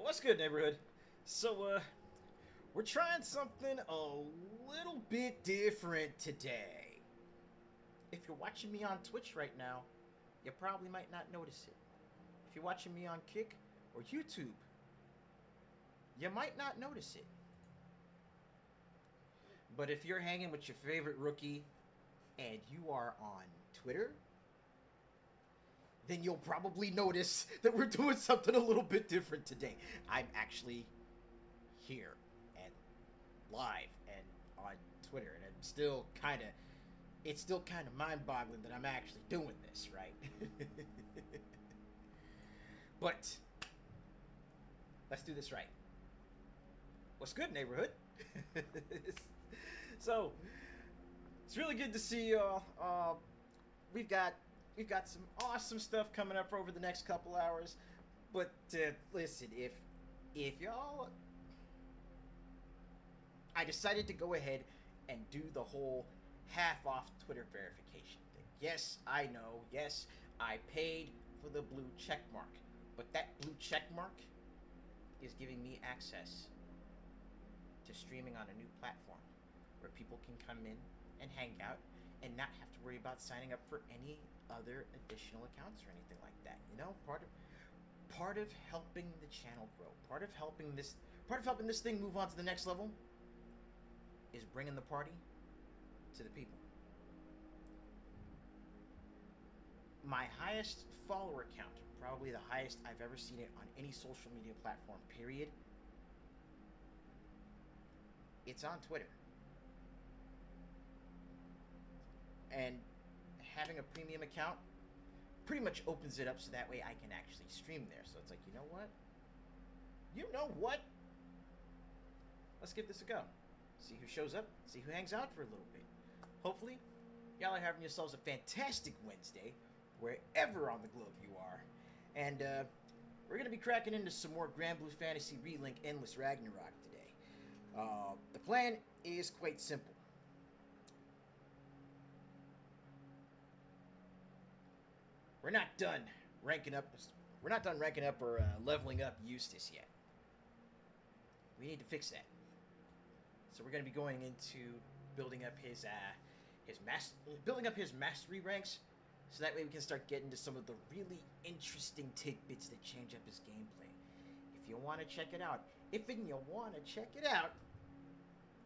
What's good, neighborhood? So, we're trying something a little bit different today. If you're watching me on Twitch right now, you probably might not notice it. If you're watching me on Kick or YouTube, you might not notice it. But if you're hanging with your favorite rookie and you are on Twitter, then you'll probably notice that we're doing something a little bit different today. I'm actually here and live and on Twitter, and it's still kind of mind-boggling that I'm actually doing this, right? But let's do this right. What's good, neighborhood? So it's really good to see y'all. We've got some awesome stuff coming up for over the next couple hours. But listen, if y'all, I decided to go ahead and do the whole half-off Twitter verification thing. Yes, I know. Yes, I paid for the blue check mark, but that blue check mark is giving me access to streaming on a new platform where people can come in and hang out and not have to worry about signing up for any other additional accounts or anything like that. You know, part of helping the channel grow, part of helping this thing move on to the next level is bringing the party to the people. My highest follower count, probably the highest I've ever seen it on any social media platform, period, it's on Twitter. And having a premium account pretty much opens it up so that way I can actually stream there. So it's like, you know what? Let's give this a go. See who shows up, see who hangs out for a little bit. Hopefully, y'all are having yourselves a fantastic Wednesday, wherever on the globe you are. And we're going to be cracking into some more Granblue Fantasy Relink Endless Ragnarok today. The plan is quite simple. We're not done ranking up or leveling up Eustace yet. We need to fix that. So we're going to be going into building up his mastery ranks, so that way we can start getting to some of the really interesting tidbits that change up his gameplay. If you want to check it out,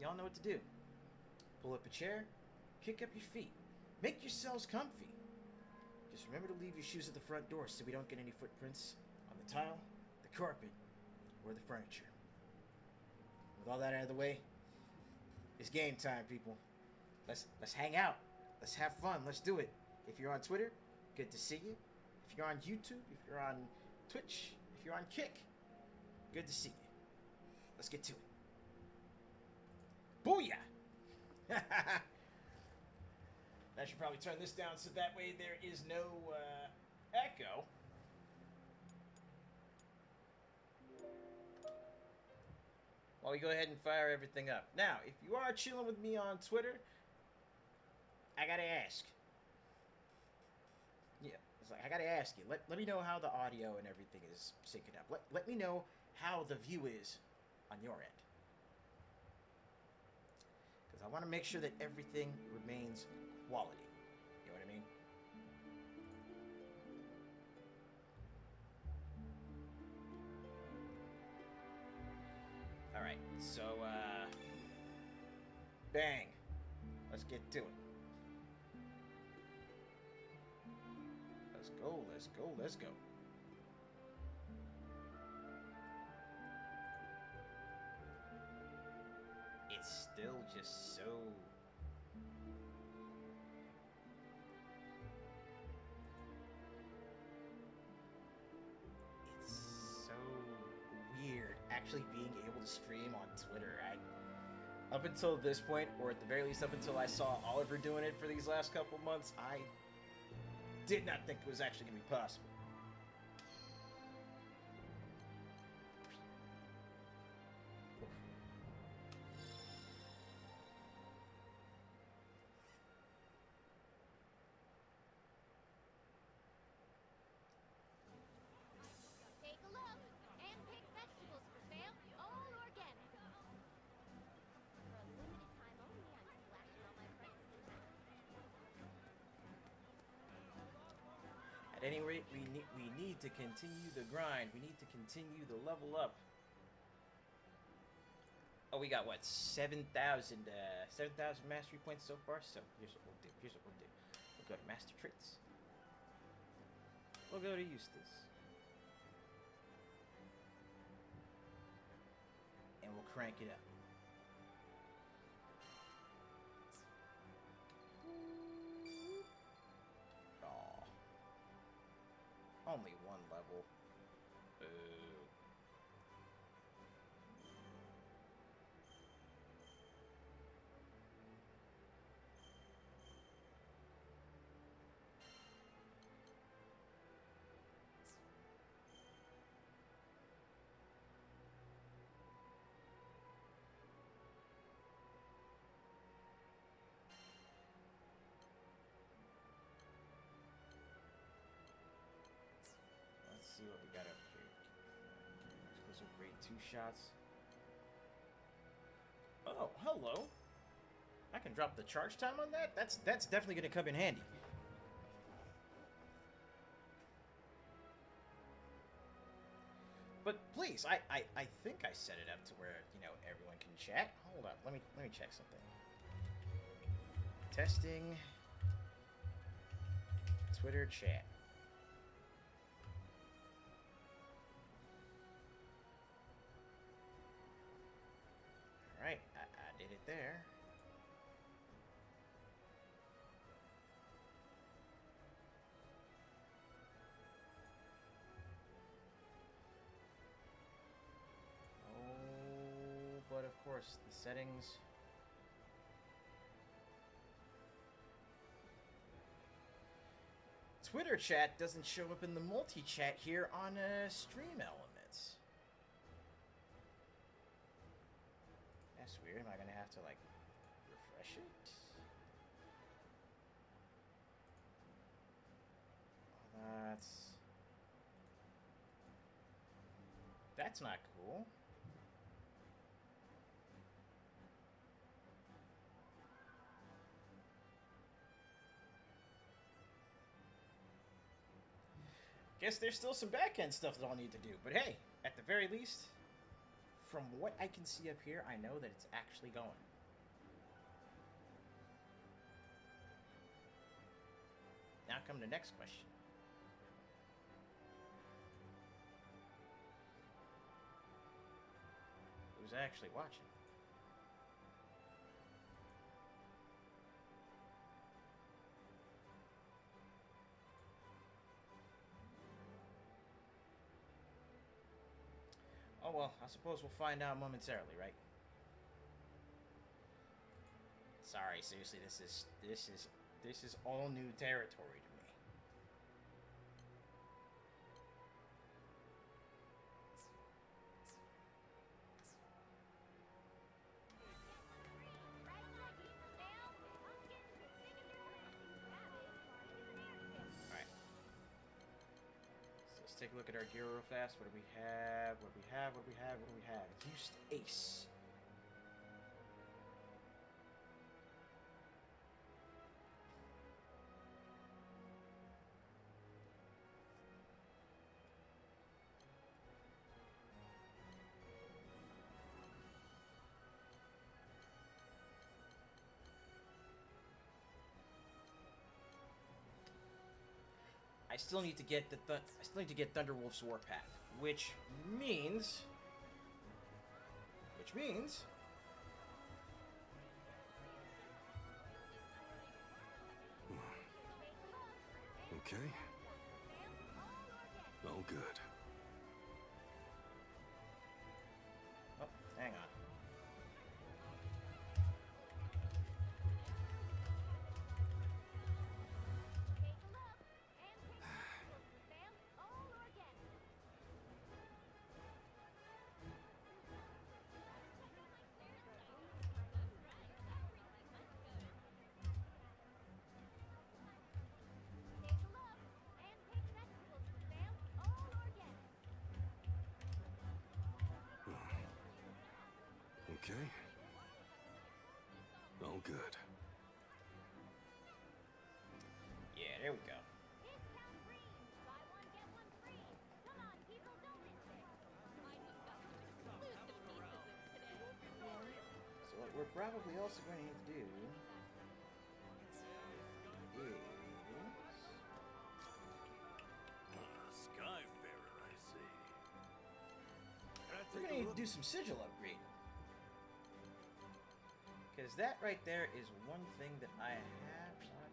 y'all know what to do. Pull up a chair, kick up your feet, make yourselves comfy. Just remember to leave your shoes at the front door so we don't get any footprints on the tile, the carpet, or the furniture. With all that out of the way, it's game time, people. Let's hang out. Let's have fun. Let's do it. If you're on Twitter, good to see you. If you're on YouTube, if you're on Twitch, if you're on Kick, good to see you. Let's get to it. Booyah! I should probably turn this down so that way there is no echo. While we go ahead and fire everything up. Now, if you are chilling with me on Twitter, I gotta ask. Yeah, it's like I gotta ask you. Let me know how the audio and everything is syncing up. Let me know how the view is on your end. Because I want to make sure that everything remains quality. You know what I mean? Alright, so, bang. Let's get to it. Let's go, let's go, let's go. It's still just so... It's so weird actually being able to stream on Twitter. Up until this point, or at the very least up until I saw Oliver doing it for these last couple months, I did not think it was actually going to be possible. Take a look and pick vegetables any rate, we need to continue the grind. We need to continue the level up. Oh, we got what, 7,000 mastery points so far. So here's what we'll do. We'll go to master traits. We'll go to Eustace, and we'll crank it up. Only one level. Boo. See what we got up here. Explosive grade 2 shots. Oh, hello. I can drop the charge time on that? That's definitely gonna come in handy. But please, I think I set it up to where, you know, everyone can chat. Hold up, let me check something. Testing Twitter chat. Alright, I did it there. Oh, but of course, the settings. Twitter chat doesn't show up in the multi-chat here on Stream Elements. That's weird. Am I gonna have to, like, refresh it? That's not cool. Guess there's still some back-end stuff that I'll need to do, but hey, at the very least, from what I can see up here, I know that it's actually going. Now come the next question. Who's actually watching? Oh well, I suppose we'll find out momentarily, right? Sorry, seriously, this is all new territory to me. Alright. So let's take a look at our gear real fast. What do we have? What do we have? What do we have? What do we have? Used Ace. I still need to get Thunderwolf's Warpath, which means Okay. All good. Oh, hang on. Okay. All good. Yeah, there we go. probably also going to need to do is... Skyfarer, I see. We're going to need to do some sigil upgrading. Because that right there is one thing that I have not...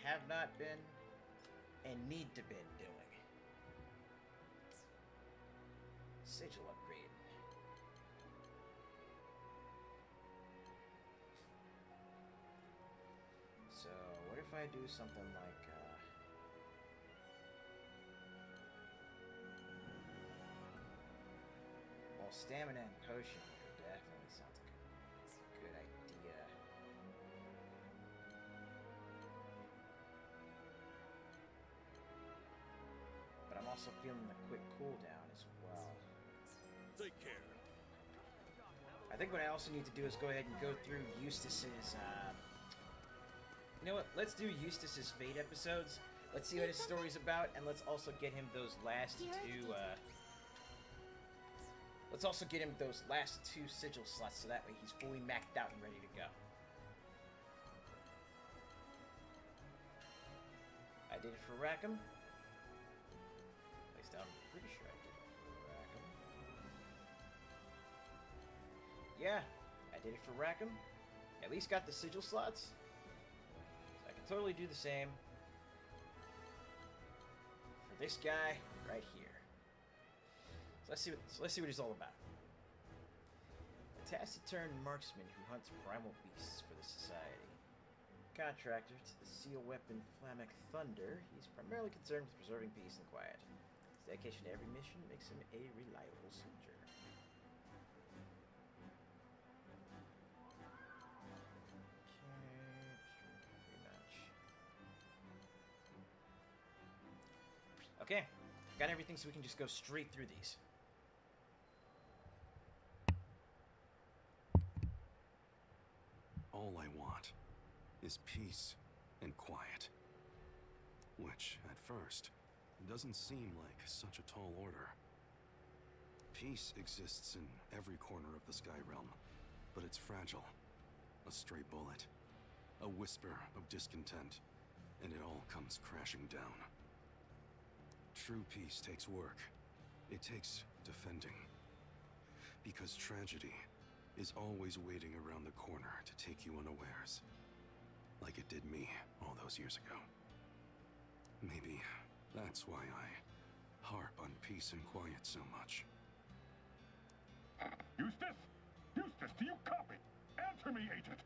have not been and need to been doing. Sigil upgrade. So, what if I do something like, well, stamina and potion definitely sounds like a good idea. But I'm also feeling the quick cooldown as well. Take care. I think what I also need to do is go ahead and go through Eustace's, you know what, let's do Eustace's Fate episodes. Let's see what his story's about, and let's also get him those last two, let's also get him those last 2 sigil slots, so that way he's fully maxed out and ready to go. I did it for Rackham. At least I'm pretty sure I did it for Rackham. Yeah, I did it for Rackham. At least got the sigil slots. So I can totally do the same for this guy right here. So let's see what he's all about. A taciturn marksman who hunts primal beasts for the Society. Contractor to the seal weapon Flameck Thunder, he's primarily concerned with preserving peace and quiet. His dedication to every mission makes him a reliable soldier. Okay, got everything so we can just go straight through these. All I want is peace and quiet. Which, at first, doesn't seem like such a tall order. Peace exists in every corner of the Sky Realm, but it's fragile. A stray bullet, a whisper of discontent, and it all comes crashing down. True peace takes work. It takes defending. Because tragedy is always waiting around the corner to take you unawares. Like it did me all those years ago. Maybe that's why I harp on peace and quiet so much. Eustace? Eustace, do you copy? Answer me, agent!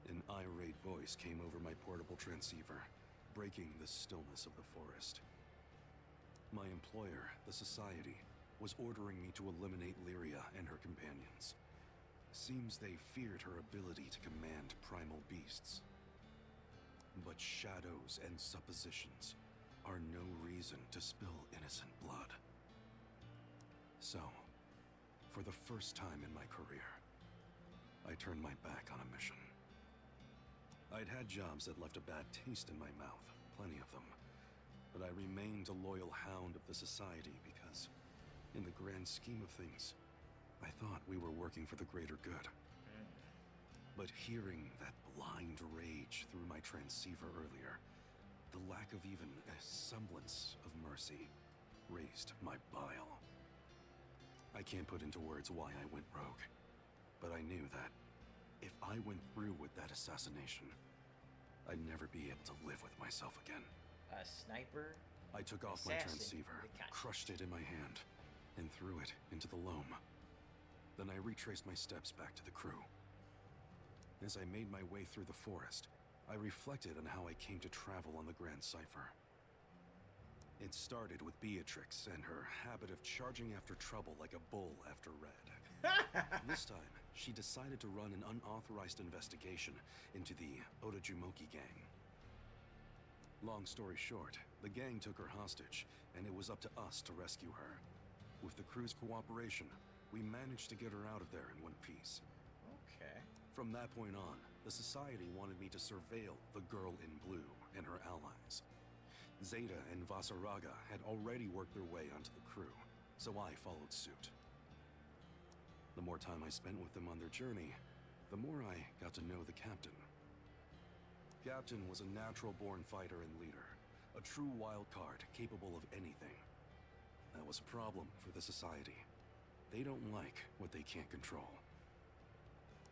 An irate voice came over my portable transceiver, breaking the stillness of the forest. My employer, the Society, was ordering me to eliminate Lyria and her companions. Seems they feared her ability to command primal beasts. But shadows and suppositions are no reason to spill innocent blood. So, for the first time in my career, I turned my back on a mission. I'd had jobs that left a bad taste in my mouth, plenty of them, but I remained a loyal hound of the Society because, in the grand scheme of things, I thought we were working for the greater good. But hearing that blind rage through my transceiver earlier, the lack of even a semblance of mercy, raised my bile. I can't put into words why I went rogue, but I knew that if I went through with that assassination, I'd never be able to live with myself again. A sniper? I took off my transceiver, crushed it in my hand, and threw it into the loam. Then I retraced my steps back to the crew. As I made my way through the forest, I reflected on how I came to travel on the Grand Cipher. It started with Beatrix and her habit of charging after trouble like a bull after red. This time, she decided to run an unauthorized investigation into the Otojumoki gang. Long story short, the gang took her hostage, and it was up to us to rescue her. With the crew's cooperation, we managed to get her out of there in one piece. Okay. From that point on, the Society wanted me to surveil the girl in blue and her allies. Zeta and Vasaraga had already worked their way onto the crew, so I followed suit. The more time I spent with them on their journey, the more I got to know the captain. Captain was a natural-born fighter and leader, a true wild card capable of anything. That was a problem for the Society. They don't like what they can't control.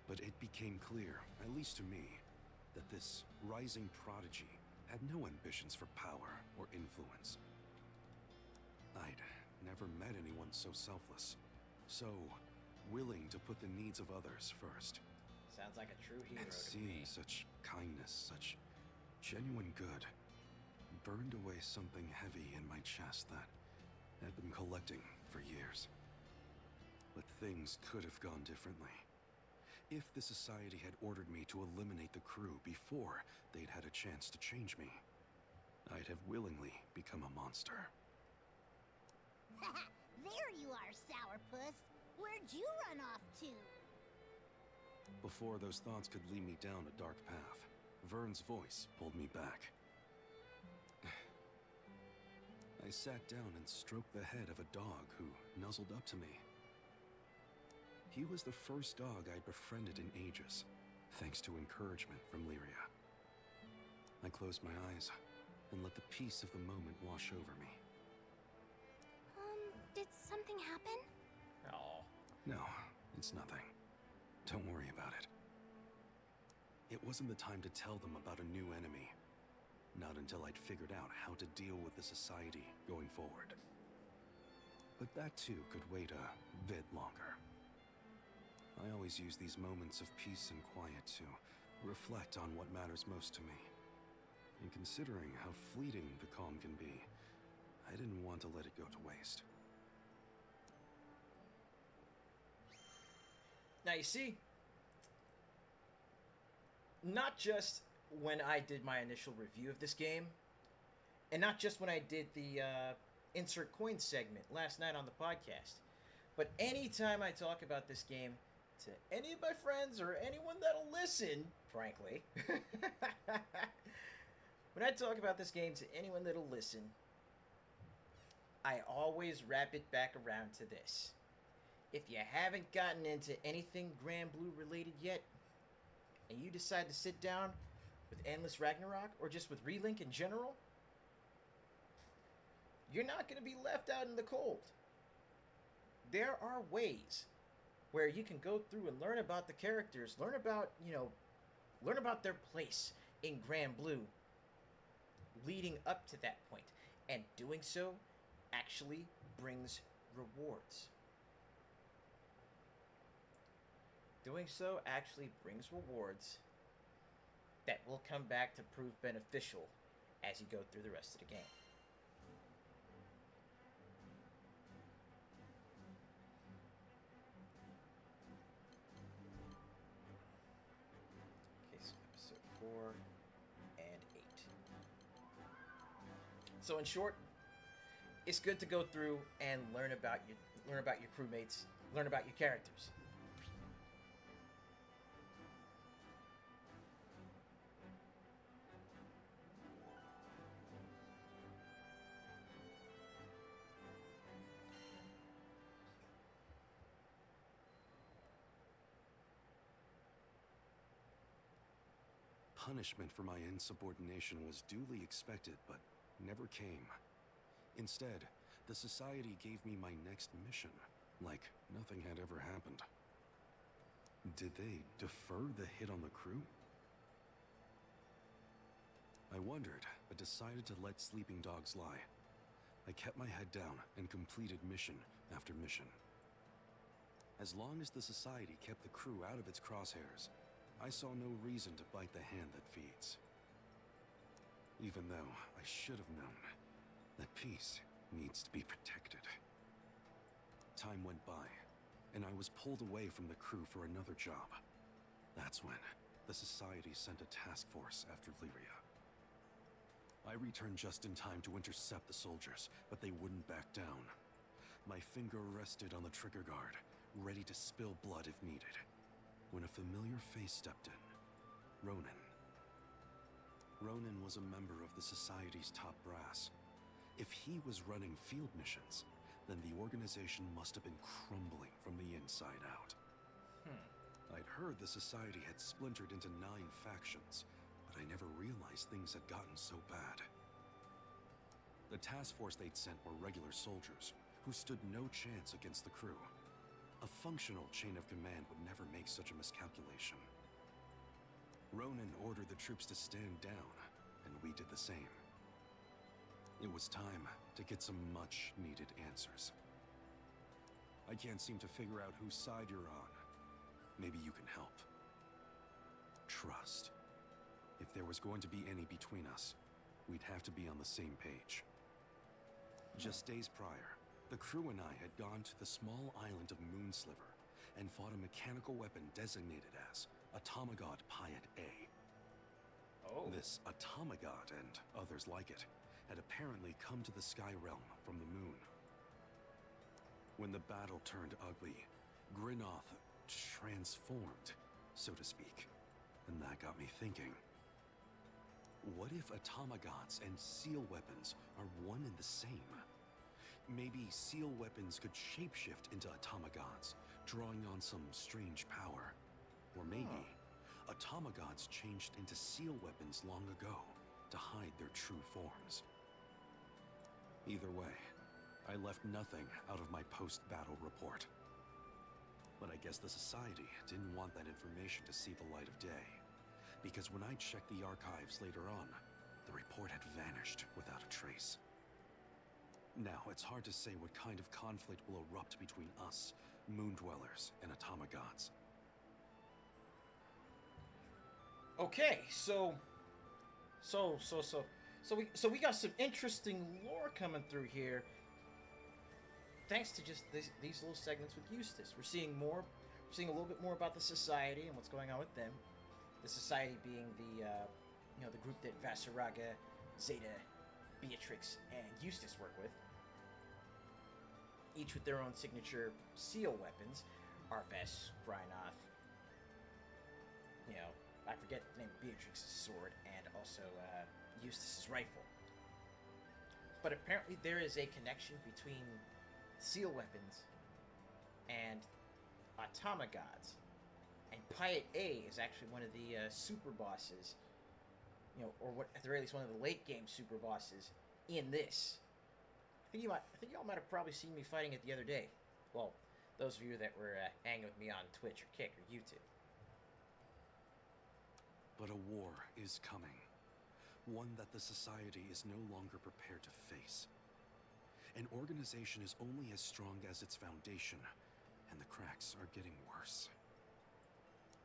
But it became clear, at least to me, that this rising prodigy had no ambitions for power or influence. I'd never met anyone so selfless, so willing to put the needs of others first. Sounds like a true hero And to seeing me. such kindness, such genuine good, burned away something heavy in my chest that I'd been collecting for years. But things could have gone differently. If the Society had ordered me to eliminate the crew before they'd had a chance to change me, I'd have willingly become a monster. There you are, Sourpuss. Where'd you run off to? Before those thoughts could lead me down a dark path, Vern's voice pulled me back. I sat down and stroked the head of a dog who nuzzled up to me. He was the first dog I'd befriended in ages, thanks to encouragement from Lyria. I closed my eyes and let the peace of the moment wash over me. Did something happen? Oh. No, it's nothing. Don't worry about it. It wasn't the time to tell them about a new enemy. Not until I'd figured out how to deal with the Society going forward. But that too could wait a bit longer. I always use these moments of peace and quiet to reflect on what matters most to me. And considering how fleeting the calm can be, I didn't want to let it go to waste. Now you see, not just when I did my initial review of this game, and not just when I did the insert coin segment last night on the podcast, but anytime I talk about this game to any of my friends or anyone that'll listen, frankly, when I talk about this game to anyone that'll listen, I always wrap it back around to this. If you haven't gotten into anything Granblue related yet, and you decide to sit down with Endless Ragnarok, or just with Relink in general, you're not going to be left out in the cold. There are ways where you can go through and learn about the characters, learn about their place in Granblue leading up to that point. And doing so actually brings rewards. Doing so actually brings rewards that will come back to prove beneficial as you go through the rest of the game. Okay, so episode 4 and 8. So in short, it's good to go through and learn about your crewmates, learn about your characters. Punishment for my insubordination was duly expected, but never came. Instead, the Society gave me my next mission, like nothing had ever happened. Did they defer the hit on the crew? I wondered, but decided to let sleeping dogs lie. I kept my head down and completed mission after mission. As long as the Society kept the crew out of its crosshairs, I saw no reason to bite the hand that feeds. Even though I should have known that peace needs to be protected. Time went by, and I was pulled away from the crew for another job. That's when the Society sent a task force after Lyria. I returned just in time to intercept the soldiers, but they wouldn't back down. My finger rested on the trigger guard, ready to spill blood if needed, when a familiar face stepped in. Ronan. Ronan was a member of the Society's top brass. If he was running field missions, then the organization must have been crumbling from the inside out. I'd heard the Society had splintered into 9 factions, but I never realized things had gotten so bad. The task force they'd sent were regular soldiers, who stood no chance against the crew. A functional chain of command would never make such a miscalculation. Ronan ordered the troops to stand down, and we did the same. It was time to get some much-needed answers. I can't seem to figure out whose side you're on. Maybe you can help. Trust. If there was going to be any between us, we'd have to be on the same page. Just days prior, the crew and I had gone to the small island of Moonsliver and fought a mechanical weapon designated as Atomagod Piet A. Oh. This Atomagod and others like it had apparently come to the Sky Realm from the moon. When the battle turned ugly, Grinoth transformed, so to speak, and that got me thinking. What if Atomagods and seal weapons are one and the same? Maybe seal weapons could shapeshift into Atomagods, drawing on some strange power. Or maybe Atomagods changed into seal weapons long ago to hide their true forms. Either way, I left nothing out of my post-battle report. But I guess the Society didn't want that information to see the light of day, because when I checked the archives later on, the report had vanished without a trace. Now, it's hard to say what kind of conflict will erupt between us, Moondwellers, and Atomagods. Okay, so we got some interesting lore coming through here. Thanks to just these little segments with Eustace, we're seeing a little bit more about the Society and what's going on with them. The Society being the group that Vasaraga, Zeta, Beatrix, and Eustace work with. Each with their own signature seal weapons. Arves, Grinoth, I forget the name of Beatrix's sword, and also Eustace's rifle. But apparently there is a connection between seal weapons and Atomagods. And Piet A is actually one of the super bosses, or what at the very least one of the late game super bosses in this. I think y'all might have probably seen me fighting it the other day. Well, those of you that were hanging with me on Twitch or Kick or YouTube. But a war is coming. One that the Society is no longer prepared to face. An organization is only as strong as its foundation, and the cracks are getting worse.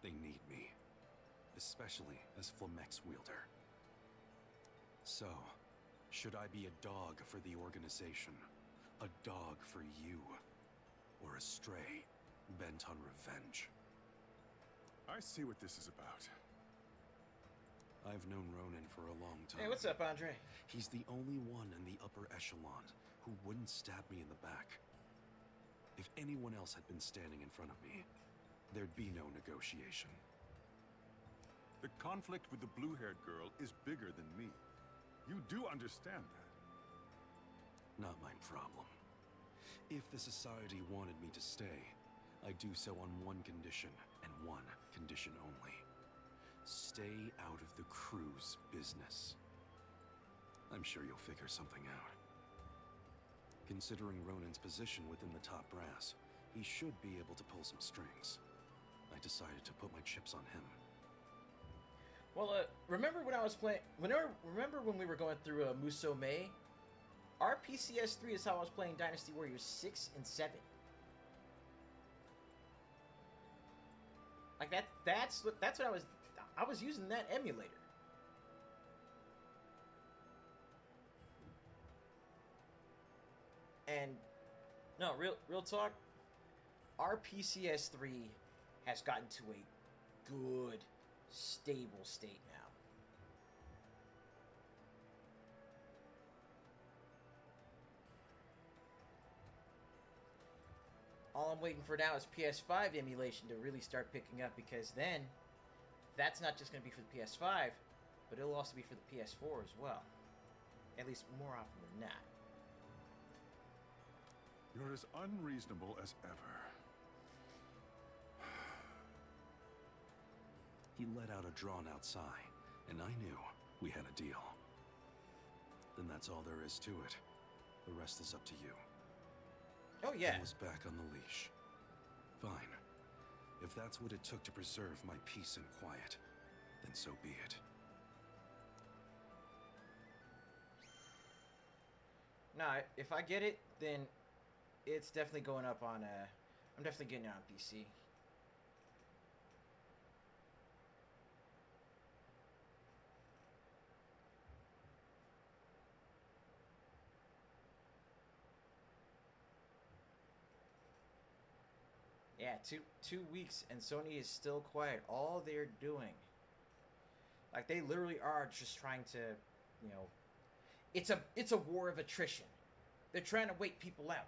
They need me, especially as Flamex wielder. So, should I be a dog for the organization, a dog for you, or a stray bent on revenge? I see what this is about. I've known Ronan for a long time. Hey, what's up, Andre? He's the only one in the upper echelon who wouldn't stab me in the back. If anyone else had been standing in front of me, there'd be no negotiation. The conflict with the blue-haired girl is bigger than me. You do understand that. Not my problem. If the Society wanted me to stay, I'd do so on one condition, and one condition only. Stay out of the crew's business. I'm sure you'll figure something out. Considering Ronan's position within the top brass, he should be able to pull some strings. I decided to put my chips on him. Well, remember when I was playing... Remember when we were going through Muso May? Our PCS3 is how I was playing Dynasty Warriors 6 and 7. Like, that's what I was using that emulator. And no, real talk, our PCS3 has gotten to a good, stable state now. All I'm waiting for now is PS5 emulation to really start picking up, because then that's not just going to be for the PS5, but it'll also be for the PS4 as well. At least more often than not. You're as unreasonable as ever. He let out a drawn-out sigh, and I knew we had a deal. Then that's all there is to it. The rest is up to you. Oh, yeah. I was back on the leash. Fine. If that's what it took to preserve my peace and quiet, then so be it. Nah, if I get it, then it's definitely going up on, I'm definitely getting it on PC. Yeah, two weeks and Sony is still quiet. All they're doing, like, they literally are just trying to, you know, it's a war of attrition. They're trying to wait people out.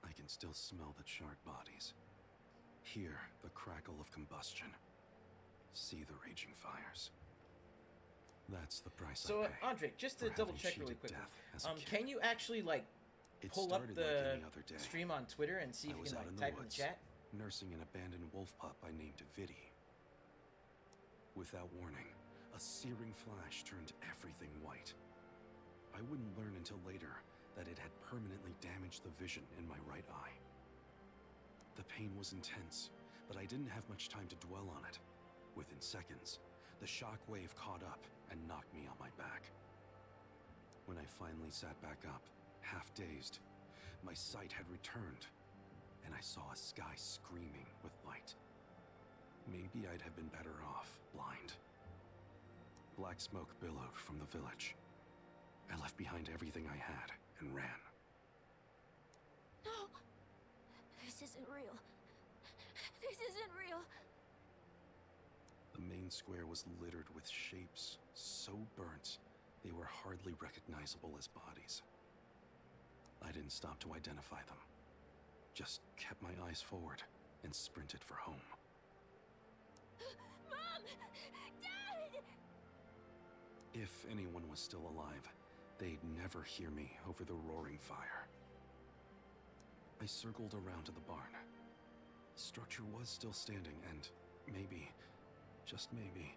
I can still smell the charred bodies. Hear the crackle of combustion. See the raging fires. That's the price So, I pay. Andre, just to for double having check really cheated quickly, death as a kid. can you actually, like, It pull up started the like any other day. stream on Twitter and see if I you was can, out like, in the type in the woods, chat? nursing an abandoned wolf pup I named Vidi. Without warning, a searing flash turned everything white. I wouldn't learn until later that it had permanently damaged the vision in my right eye. The pain was intense, but I didn't have much time to dwell on it. Within seconds, the shock wave caught up and knocked me on my back. When I finally sat back up, half dazed, my sight had returned, and I saw a sky screaming with light. Maybe I'd have been better off blind. Black smoke billowed from the village. I left behind everything I had and ran. No! This isn't real. This isn't real. The main square was littered with shapes so burnt they were hardly recognizable as bodies. I didn't stop to identify them, just kept my eyes forward and sprinted for home. Mom! Dad! If anyone was still alive, they'd never hear me over the roaring fire. I circled around to the barn. The structure was still standing, and maybe, just maybe,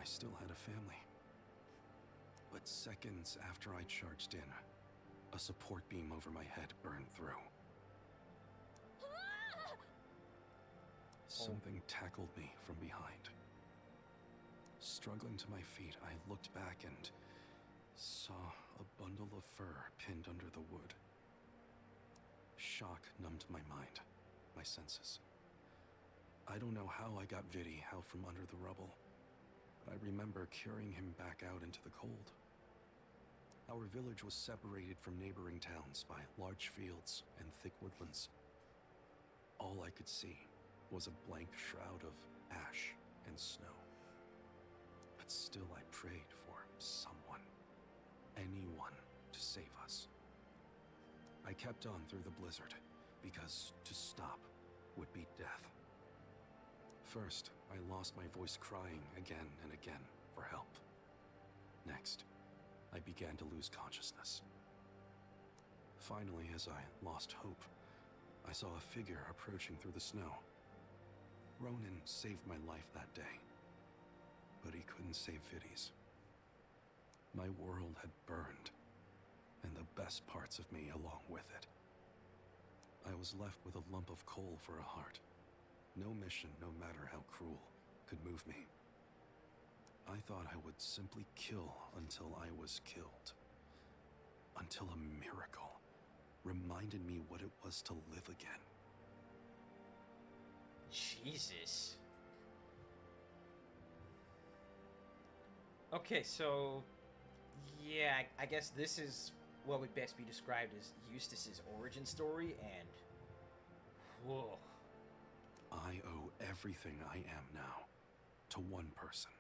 I still had a family. But seconds after I charged in, a support beam over my head burned through. Ah! Something tackled me from behind. Struggling to my feet, I looked back and saw a bundle of fur pinned under the wood. Shock numbed my mind, my senses. I don't know how I got Vidi out from under the rubble, but I remember carrying him back out into the cold. Our village was separated from neighboring towns by large fields and thick woodlands. All I could see was a blank shroud of ash and snow. But still I prayed for someone, anyone, to save us. I kept on through the blizzard, because to stop would be death. First, I lost my voice crying again and again for help. Next, I began to lose consciousness. Finally, as I lost hope, I saw a figure approaching through the snow. Ronan saved my life that day, but he couldn't save Vidi's. My world had burned, and the best parts of me along with it. I was left with a lump of coal for a heart. No mission, no matter how cruel, could move me. I thought I would simply kill until I was killed. Until a miracle reminded me what it was to live again. Jesus. Okay, so yeah, I guess this is what would best be described as Eustace's origin story, and whoa. I owe everything I am now to one person.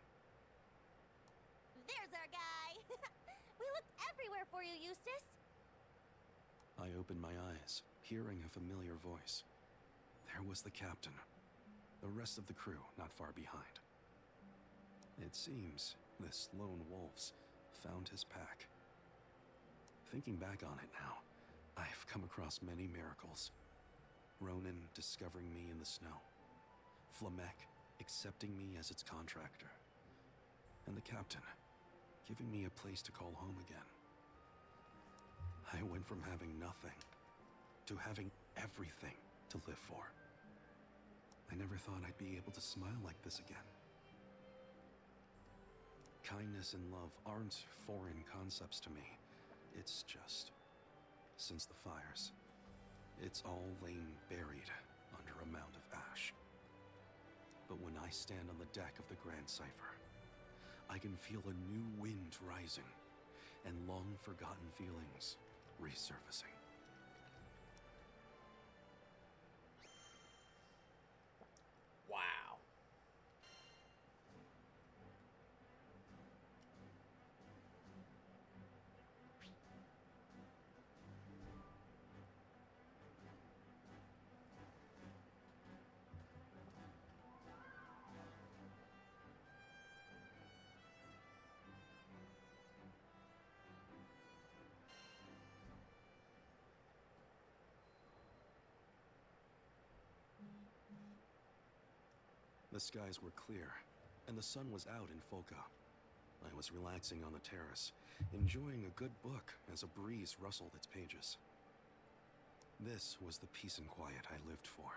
There's our guy. We looked everywhere for you, Eustace. I opened my eyes, hearing a familiar voice. There was the captain. The rest of the crew not far behind. It seems this lone wolf's found his pack. Thinking back on it now, I've come across many miracles. Ronan discovering me in the snow. Flamek accepting me as its contractor. And the captain giving me a place to call home again. I went from having nothing to having everything to live for. I never thought I'd be able to smile like this again. Kindness and love aren't foreign concepts to me. It's just, since the fires, it's all lain buried under a mound of ash. But when I stand on the deck of the Grand Cipher, I can feel a new wind rising and long-forgotten feelings resurfacing. Wow. The skies were clear, and the sun was out in Folka. I was relaxing on the terrace, enjoying a good book as a breeze rustled its pages. This was the peace and quiet I lived for.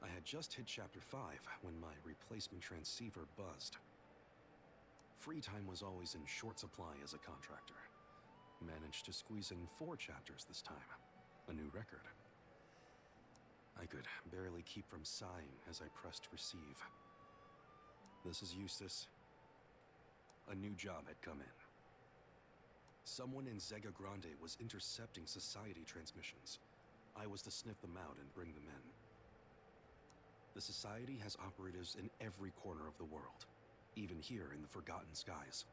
I had just hit chapter 5 when my replacement transceiver buzzed. Free time was always in short supply as a contractor. Managed to squeeze in 4 chapters this time, a new record. I could barely keep from sighing as I pressed receive. This is Eustace. A new job had come in. Someone in Zega Grande was intercepting Society transmissions. I was to sniff them out and bring them in. The Society has operatives in every corner of the world, even here in the Forgotten Skies.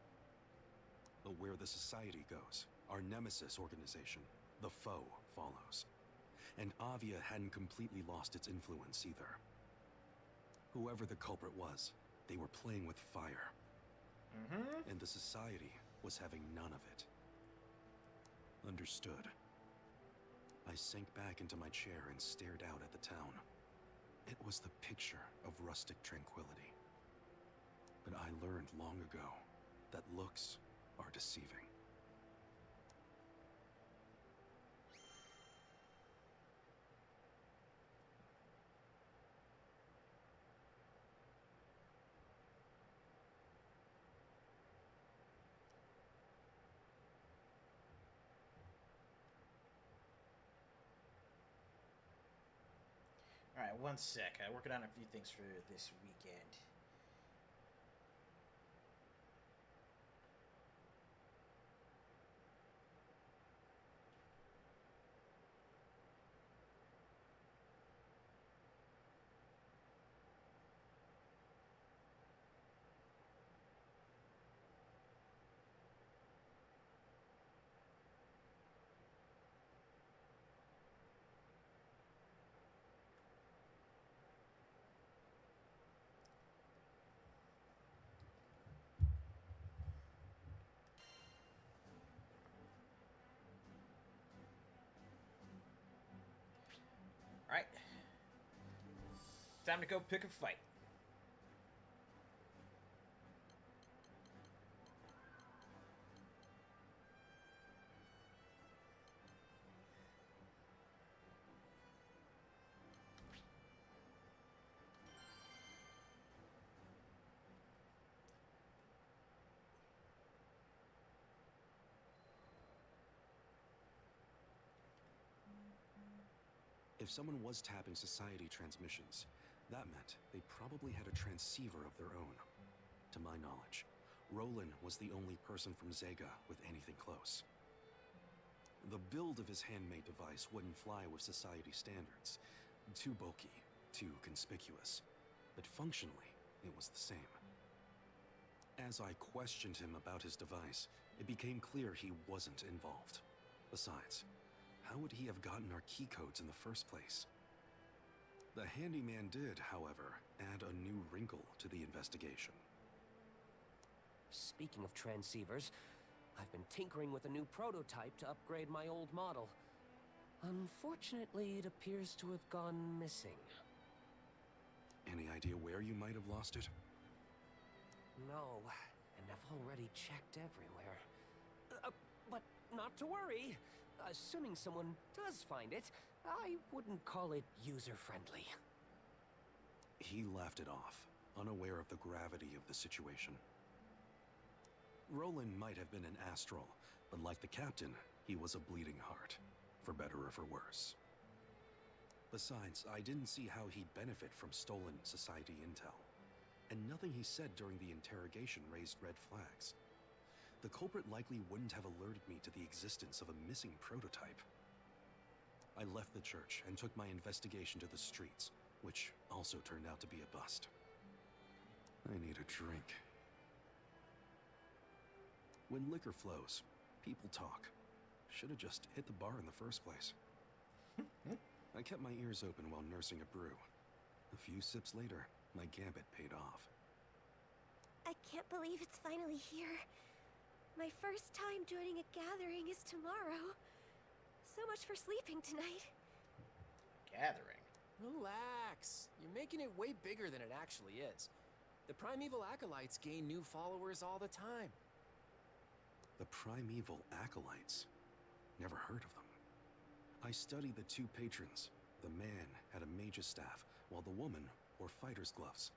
But where the Society goes, our nemesis organization, the Foe, follows. And Avia hadn't completely lost its influence either. Whoever the culprit was, they were playing with fire. And the Society was having none of it. Understood. I sank back into my chair and stared out at the town. It was the picture of rustic tranquility. But I learned long ago that looks are deceiving. All right, one sec. I'm working on a few things for this weekend. All right. Time to go pick a fight. If someone was tapping Society transmissions, that meant they probably had a transceiver of their own. To my knowledge, Roland was the only person from Zega with anything close. The build of his handmade device wouldn't fly with Society standards. Too bulky, too conspicuous, but functionally, it was the same. As I questioned him about his device, it became clear he wasn't involved. Besides, how would he have gotten our key codes in the first place? The handyman did, however, add a new wrinkle to the investigation. Speaking of transceivers, I've been tinkering with a new prototype to upgrade my old model. Unfortunately, it appears to have gone missing. Any idea where you might have lost it? No, and I've already checked everywhere. But not to worry. Assuming someone does find it, I wouldn't call it user-friendly. He laughed it off, unaware of the gravity of the situation. Roland might have been an astral, but like the captain, he was a bleeding heart, for better or for worse. Besides, I didn't see how he'd benefit from stolen Society intel, and nothing he said during the interrogation raised red flags. The culprit likely wouldn't have alerted me to the existence of a missing prototype. I left the church and took my investigation to the streets, which also turned out to be a bust. I need a drink. When liquor flows, people talk. Should have just hit the bar in the first place. I kept my ears open while nursing a brew. A few sips later, my gambit paid off. I can't believe it's finally here. My first time joining a gathering is tomorrow. So much for sleeping tonight. Gathering? Relax. You're making it way bigger than it actually is. The Primeval Acolytes gain new followers all the time. The Primeval Acolytes? Never heard of them. I studied the two patrons. The man had a mage's staff, while the woman wore fighter's gloves.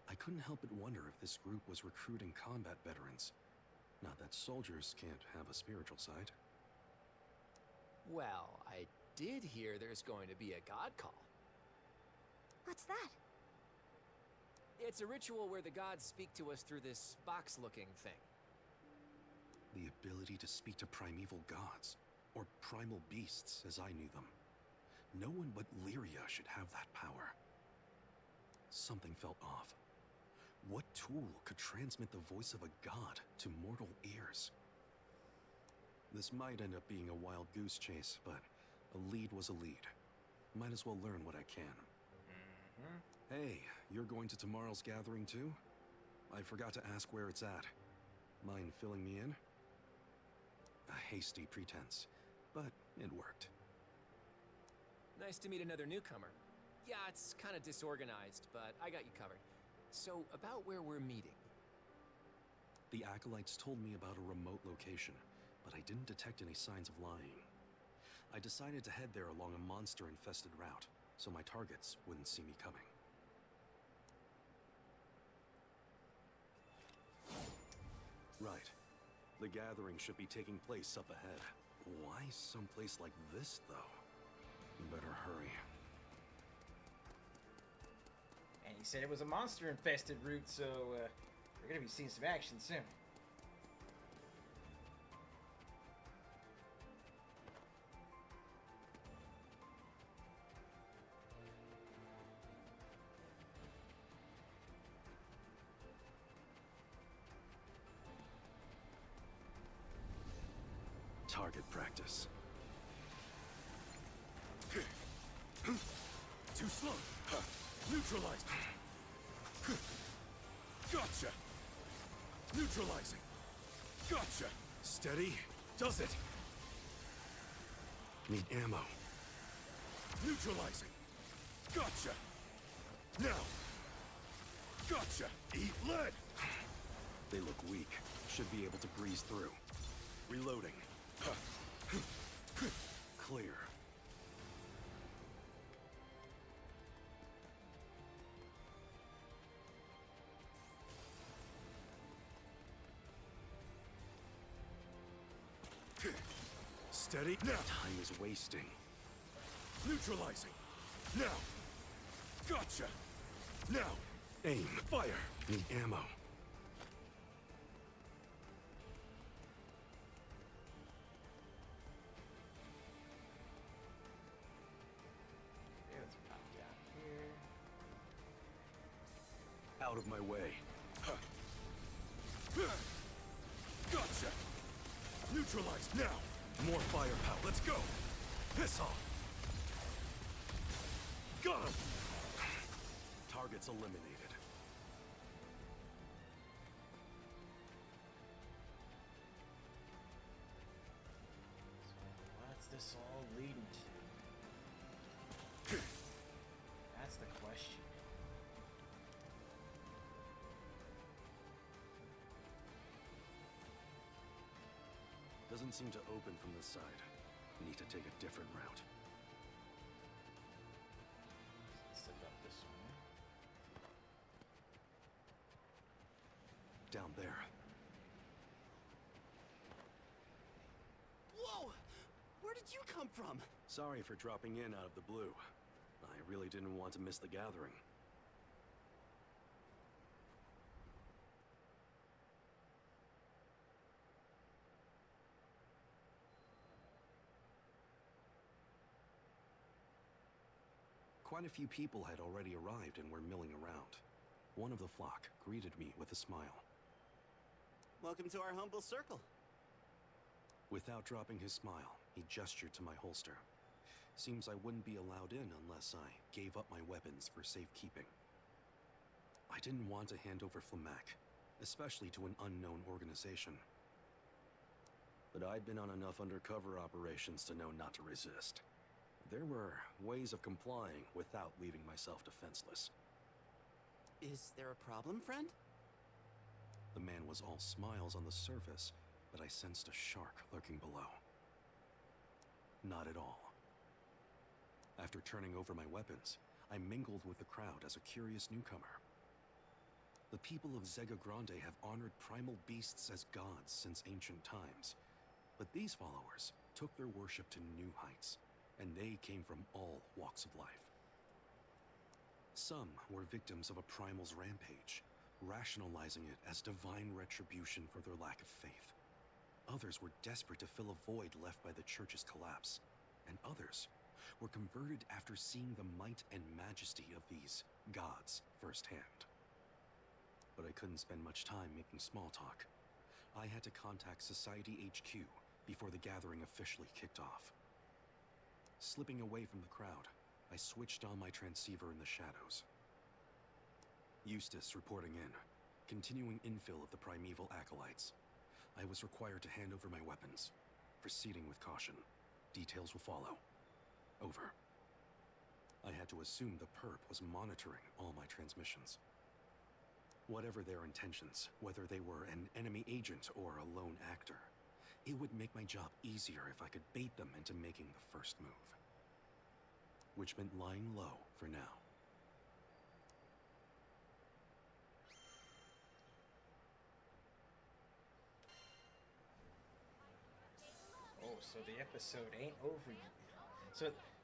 I couldn't help but wonder if this group was recruiting combat veterans. Not that soldiers can't have a spiritual side. Well, I did hear there's going to be a god call. What's that? It's a ritual where the gods speak to us through this box-looking thing. The ability to speak to primeval gods, or primal beasts as I knew them. No one but Lyria should have that power. Something felt off. What tool could transmit the voice of a god to mortal ears? This might end up being a wild goose chase, but a lead was a lead. Might as well learn what I can. Hey, you're going to tomorrow's gathering too? I forgot to ask where it's at. Mind filling me in? A hasty pretense, but it worked. Nice to meet another newcomer. Yeah, it's kind of disorganized, but I got you covered. So, about where we're meeting. The acolytes told me about a remote location, but I didn't detect any signs of lying. I decided to head there along a monster-infested route, so my targets wouldn't see me coming. Right. The gathering should be taking place up ahead. Why someplace like this, though? Better hurry. And he said it was a monster-infested route, so we're gonna be seeing some action soon. Target practice. Too slow. Neutralized. Gotcha. Neutralizing. Gotcha. Steady. Does it. Need ammo. Neutralizing. Gotcha. Now. Gotcha. Eat lead. They look weak. Should be able to breeze through. Reloading. Clear. Steady. Now. Time is wasting. Neutralizing. Now. Gotcha. Now. Aim. Fire. Need ammo. Okay, let's pop down here. Out of my way. Gotcha! Neutralized now! More firepower. Let's go! Piss off! Got him! Targets eliminated. What's this all leading to? That's the question. Doesn't seem to open from this side. Need to take a different route. Let's look up this one. Down there. Whoa! Where did you come from? Sorry for dropping in out of the blue. I really didn't want to miss the gathering. Quite a few people had already arrived and were milling around. One of the flock greeted me with a smile. Welcome to our humble circle. Without dropping his smile, he gestured to my holster. Seems I wouldn't be allowed in unless I gave up my weapons for safekeeping. I didn't want to hand over Flamak, especially to an unknown organization. But I'd been on enough undercover operations to know not to resist. There were ways of complying without leaving myself defenseless. Is there a problem, friend? The man was all smiles on the surface, but I sensed a shark lurking below. Not at all. After turning over my weapons, I mingled with the crowd as a curious newcomer. The people of Zega Grande have honored primal beasts as gods since ancient times, but these followers took their worship to new heights, and they came from all walks of life. Some were victims of a primal's rampage, rationalizing it as divine retribution for their lack of faith. Others were desperate to fill a void left by the church's collapse, and others were converted after seeing the might and majesty of these gods firsthand. But I couldn't spend much time making small talk. I had to contact Society HQ before the gathering officially kicked off. Slipping away from the crowd, I switched on my transceiver in the shadows. Eustace reporting in, continuing infill of the primeval acolytes. I was required to hand over my weapons. Proceeding with caution. Details will follow. Over. I had to assume the perp was monitoring all my transmissions. Whatever their intentions, whether they were an enemy agent or a lone actor, it would make my job easier if I could bait them into making the first move. Which meant lying low for now. Oh, so the episode ain't over yet.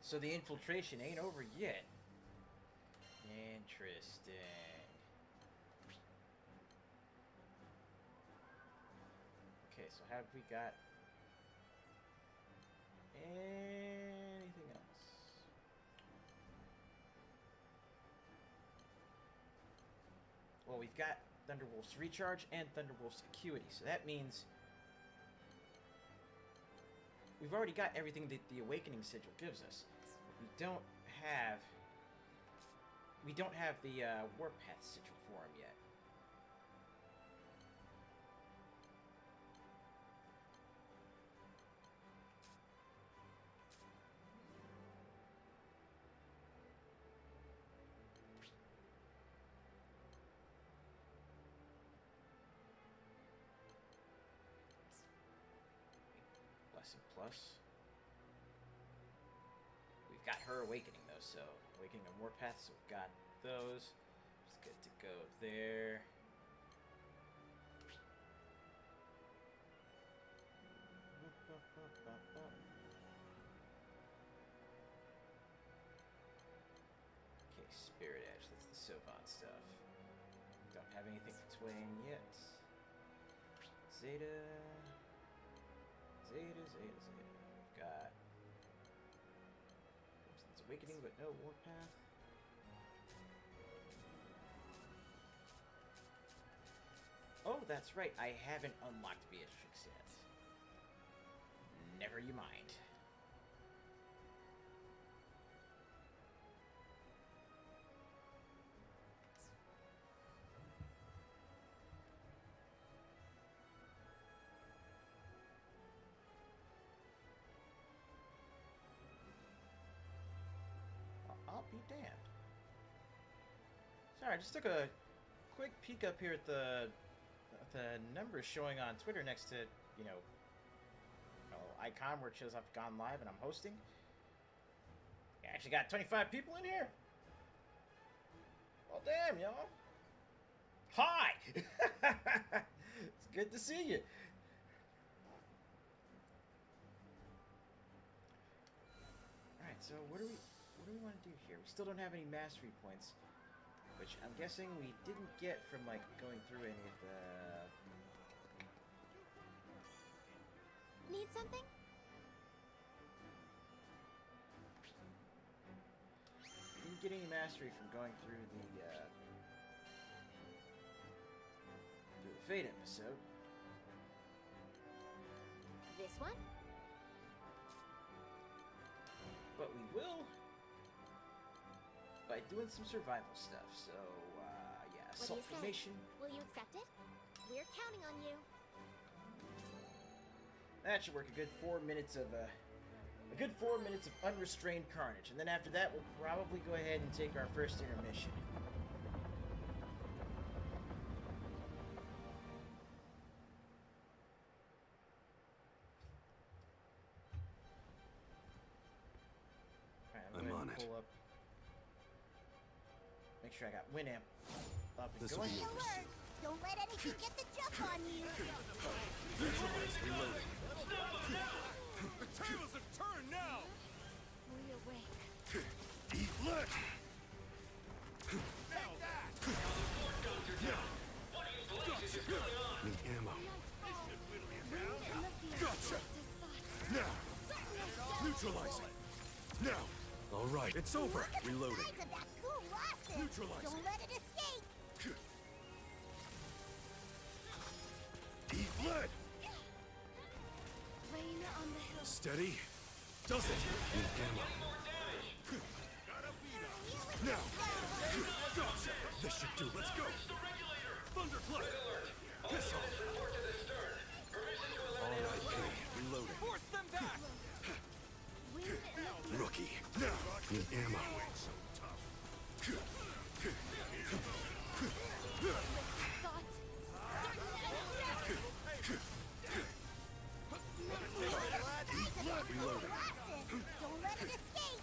So the infiltration ain't over yet. Interesting. Okay, so have we got anything else? Well, we've got Thunderwolf's recharge and Thunderwolf's acuity, so that means we've already got everything that the Awakening Sigil gives us. We don't have the Warpath Sigil for him yet. Blessing Plus. We've got her awakening though, so awakening and Warpath, so we've got those. Just good to go there. Okay, Spirit Edge, that's the Sylvan stuff. Don't have anything for Twain yet. Zeta. We've got Crimson's Awakening, but no Warpath. that's right. I haven't unlocked Beatrix yet. Never you mind. I'll be damned. Sorry, I just took a quick peek up here at the numbers showing on Twitter next to, you know, icon where it shows I've gone live and I'm hosting. I actually got 25 people in here. Well, damn, y'all. Hi. It's good to see you. All right, so what do we want to do here? We still don't have any mastery points, which I'm guessing we didn't get from like going through any of the. Need something? Didn't get any mastery from going through the Fate episode. This one? But we will by doing some survival stuff. So, yeah, What do assault you say? formation. Will you accept it? We're counting on you. That should work. A good 4 minutes of unrestrained carnage, and then after that, we'll probably go ahead and take our first intermission. Alright, I'm go on ahead it. and pull up. Make sure I got Winamp up and This will going. be Alert! Don't let anything get the jump on you. Neutralize, reloading. The tables have turned now! We awake. Eat lead! Need ammo. Gotcha! Now! Neutralizing! Now! Alright, it's over! Look at the Reloading. size of that cool Lawson. Neutralize. Don't let it escape. Eat lead! Rain on the hill. Steady. Does it? Need ammo. Now! Gotcha! This should do. Let's go! Thunderclap! Pistol! Alright, P. Reloading. Force them back! Rookie. Now! Need ammo. Reloading. Lawson, don't let it escape.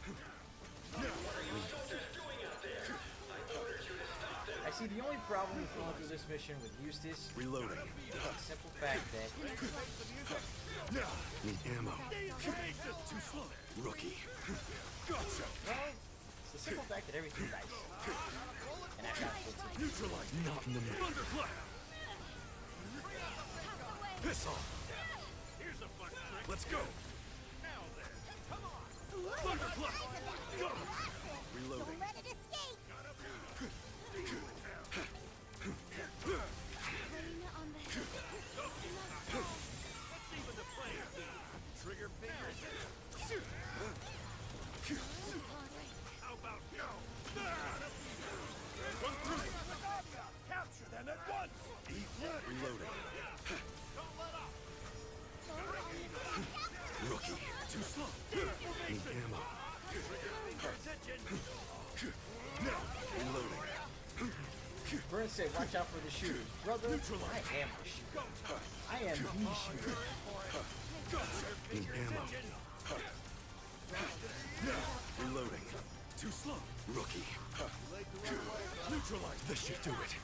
I see the only problem with going through this mission with Eustace is Reloading. the simple fact that Now! Need ammo. Too slow. Rookie. Gotcha! well, it's the simple fact that everything dies. And I've got 15. Neutralize. Not in the middle. Thunderclap! Piss off! Here's a fun trick. Let's go! Thunderclap! Go! Reloading. Don't let it escape. Rain on the hill. Even the players need trigger fingers. How about no? Run through! Capture them at once! Eat lead. Reloading. Rookie. Too slow. Need ammo. Now. Reloading. Burns said, watch out for the shooters. Brother, I am the shooter. I am the shooter. Need ammo. Now. Reloading. Too slow. Rookie. Neutralize. This should do it.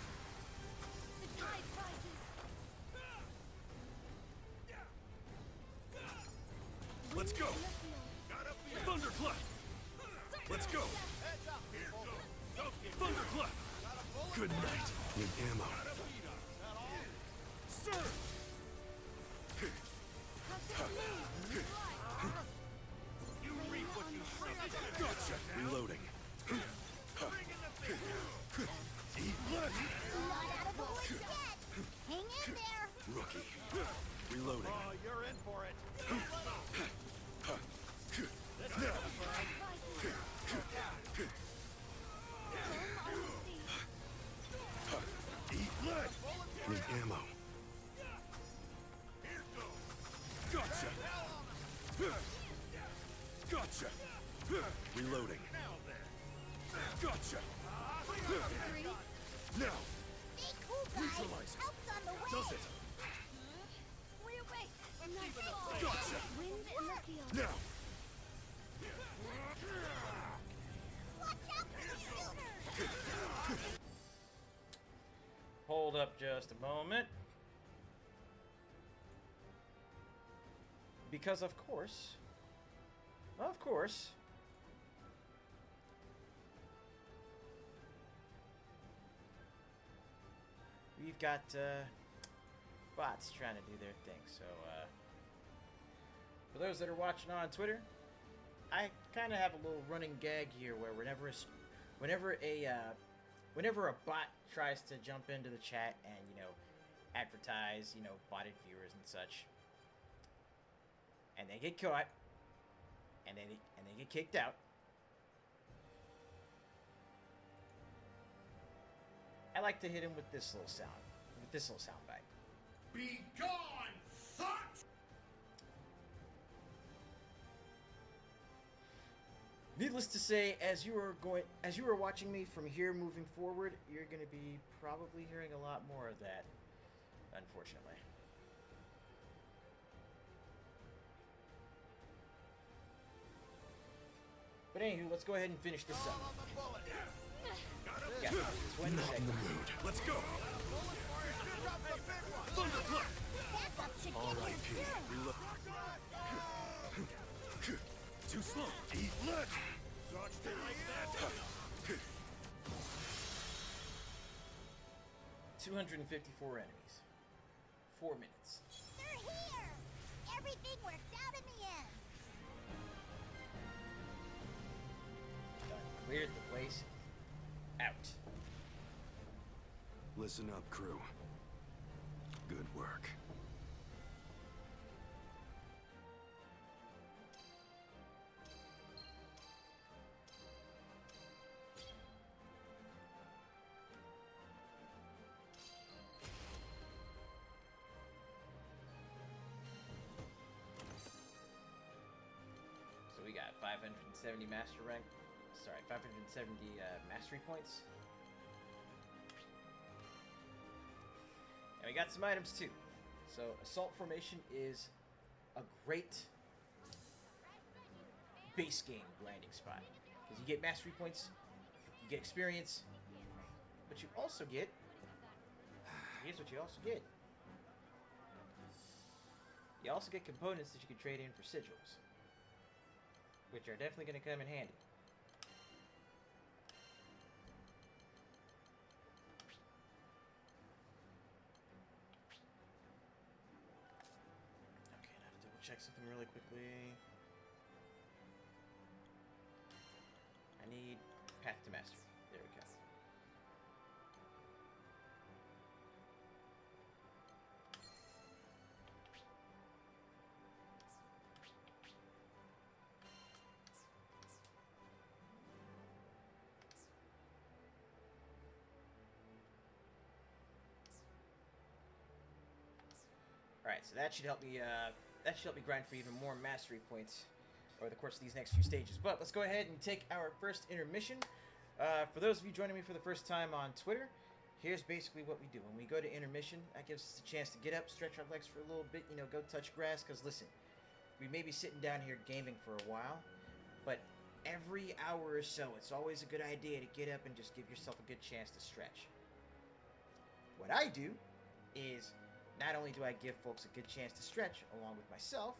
The tide rises. Let's go. Thunderclap. Let's go. Thunderclap. Good night. Need ammo. Sir. You reap what you sow. Gotcha. Reloading. Eat lead. Not out of the woods yet. Hang in Gotcha. Reloading. Gotcha. Now. Stay cool, guys. Neutralize it. Help's on the way. Does it? We're awake. Gotcha. Wind in the field. Now. Watch out for the shooter. Hold up just a moment. Because of course, we've got bots trying to do their thing. So for those that are watching on Twitter, I kind of have a little running gag here where whenever a bot tries to jump into the chat and advertise botted viewers and such, and they get caught, and they get kicked out, I like to hit him with this little sound bite. Be gone, son! Needless to say, as you are watching me from here moving forward, you're going to be probably hearing a lot more of that, unfortunately. But anywho, let's go ahead and finish this up. Yeah, it's when Not in the mood. Let's go. Thunderclap. Backup should All get right, here P. soon. Reload. Too slow. Eat lead. Dodged it like that. 254 enemies. 4 minutes. They're here. Everything worked out in the end. Done. Cleared the place out. Listen up, crew. Good work. So we got 570 master rank. Sorry, 570 mastery points. And we got some items too. So Assault Formation is a great base game grinding spot. Because you get mastery points, you get experience, but you also get... Here's what you also get. You also get components that you can trade in for sigils, which are definitely going to come in handy. Okay, now to double check something really quickly. I need Path to Mastery. There we go. Alright, so that should help me grind for even more mastery points over the course of these next few stages. But let's go ahead and take our first intermission. For those of you joining me for the first time on Twitter, here's basically what we do. When we go to intermission, that gives us a chance to get up, stretch our legs for a little bit, go touch grass, because listen, we may be sitting down here gaming for a while, but every hour or so, it's always a good idea to get up and just give yourself a good chance to stretch. What I do is, not only do I give folks a good chance to stretch along with myself,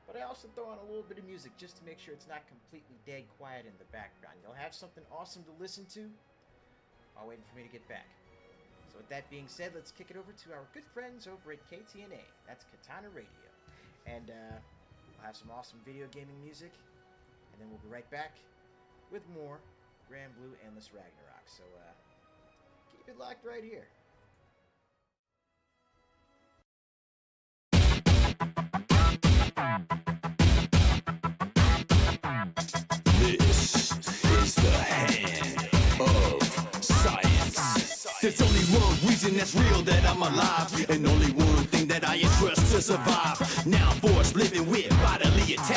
but I also throw on a little bit of music just to make sure it's not completely dead quiet in the background. You'll have something awesome to listen to while waiting for me to get back. So with that being said, let's kick it over to our good friends over at KTNA. That's Katana Radio. And we'll have some awesome video gaming music, and then we'll be right back with more Granblue Endless Ragnarok. So keep it locked right here. This is the hand of science. There's only one reason that's real that I'm alive, and only one thing that I entrust to survive. Now I'm forced living with bodily attachment.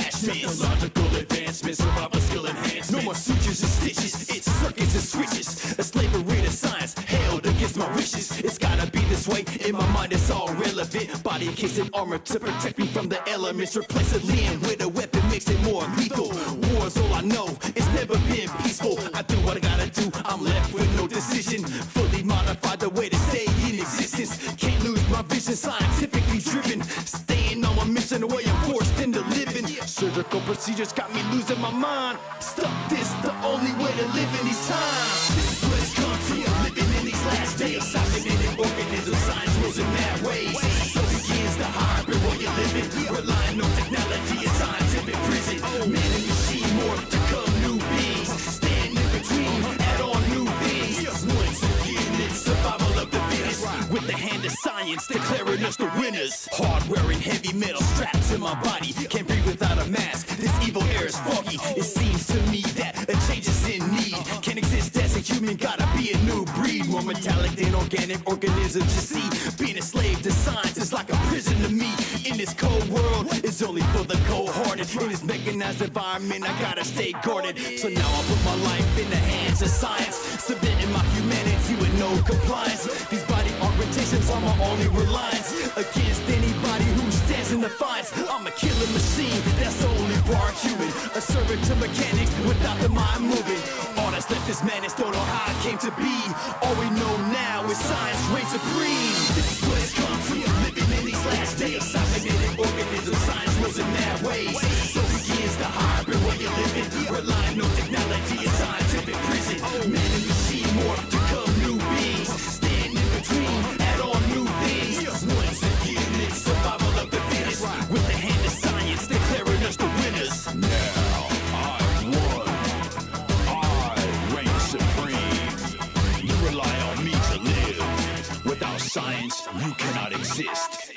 body encased in armor to protect me from the elements. Replace a limb with a weapon makes it more lethal. War's all I know, it's never been peaceful. I do what I gotta do, I'm left with no decision. Fully modified the way to stay in existence. Can't lose my vision, scientifically driven. Staying on my mission, the way I'm forced into living. Surgical procedures got me losing my mind. Stuck this, the only way to live in these times. This is what it's come to, living in these last days. Cybernetic organisms, science rules in mad ways. So begins the hybrid while you're living. Relying on technology and scientific prison. Man and machine morph to become new beings. Stand in between, add on new things. Once again, it's survival of the fittest. With the hand of science declaring us the winners. Hardware and heavy metal strapped to my body. Can't breathe without a mask. This evil air is foggy. It seems to me that a change is in need. Can't exist as a human, gotta be a new breed. More metallic than organic organisms, you see. Being a slave to science is like a prison to me. In this cold world, it's only for the cold-hearted. In this mechanized environment, I gotta stay guarded. So now I put my life in the hands of science, submitting my humanity with no compliance. These body augmentations are my only reliance against anybody who stands in defiance. I'm a killing machine, that's the only part human. A servant to mechanics without the mind moving. All that's left is madness, don't know how it came to be. All we know now is science reigns supreme. This is what it's come to, living in these last days. Cybernetic organisms, science rules in mad ways. So begins the hybrid while you're living. Relying on technology and scientific prison. Man and machine morph to become new beings. Stand in between, add on new things. Once again, it's survival of the fittest. With the hand of science declaring us the winners. Now I won. I reign supreme. You rely on me to live. Without science, you cannot exist.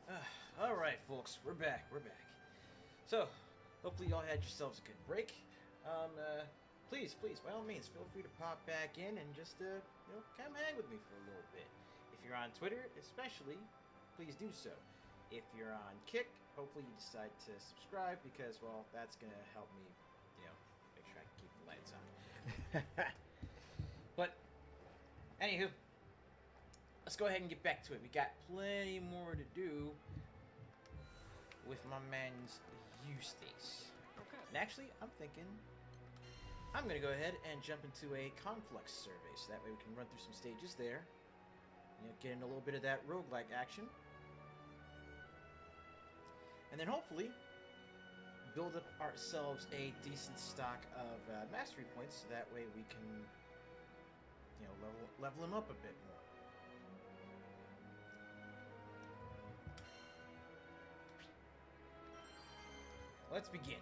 Alright, folks, we're back. So, hopefully y'all had yourselves a good break. Please, by all means, feel free to pop back in and just, come hang with me for a little bit. If you're on Twitter, especially, please do so. If you're on Kick, hopefully you decide to subscribe because, well, that's gonna help me, make sure I can keep the lights on. But, anywho, let's go ahead and get back to it. We got plenty more to do with my man's Eustace. Okay. And actually, I'm thinking I'm going to go ahead and jump into a conflux survey, so that way we can run through some stages there. Get in a little bit of that roguelike action. And then hopefully build up ourselves a decent stock of mastery points, so that way we can, level them up a bit more. Let's begin.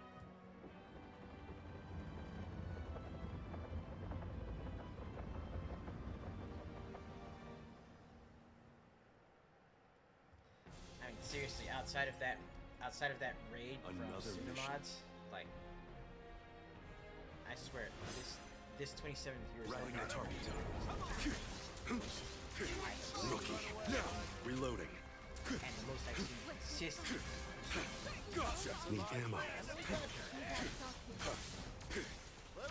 I mean, seriously, outside of that raid from Sunamods, like, I swear, this 27th year is Routing like our target. Rookie. Now, reloading. and the most I've seen consistent. Gotcha. Need ammo.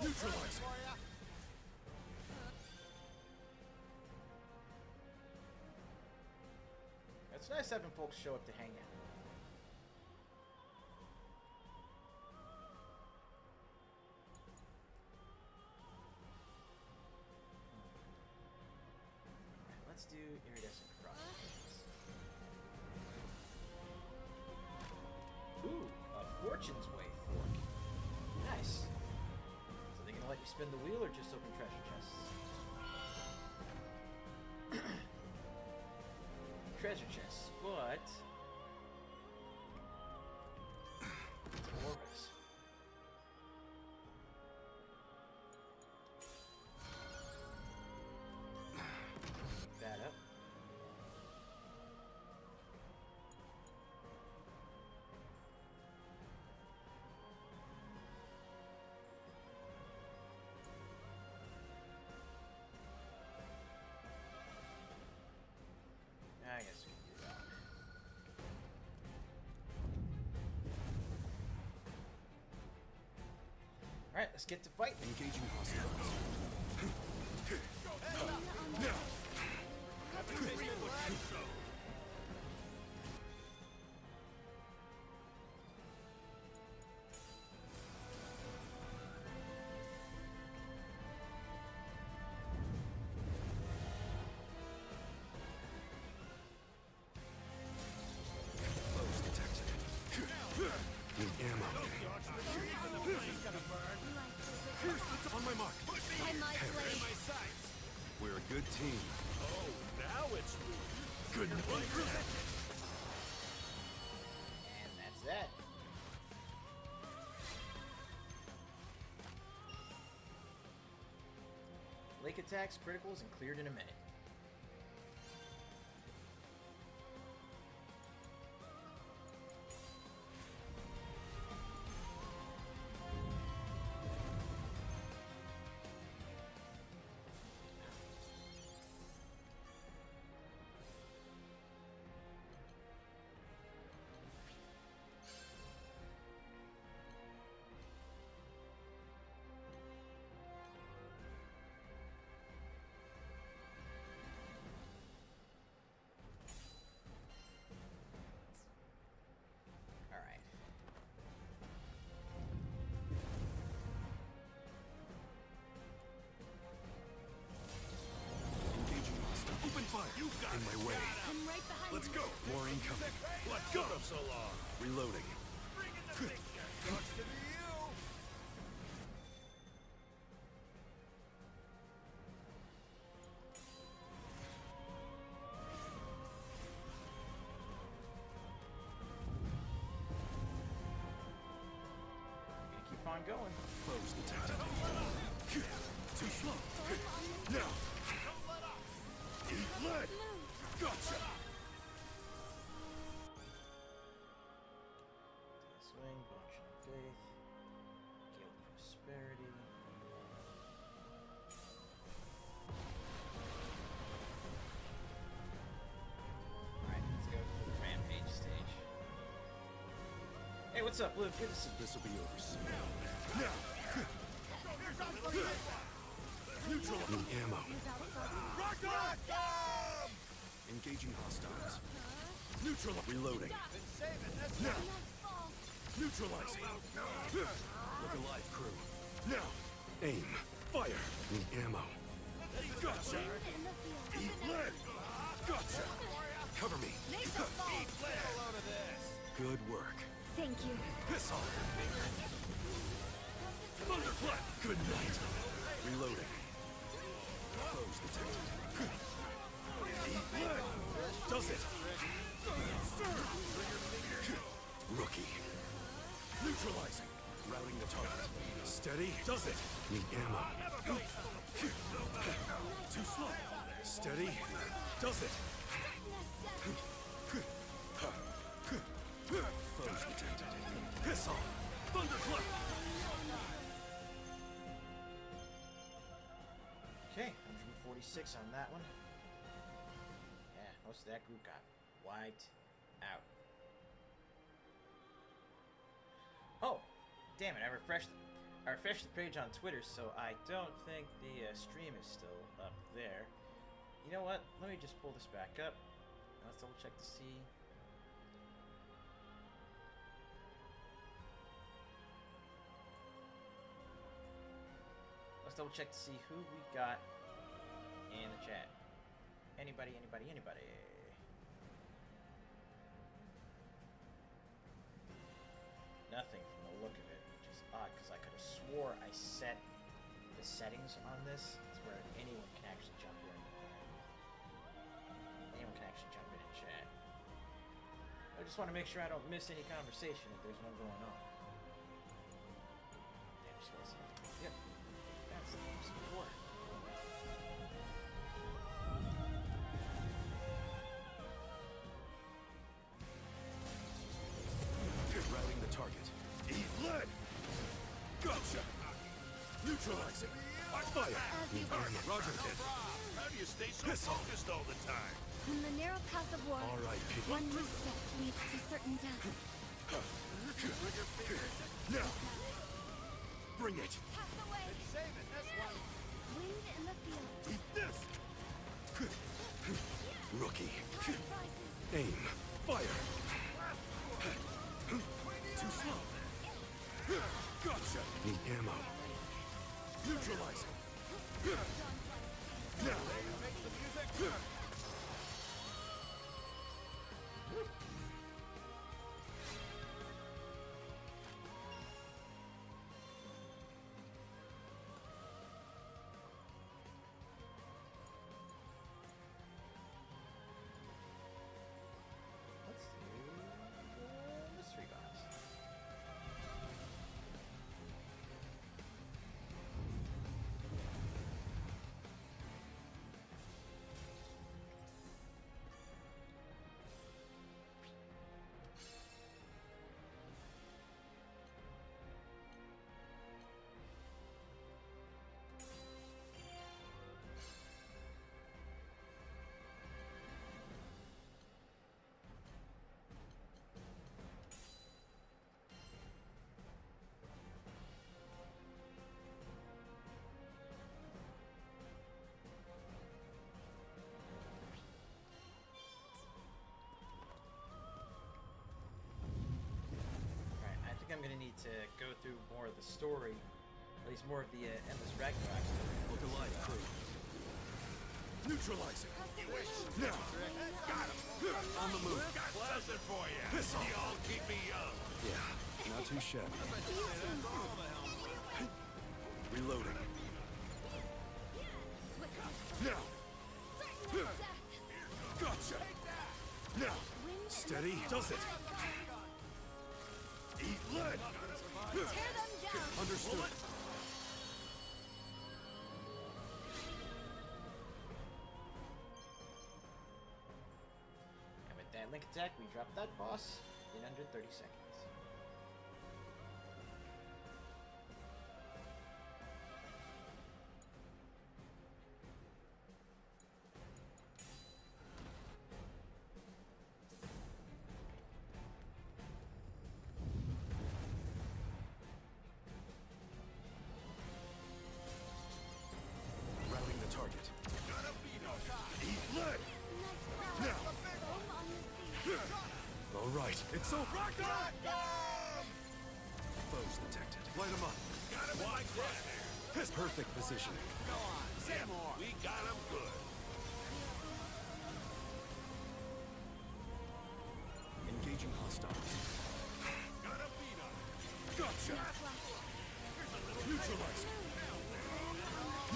Neutralize. It's nice having folks show up to hang out. Alright, let's do iridescent crossbows. Ooh, a Fortune's Way fork. Nice. So they gonna let you spin the wheel or just open treasure chests? Treasure chests, but auras. Pick that up. I guess we can do that. Alright, let's get to fighting. Engaging hostiles. Now. Foes detected. Need ammo. On my mark. We're a good team. Oh, now it's Good. And that's that. Lake attacks, criticals, and cleared in a minute. Alright. Engaging hostile. Open fire. You got In my way. I'm right behind Let's you. go. More incoming. What took him so long? Reloading. Bring in the big guy. Talks to you. Gonna keep on going. Foes detected. Too slow. Now. Eat lead. Gotcha. prosperity. Alright, let's go to the rampage stage. Hey, what's up, Blue? Good to see you. This will be over soon. Neutral. Need ammo. Ragnarok! Engaging hostiles. Neutral. Reloading. Now. Neutralizing. Look alive, crew. Now. Aim. Fire. Need ammo. Gotcha. Eat lead. Gotcha. Cover me. Good work. Thank you. Piss off. Thunderclap. Good night. Reloading. Foes detected. Eat lead. Does it. Rookie. Neutralizing. Routing the target. Steady. Does it. Need ammo. Too slow. Steady. Does it. Foes detected. Piss off. Thunderclap. Okay, 146 on that one. Yeah, most of that group got wiped out. Oh, damn it! I refreshed the page on Twitter, so I don't think the stream is still up there. You know what? Let me just pull this back up. Let's double check to see. Let's double check to see who we got in the chat. Anybody? Nothing from the look of it, which is odd because I could have swore I set the settings on this to where anyone can actually jump in. Anyone can actually jump in and chat. I just want to make sure I don't miss any conversation if there's one going on. Damn, just gonna see. Yep. That's the first before. Routing the target. Eat lead. Gotcha. Neutralizing. Fire. Need ammo. Roger that. How do you stay so Piss off. focused all the time? In the narrow path of war, All right, people. one misstep leads to certain death. Now. Bring it. Pass away. Wind in the field. Eat this. Rookie. Rises. Aim. Fire. Too slow. Gotcha. Need ammo. Neutralizing. Now. Let's do the mystery box. Right, I think I'm gonna need to go through more of the story, at least more of the endless Ragnarok story. Look alive, crew. Neutralizing. Now. Got him. On the move. Got something for you. Piss off. You all keep me young. Yeah, not too shabby. Reloading. Now. Gotcha. Now. Steady. Does it. Eat lead. Tear them down. Understood. And with that link attack, we drop that boss in under 30 seconds. All right, it's over. Rock! Foes detected. Light them up. Got him like that. His perfect positioning. Go on, say more. We got him good. Engaging hostiles. Got a beat on. Gotcha. Neutralizing.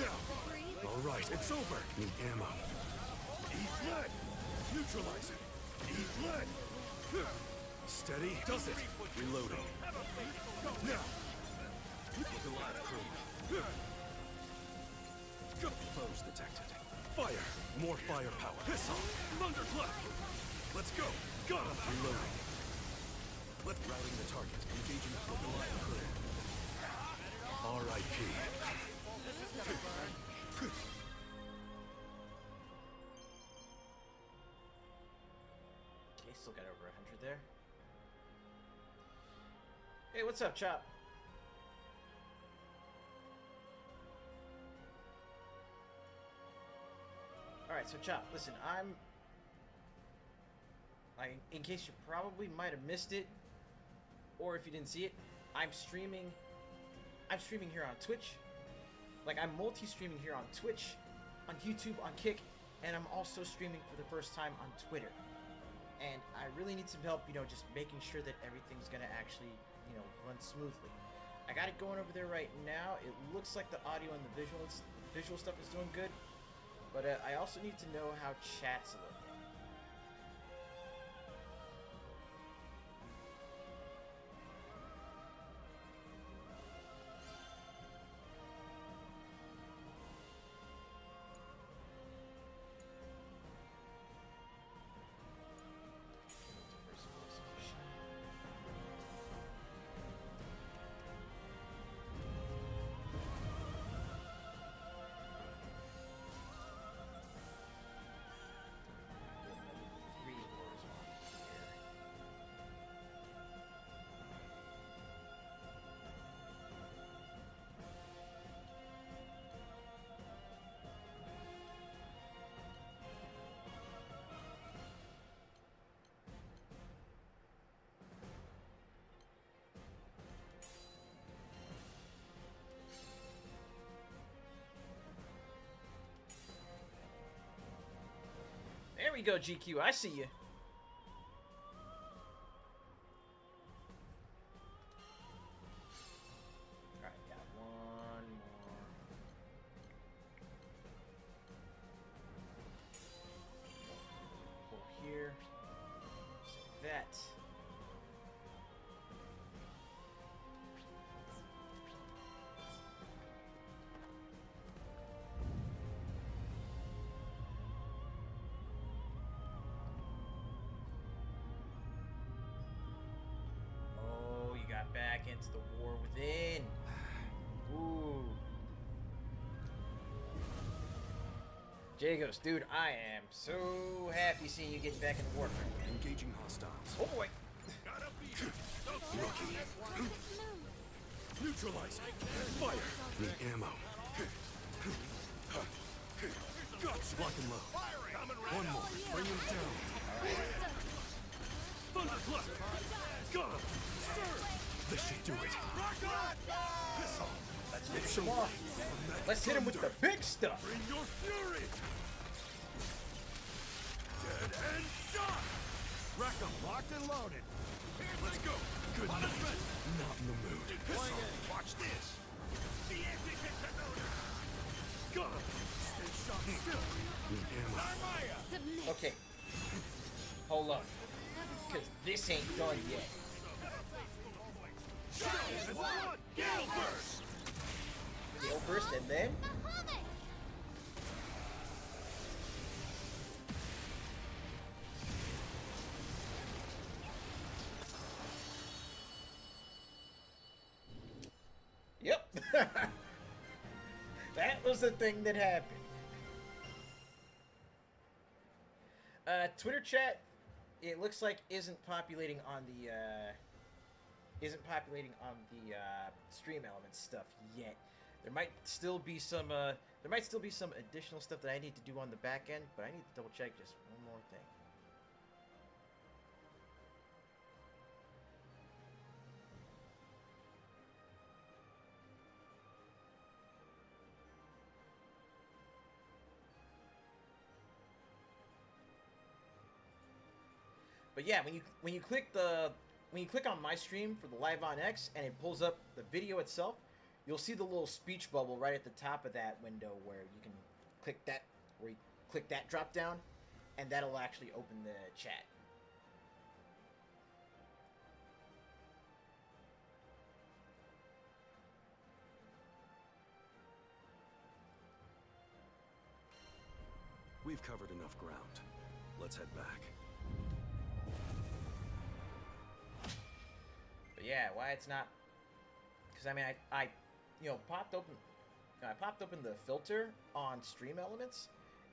Now. All right, it's over. Need ammo. Eat lead. Neutralizing. Eat lead. Steady. Does it. Reloading. Now. The live crew. Foes detected. Fire. More firepower. Piss off. Thunderclap. Let's go. Got him. Reloading. Let's routing the target. Engaging the live crew. R.I.P. Okay, still got over 100 there. Hey, what's up, Chop? Alright, so Chop, listen, in case you probably might have missed it, or if you didn't see it, I'm streaming here on Twitch. Like, I'm multi-streaming here on Twitch, on YouTube, on Kick, and I'm also streaming for the first time on Twitter. And I really need some help, just making sure that everything's gonna actually, run smoothly. I got it going over there right now. It looks like the audio and the visual stuff is doing good, but I also need to know how chat's looking. There we go, GQ. I see you. Alright, got one more. Over here. Save that. Back into the war within. Ooh. Jagos, dude, I am so happy seeing you get back into Warframe. Engaging hostiles. Oh boy. Rookie. Neutralizing. Fire. Need ammo. Guts. Lock and load. One more. Bring him down. Thunderclap. Got him. This should do it. Piss off. Let's finish him off. Let's hit him with the big stuff. Bring your fury. Dead and shot. Rack 'em, locked and loaded. Let's go. Good night. Not in the mood. Piss off. Watch this. The anti-hypnosis. Got him. Stay shot still. Need ammo. Narmaya. Okay. Hold on. Because this ain't done yet. And blood. Gale burst. Gale burst and then? Yep. That was the thing that happened. Twitter chat, it looks like isn't populating on the stream elements stuff yet. There might still be some additional stuff that I need to do on the back end, but I need to double check just one more thing. But yeah, when you click on my stream for the Live on X and it pulls up the video itself, you'll see the little speech bubble right at the top of that window where you can click that drop down, and that'll actually open the chat. We've covered enough ground. Let's head back. But yeah, why it's not? Because I mean, I popped open the filter on Stream Elements,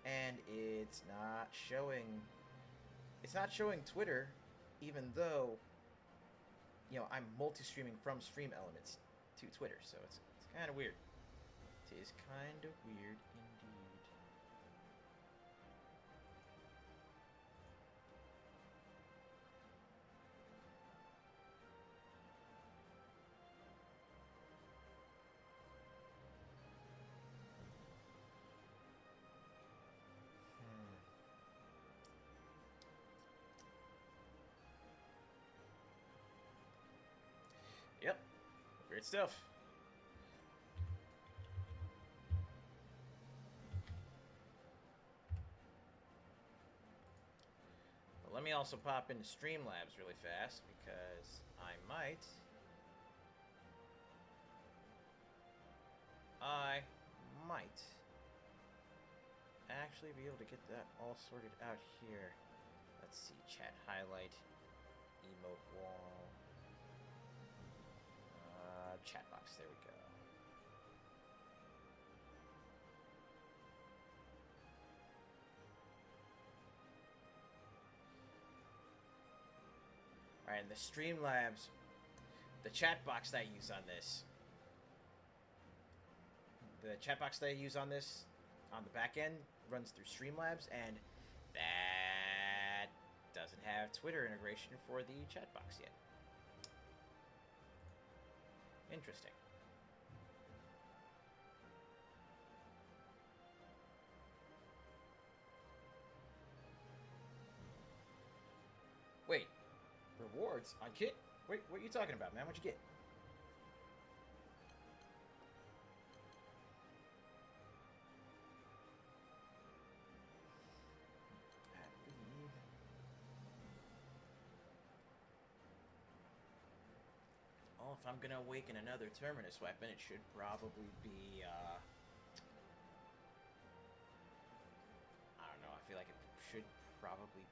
and it's not showing. It's not showing Twitter, even though I'm multi-streaming from Stream Elements to Twitter, so it's kind of weird. It is kind of weird indeed. Yep. Weird stuff. But let me also pop into Streamlabs really fast because I might actually be able to get that all sorted out here. Let's see, chat highlight, emote wall. Chat box, there we go. Alright, and the Streamlabs, the chat box that I use on this, on the back end, runs through Streamlabs, and that doesn't have Twitter integration for the chat box yet. Interesting. Wait, rewards on Kit? Wait, what are you talking about, man? What'd you get? If I'm gonna awaken another Terminus weapon, it should probably be, I don't know, I feel like it should probably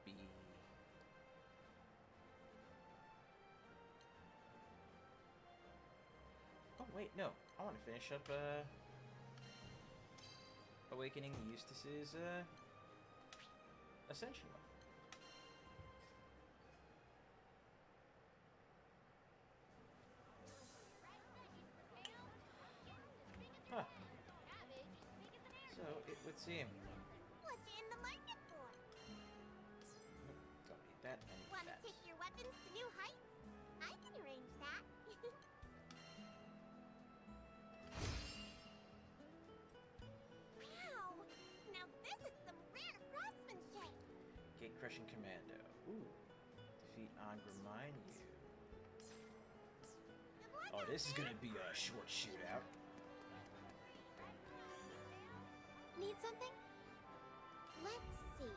be... Oh, wait, no. I want to finish up, awakening Eustace's, Ascension weapon. Huh. So, it would seem. What you in the market for? Don't need that, I need Want to that. take your weapons to new heights? I can arrange that. Wow! Now this is some rare craftsmanship. Gate Crushing Commando. Ooh. Defeat Angramine you. Oh, this is gonna be a short shootout. Need something? Let's see.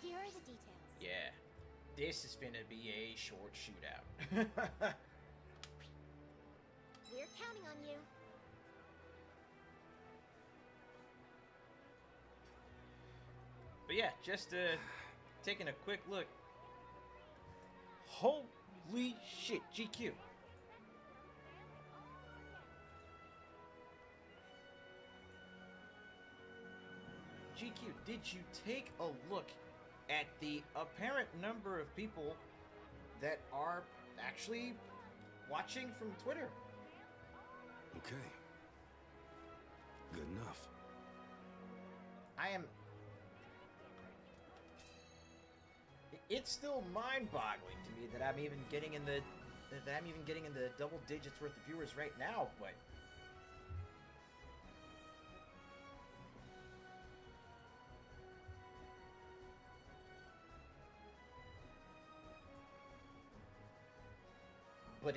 Here are the details. Yeah. This is gonna be a short shootout. We're counting on you. But yeah, just taking a quick look. Holy shit, GQ. GQ, did you take a look at the apparent number of people that are actually watching from Twitter? Okay. Good enough. It's still mind-boggling to me that I'm even getting in the that I'm even getting in the double digits worth of viewers right now, but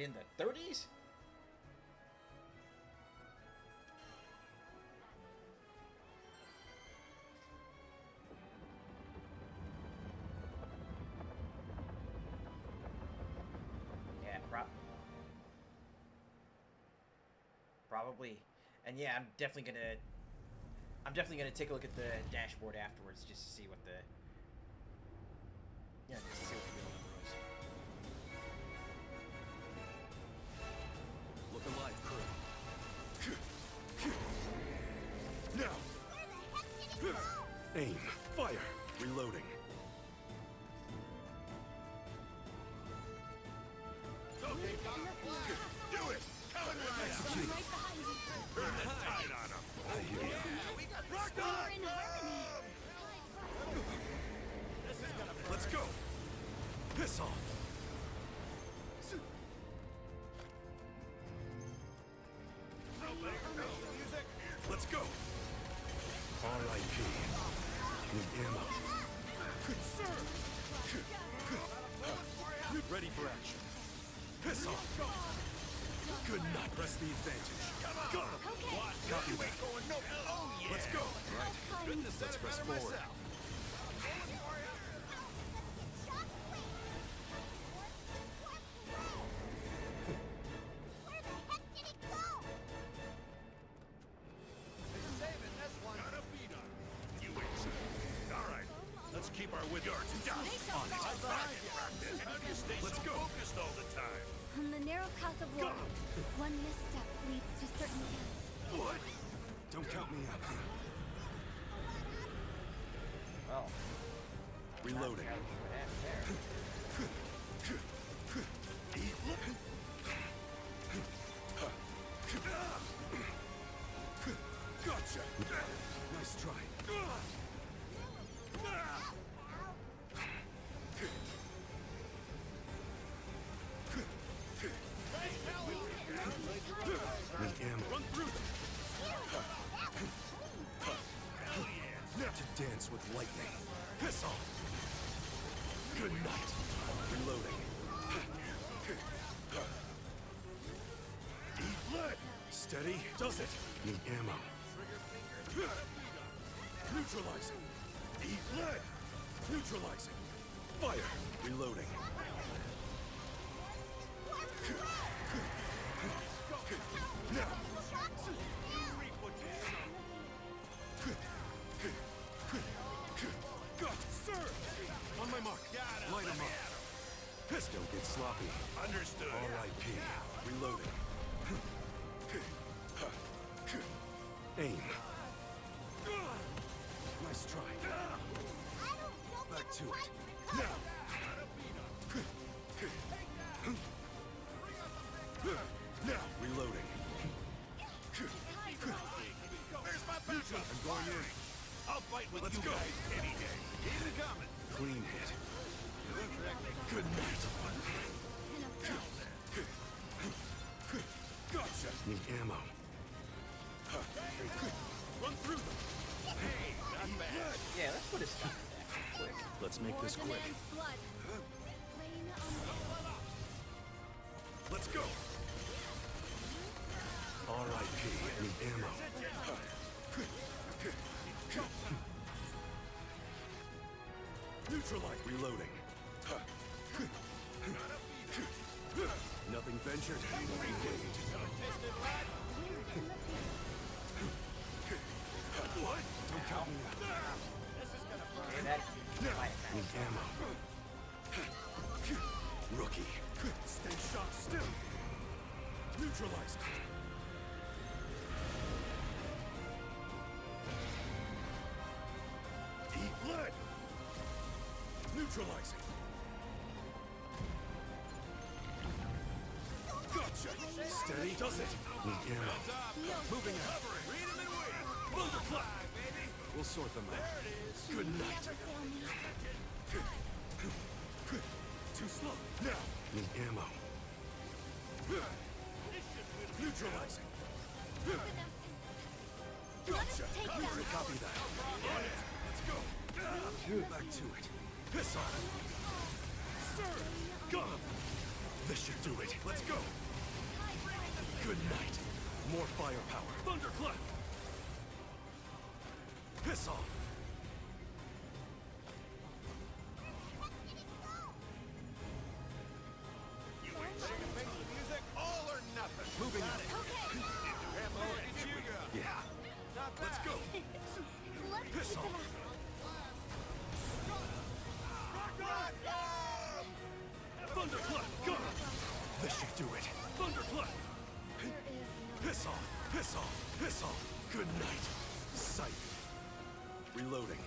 in the 30s? Yeah, probably. And yeah, I'm definitely gonna take a look at the dashboard afterwards just to see what the just to see what the real number is. Look alive, crew. Now! Aim. Fire. Reloading. Okay, do it! Coming right out! Execute. Turn the tide on them! I hear you. We got rock on! Let's go. Piss off. Let's go. R.I.P. Need ammo. Sir! Ready for action. Piss off. Good night. Press the advantage. Got him. Copy that. Going no. Oh, yeah! Let's go. Right. Goodness, Let's press better forward. myself. Got a beat on it. You ain't saying. All right, let's keep our wit yards down. On it. I'm behind you. How do you stay Let's so go. focused all the time? On the narrow path of war, one misstep leads to certain death. What? Don't count me out. Well, Reloading. what happened there? Gotcha. Nice try. Need ammo. Run through them. Now to dance with lightning. Piss off. Good night. Reloading. Eat lead. Steady. Does it. Need ammo. Neutralizing. Eat lead. Neutralizing. Fire. Reloading. Now. Got it, sir. On my mark. Light 'em up. Piss, don't get sloppy. Understood. R.I.P. Reloading. Aim. Nice try. Back to it. Now. Now. Reloading. Where's my backup? I'm going in. I'll fight with Let's you go. guys any day. Keep it coming. Clean hit. Good night. Gotcha. Need ammo. Run through them. Hey, not bad. Yeah, let's put a stop to that quick. Let's make this quick. Blood. Rain on Let's go. R.I.P. Need ammo. Neutralite. Reloading. Nothing ventured, nothing gained. What? Don't count me out. Okay, that might have Need ammo. Rookie. Stay shot still. Neutralized. Eat lead. Neutralizing. Gotcha. Steady does it. Need ammo. Moving out. Read 'em and wait. Build a flag. We'll sort them out. Good night. Too slow. Now. Need ammo. Neutralizing. Gotcha. Copy that. Let's go. Back to it. Piss off. Sir. Go. This should do it. Let's go. Good night. More firepower. Thunderclap. Piss off. You ain't singing the music, all or nothing. Moving on. Yeah. Let's go. Piss off. Thunderclap. Go. This should do it. Thunderclap. Piss off. Piss off. Piss off. Good night. Sight. Reloading.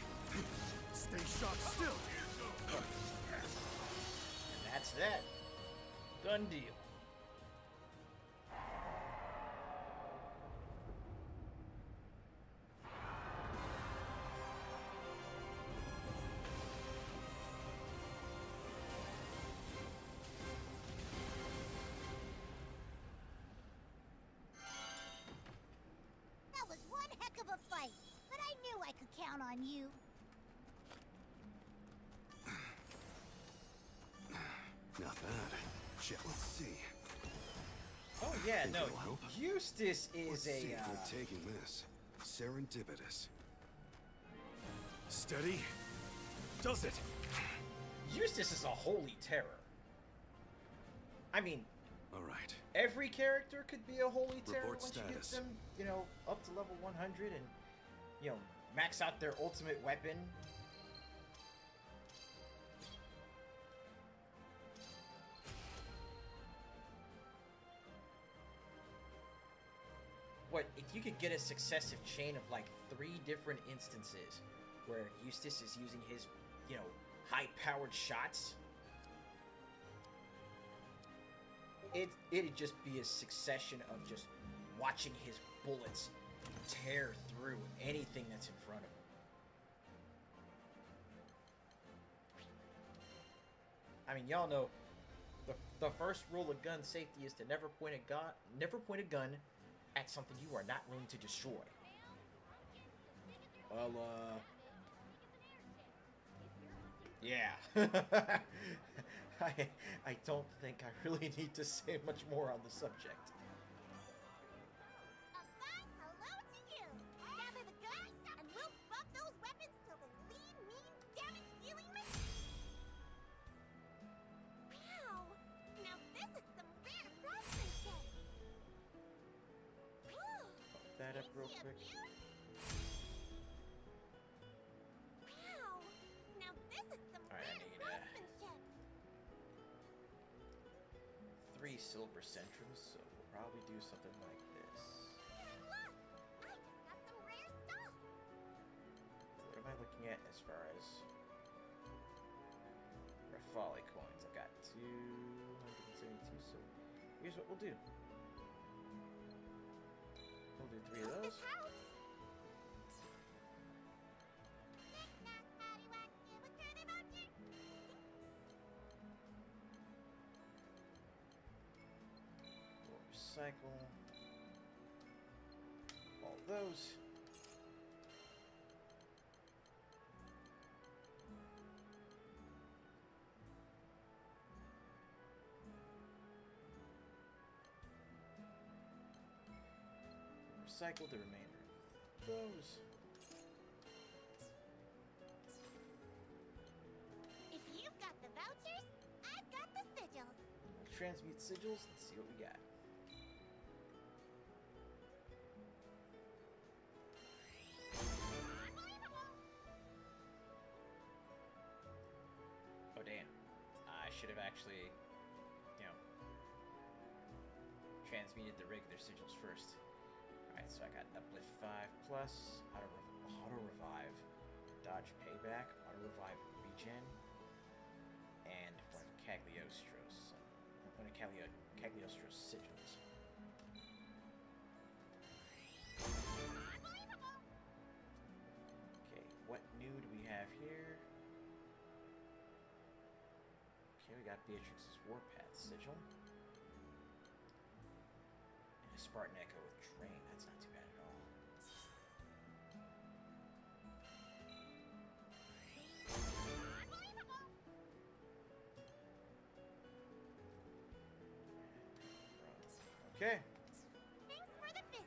Stay shot still. And that's that. Done deal. That was one heck of a fight, but I knew I could count on you. Not bad. Shit, let's see. Oh yeah, Think no. it'll help? Eustace Let's is see a. if we're taking this. Serendipitous. Steady. Does it? Eustace is a holy terror. I mean, All right. every character could be a holy terror Report once you get status. them, up to level 100 and, max out their ultimate weapon. What if you could get a successive chain of like 3 different instances where Eustace is using his, high-powered shots? It'd just be a succession of just watching his bullets tear through anything that's in front of him. I mean, y'all know the first rule of gun safety is to never point a gun at something you are not willing to destroy. Well, yeah. I don't think I really need to say much more on the subject. A fine hello to you. Gather the guns, and we'll buff those weapons till the lean, mean, damage-dealing machine. Wow! Now this is some rare craftsmanship. Pop that up real quick. Wow! Now this is some Alright, I rare need, craftsmanship. 3 silver centrums, so we'll probably do something like this. And look! I just got some rare stuff. What am I looking at as far as Rafali coins? I've got 272, so here's what we'll do. We'll do 3 of those. This house. We'll recycle all those. Recycle the remainder of those. If you've got the vouchers, I've got the sigils. We'll transmute sigils and see what we got. Oh damn. I should have actually, transmuted the regular sigils first. Alright, so I got Uplift 5 plus, auto revive, dodge payback, auto revive regen, and one of Cagliostro's sigils. Okay, what new do we have here? Okay, we got Beatrix's Warpath sigil. Spartan Echo with Train. That's not too bad at all. Okay. Thanks for the business.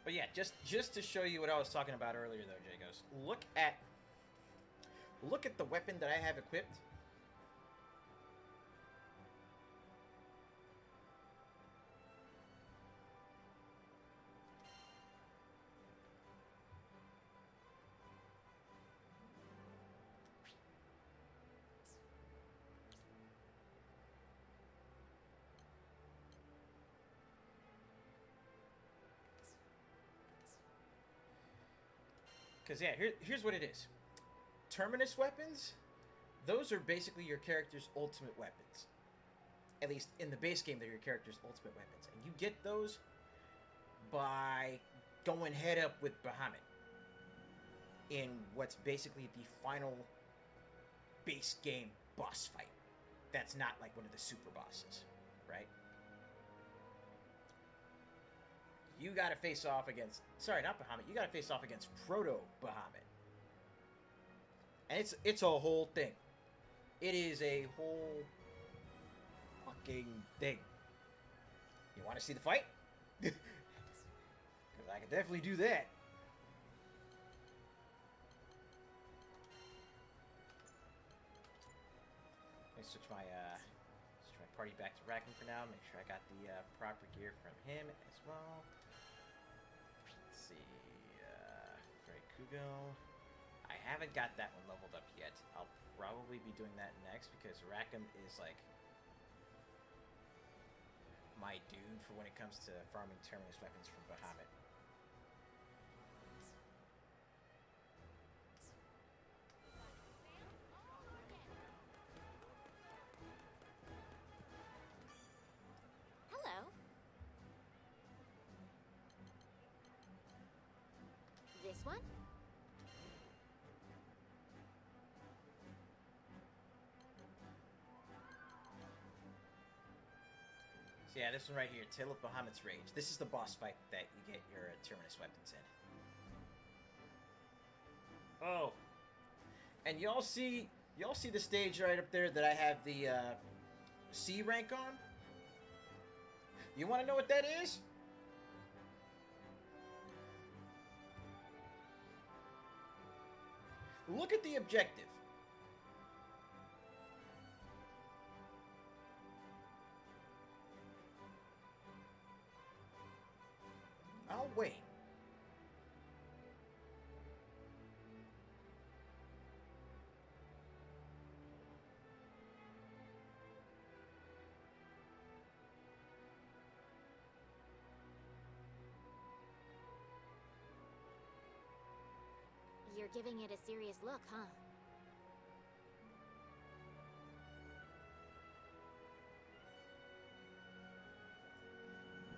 But yeah, just to show you what I was talking about earlier, though, Jagos. Look at the weapon that I have equipped. Because, yeah, here's what it is. Terminus weapons, those are basically your character's ultimate weapons. At least in the base game, they're your character's ultimate weapons. And you get those by going head up with Bahamut in what's basically the final base game boss fight. That's not like one of the super bosses, right? You gotta face off against... Sorry, not Bahamut. You gotta face off against Proto-Bahamut. And it's a whole thing. It is a whole fucking thing. You want to see the fight? Because I can definitely do that. Let me switch my party back to Ragnarok for now. Make sure I got the proper gear from him as well. Let's see. Kugo. I haven't got that one leveled up yet. I'll probably be doing that next because Rackham is like my dude for when it comes to farming terminus weapons from Bahamut. Hello. This one? So yeah, this one right here, Tale of Bahamut's Rage. This is the boss fight that you get your terminus weapons in. Oh, and y'all see the stage right up there that I have the C rank on? You want to know what that is? Look at the objective. I'll wait. You're giving it a serious look, huh?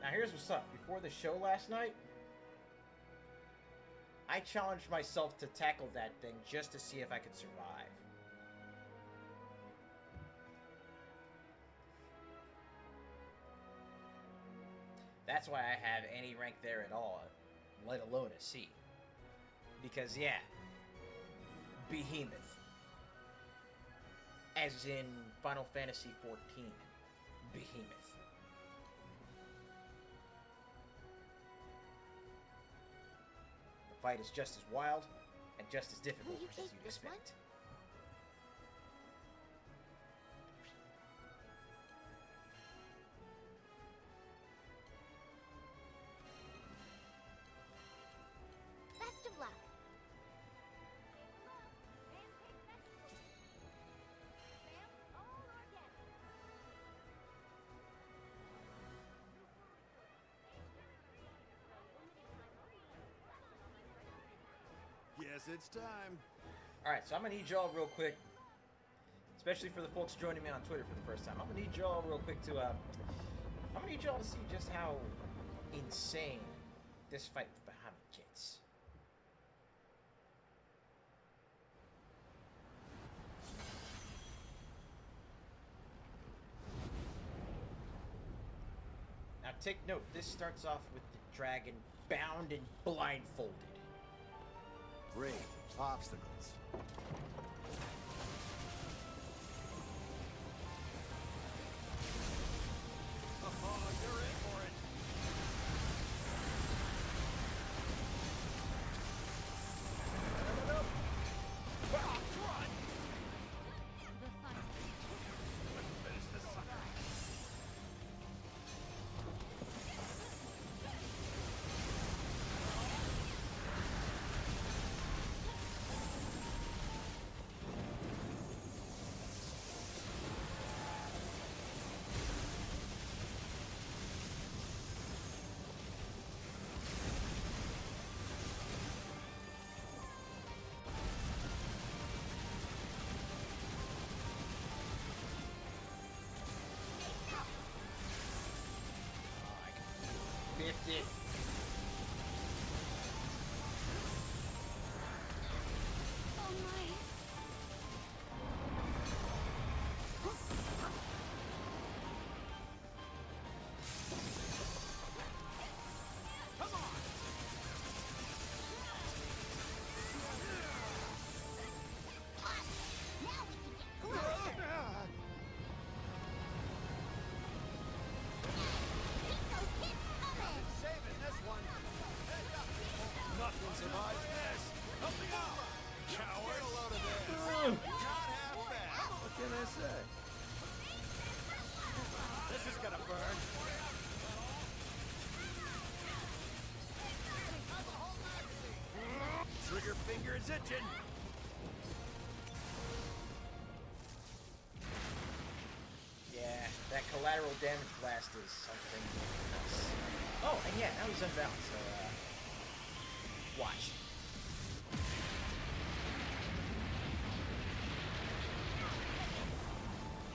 Now here's what's up. Before the show last night, I challenged myself to tackle that thing just to see if I could survive. That's why I have any rank there at all, let alone a C. Because, yeah, Behemoth. As in Final Fantasy XIV, Behemoth. The fight is just as wild and just as difficult Will you as take you'd this one? expect. Best of luck. Guess it's time. Alright, so I'm gonna need y'all real quick, especially for the folks joining me on Twitter for the first time. I'm gonna need y'all real quick to, I'm gonna need y'all to see just how insane this fight with Bahamut gets. take note, this starts off with the dragon bound and blindfolded. Great. Obstacles. Oh, you're in for it. Biffed it. Oh my. Now we can get closer. Keep those hits coming. Saving this one. Nothing survives this. Help me out. Coward. Get a load of this. Not half bad. What can I say? This is gonna burn. Trigger finger is itching. Yeah, that collateral damage blast is something else. Oh, and yeah, now he's unbound, so, watch.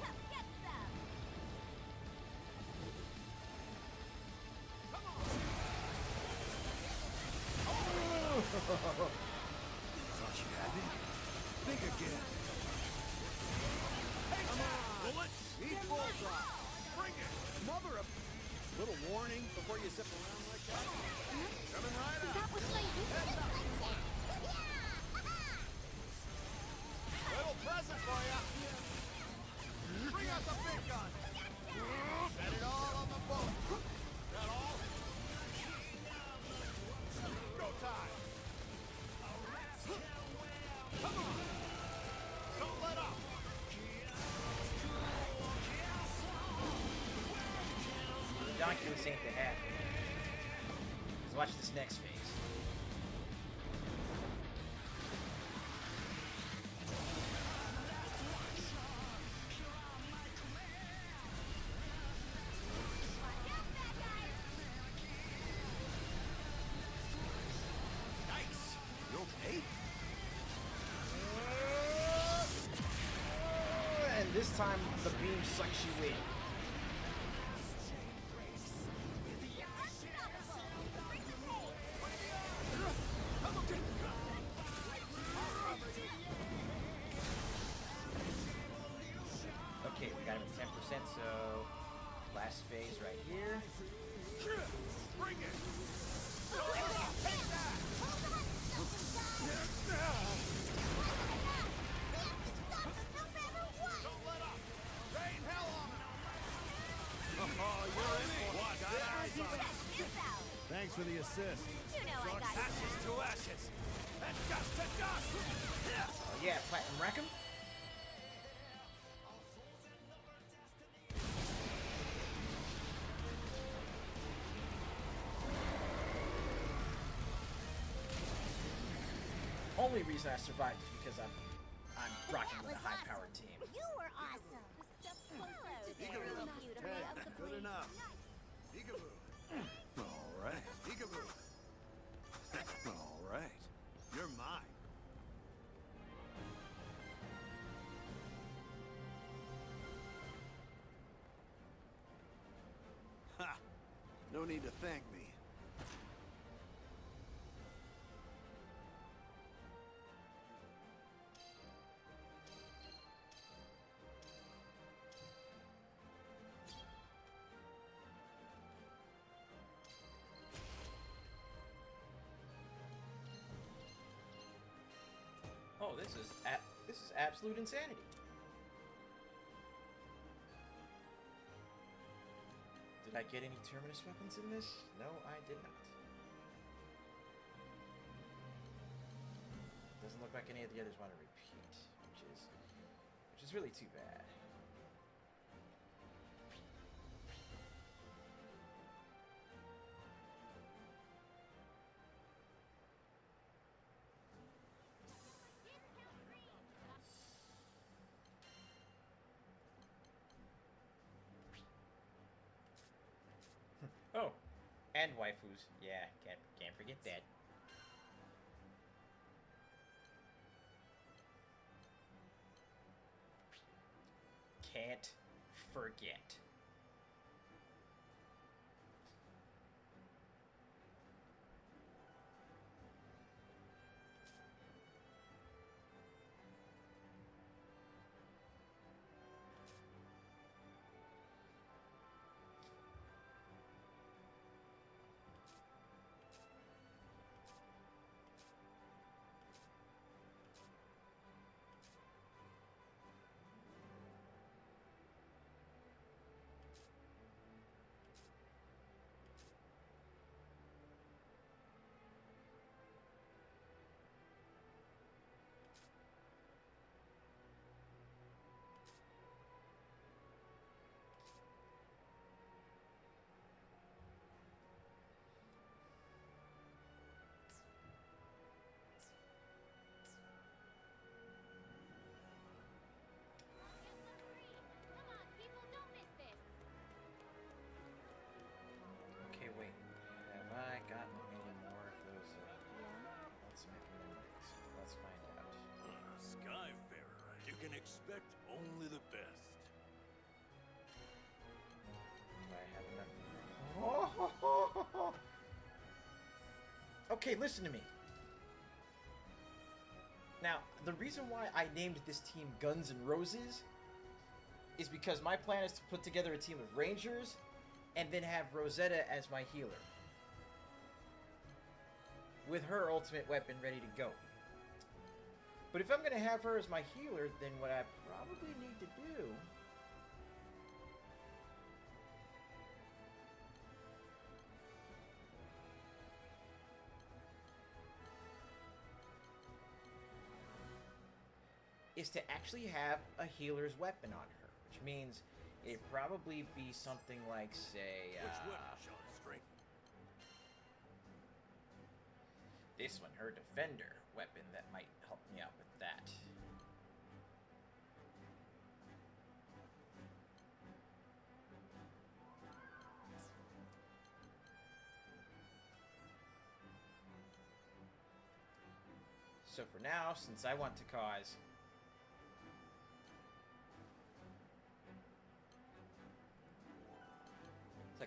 Come get some. Thought you had me. Think again. Bullet. Eat bullseye. Bring it. Mother of... Little warning before you zip around like that. Coming right up. That was my useless like Little present for you. Bring out the big gun. Set it all on the boat. That all? Go time. Come on. Don't let up. Ridiculous ain't the half. Let's watch this next phase. Nice. You okay? And this time, the beam sucks you in. Okay, we got him at 10%, so last phase right here. Bring it. Don't let up. Rain hell on him. Oh, you're in for it. Got eyes on it. Thanks for the assist. You know I got Ashes to ashes. And dust to dust. Oh yeah, Platinum Wreck 'em. Only reason I survived is because I'm rocking with a high-powered team. You were awesome. Peekaboo. Beautiful. Hey, good enough. Peekaboo. All right. Peekaboo. All right. You're mine. Ha! No need to thank me. Oh, this is absolute insanity. Did I get any terminus weapons in this? No, I did not. Doesn't look like any of the others want to repeat, which is really too bad. Oh, and waifus. Yeah, can't forget that. Can't forget. Okay, wait. Have I gotten any more of those ultimate memories? Let's find out. Skyfarer, you can expect only the best. Do I have enough? Okay, listen to me. Now, the reason why I named this team Guns N' Roses is because my plan is to put together a team of Rangers and then have Rosetta as my healer, with her ultimate weapon ready to go. But if I'm going to have her as my healer, then what I probably need to do is to actually have a healer's weapon on her, which means it'd probably be something like, say, Which weapon shall I strengthen? this one, her defender weapon, that might help me out with that. So for now, since I want to cause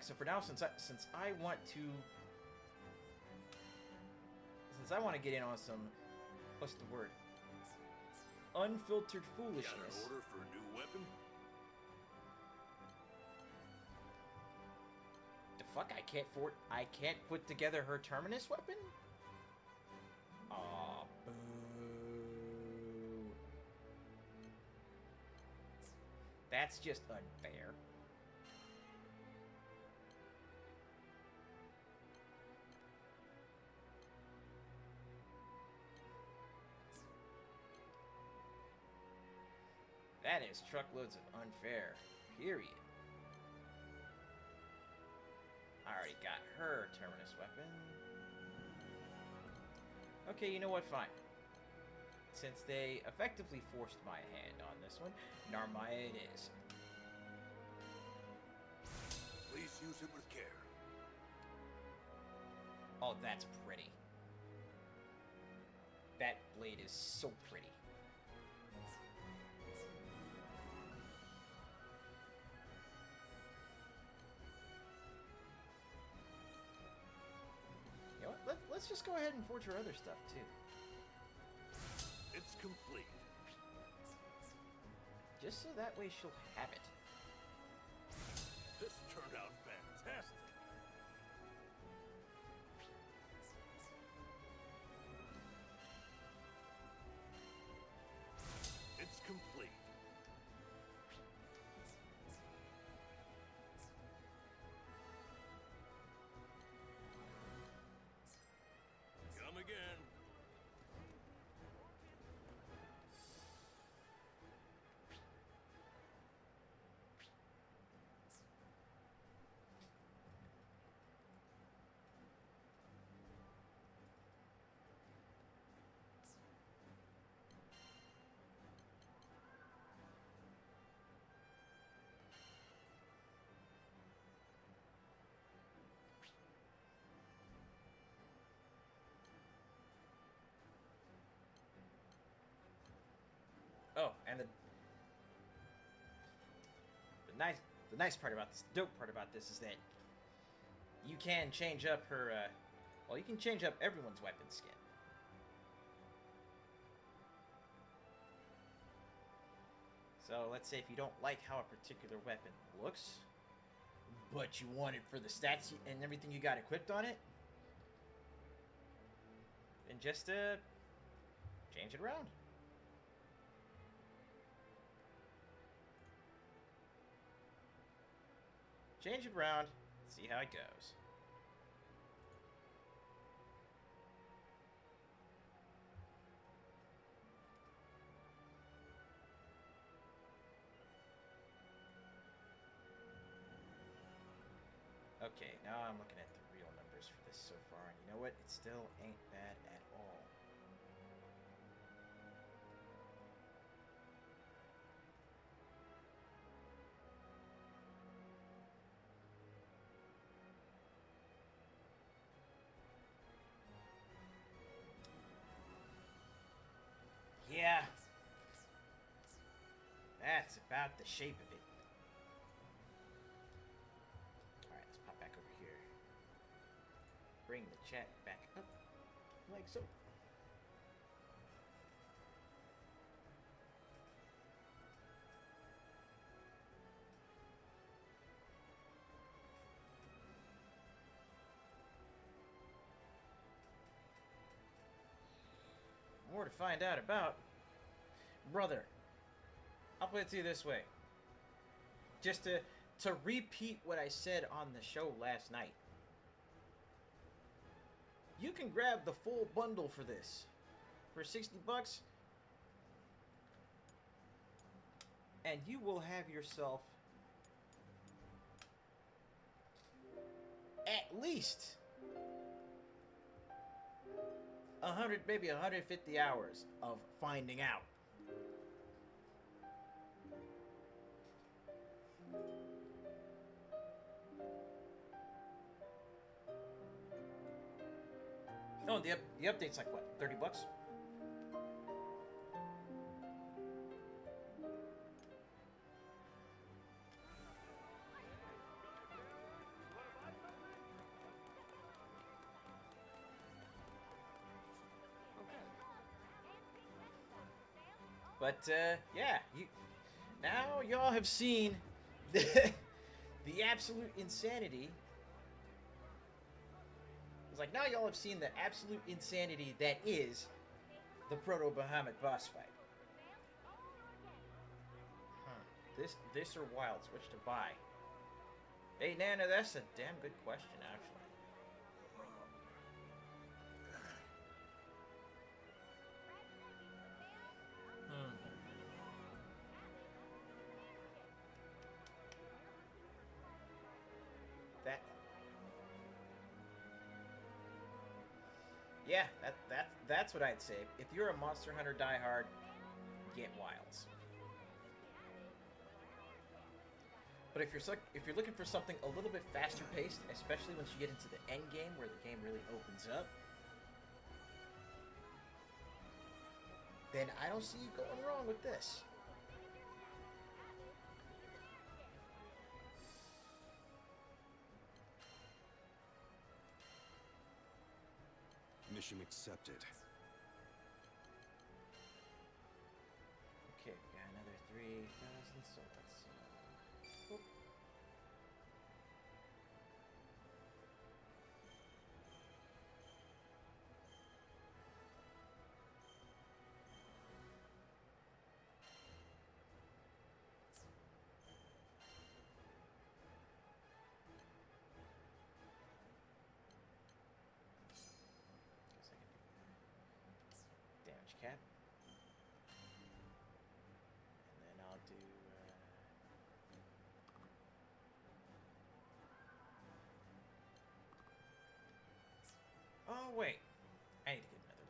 so for now, since I want to get in on some, what's the word? Unfiltered Got foolishness. an order for a new weapon? The fuck? I can't put together her terminus weapon? Aw, boo. That's just unfair. That is truckloads of unfair, period. I already got her terminus weapon. Okay, you know what? Fine. Since they effectively forced my hand on this one, Narmaya it is. Please use it with care. Oh, that's pretty. That blade is so pretty. You know what? Let's just go ahead and forge her other stuff, too. It's complete. Just so that way she'll have it. This turned out fantastic. Oh, and the nice part about this, the dope part about this is that you can change up her, well, you can change up everyone's weapon skin. So let's say if you don't like how a particular weapon looks, but you want it for the stats and everything you got equipped on it, then just change it around. Change it around, see how it goes. Okay, now I'm looking at the real numbers for this so far, and you know what? It still ain't bad at all. Yeah. That's about the shape of it. Alright, let's pop back over here. Bring the chat back up. Like so. More to find out about. Brother, I'll put it to you this way. Just to repeat what I said on the show last night. You can grab the full bundle for this. For 60 bucks. And you will have yourself at least 100, maybe 150 hours of finding out. Oh, the update's like what, 30 bucks? But yeah, now y'all have seen the absolute insanity. It's like now y'all have seen the absolute insanity that is the Proto-Bahamut boss fight. This or Wild, which to buy? Hey Nana, that's a damn good question actually. Yeah, that's what I'd say. If you're a Monster Hunter diehard, get Wilds. But if you're looking for something a little bit faster paced, especially once you get into the end game where the game really opens up, then I don't see you going wrong with this. Mission accepted. Okay, we got another 3,000, so let's... Whoop. Damage cap. And then I'll do... Oh, wait. I need to get another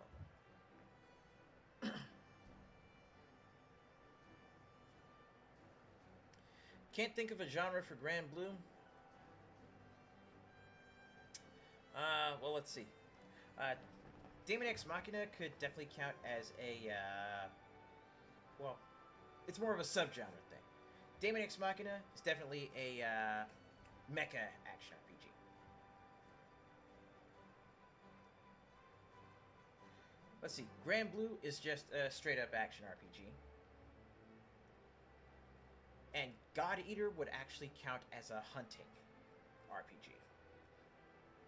level. Can't think of a genre for Granblue. Well, let's see. Demon Ex Machina could definitely count as a, well, it's more of a subgenre thing. Daemon X Machina is definitely a mecha action RPG. Let's see. Granblue is just a straight up action RPG. And God Eater would actually count as a hunting RPG.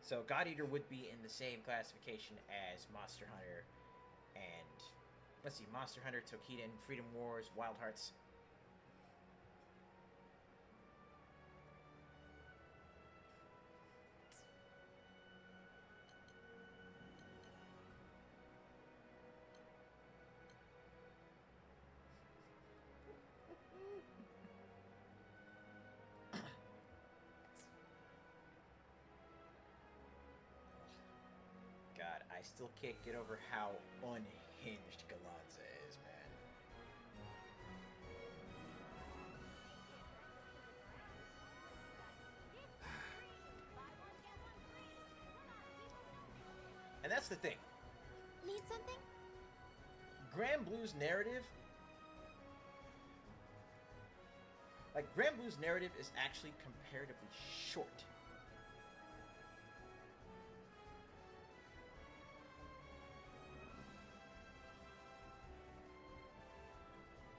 So God Eater would be in the same classification as Monster Hunter and, let's see, Monster Hunter, Tokiden, Freedom Wars, Wild Hearts. God, I still can't get over how unhinged Galanza is, man. And that's the thing. Need something? Granblue's narrative, Granblue's narrative is actually comparatively short.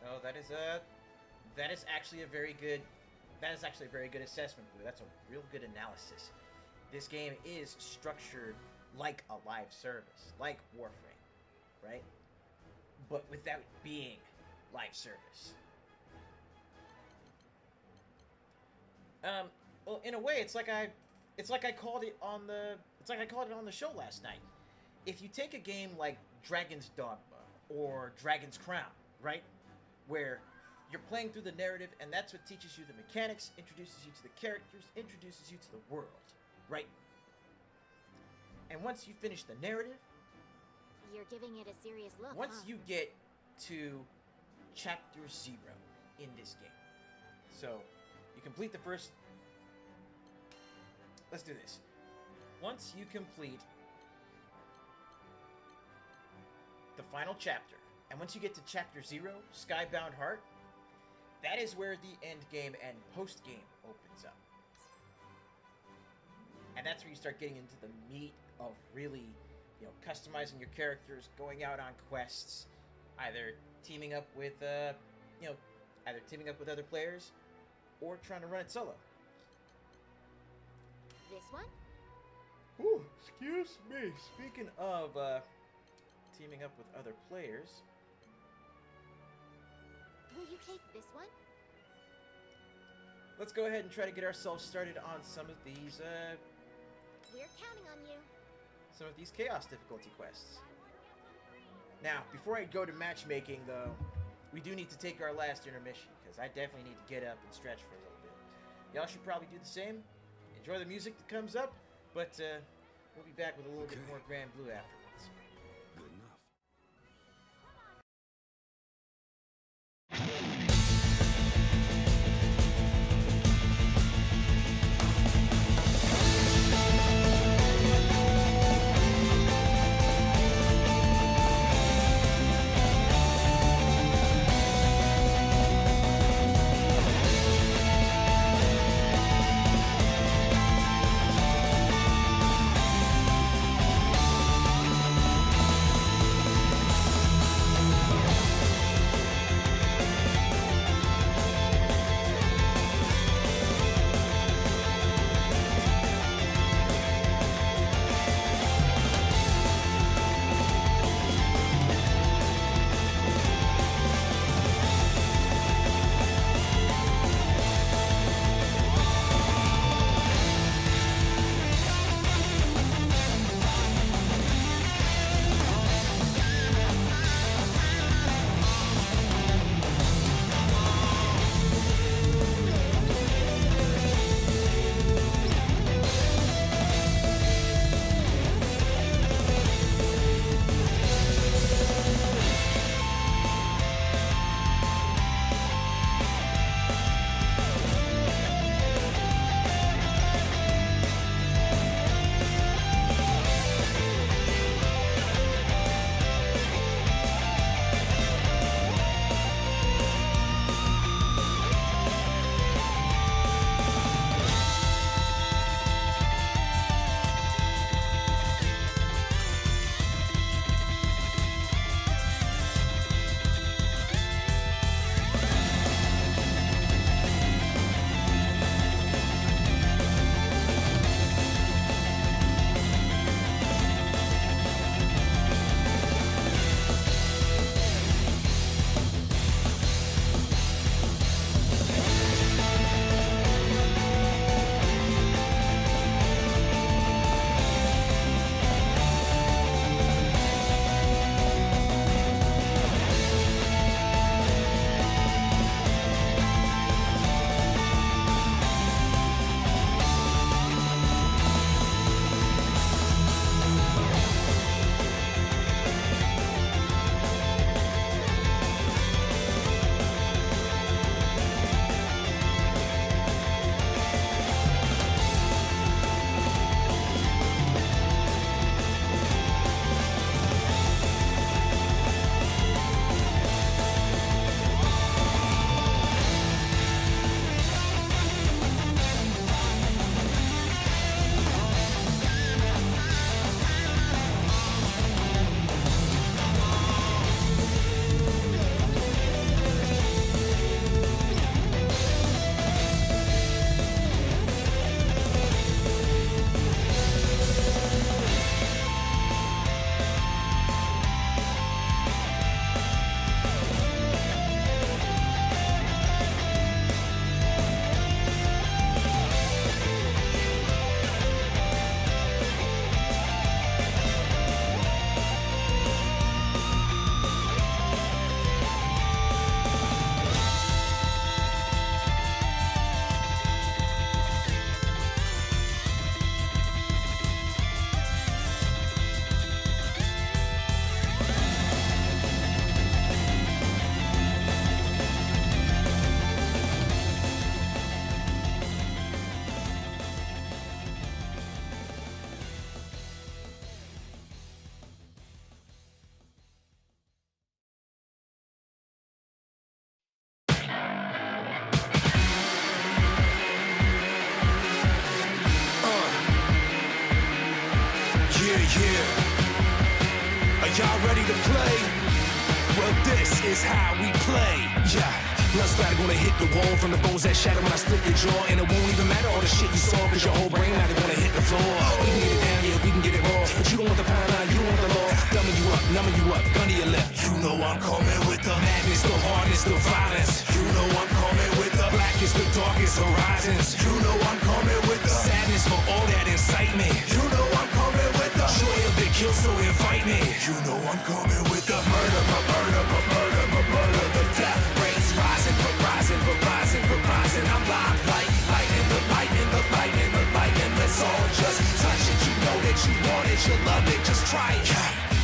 No, that is actually a very good assessment, Blue. That's a real good analysis. This game is structured like a live service, like Warframe, right? But without being live service. Well, in a way, it's like I called it on the show last night. If you take a game like Dragon's Dogma or Dragon's Crown, right? Where you're playing through the narrative, and that's what teaches you the mechanics, introduces you to the characters, introduces you to the world, right? And once you finish the narrative, You're giving it a serious look, once huh? you get to Chapter 0 in this game, so you complete the first... Let's do this. Once you complete the final chapter, and once you get to Chapter 0, Skybound Heart, that is where the end game and post game opens up. And that's where you start getting into the meat of really, customizing your characters, going out on quests, either teaming up with, other players, or trying to run it solo. This one? Ooh, excuse me. Speaking of, teaming up with other players... Will you take this one? Let's go ahead and try to get ourselves started on some of these, We're counting on you. some of these Chaos difficulty quests. Now, before I go to matchmaking, though, we do need to take our last intermission, because I definitely need to get up and stretch for a little bit. Y'all should probably do the same. Enjoy the music that comes up, but we'll be back with a little bit more Granblue afterwards. Good enough. Y'all ready to play? Well, this is how we play. Yeah. Blood splatter gonna hit the wall from the bones that shatter when I split your jaw. And it won't even matter all the shit you saw, cause your whole brain now gonna hit the floor. We can get it down, yeah, we can get it raw. But you don't want the pound line, you don't want the law. Numbing you up, gun to your left. You know I'm coming with the madness, the hardness, the violence. You know I'm coming with the blackest, the darkest horizons. You know I'm coming with the sadness for all that incitement. You know I'm coming with the joy of the kill, so invite me. You know I'm coming with the murder, the death rays rising, rising. I'm live, lightning, the lightning. Let's all just touch it. You know that you want it, you love it, just try it.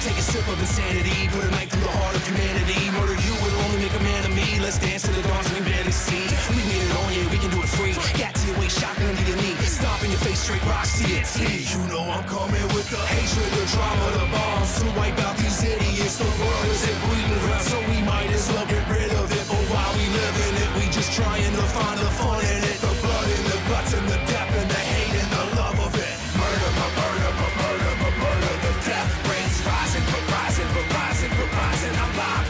Take a sip of insanity, put a knife through the heart of humanity. Murder you will only make a man of me. Let's dance to the dawn so we barely see. We made it on, yeah, we can do it free. Got to your waist, shotgun under your knee. Stomp in your face, straight rocks to your teeth. You know I'm coming with the hatred, the drama, the bombs to wipe out these idiots. The world isn't bleeding ground, so we might as well get rid of it. But while we live in it, we just trying to find the fun in it. The blood in the guts and the depth and the hate and the love of it. Murder, the death rays rising, rising. I'm live,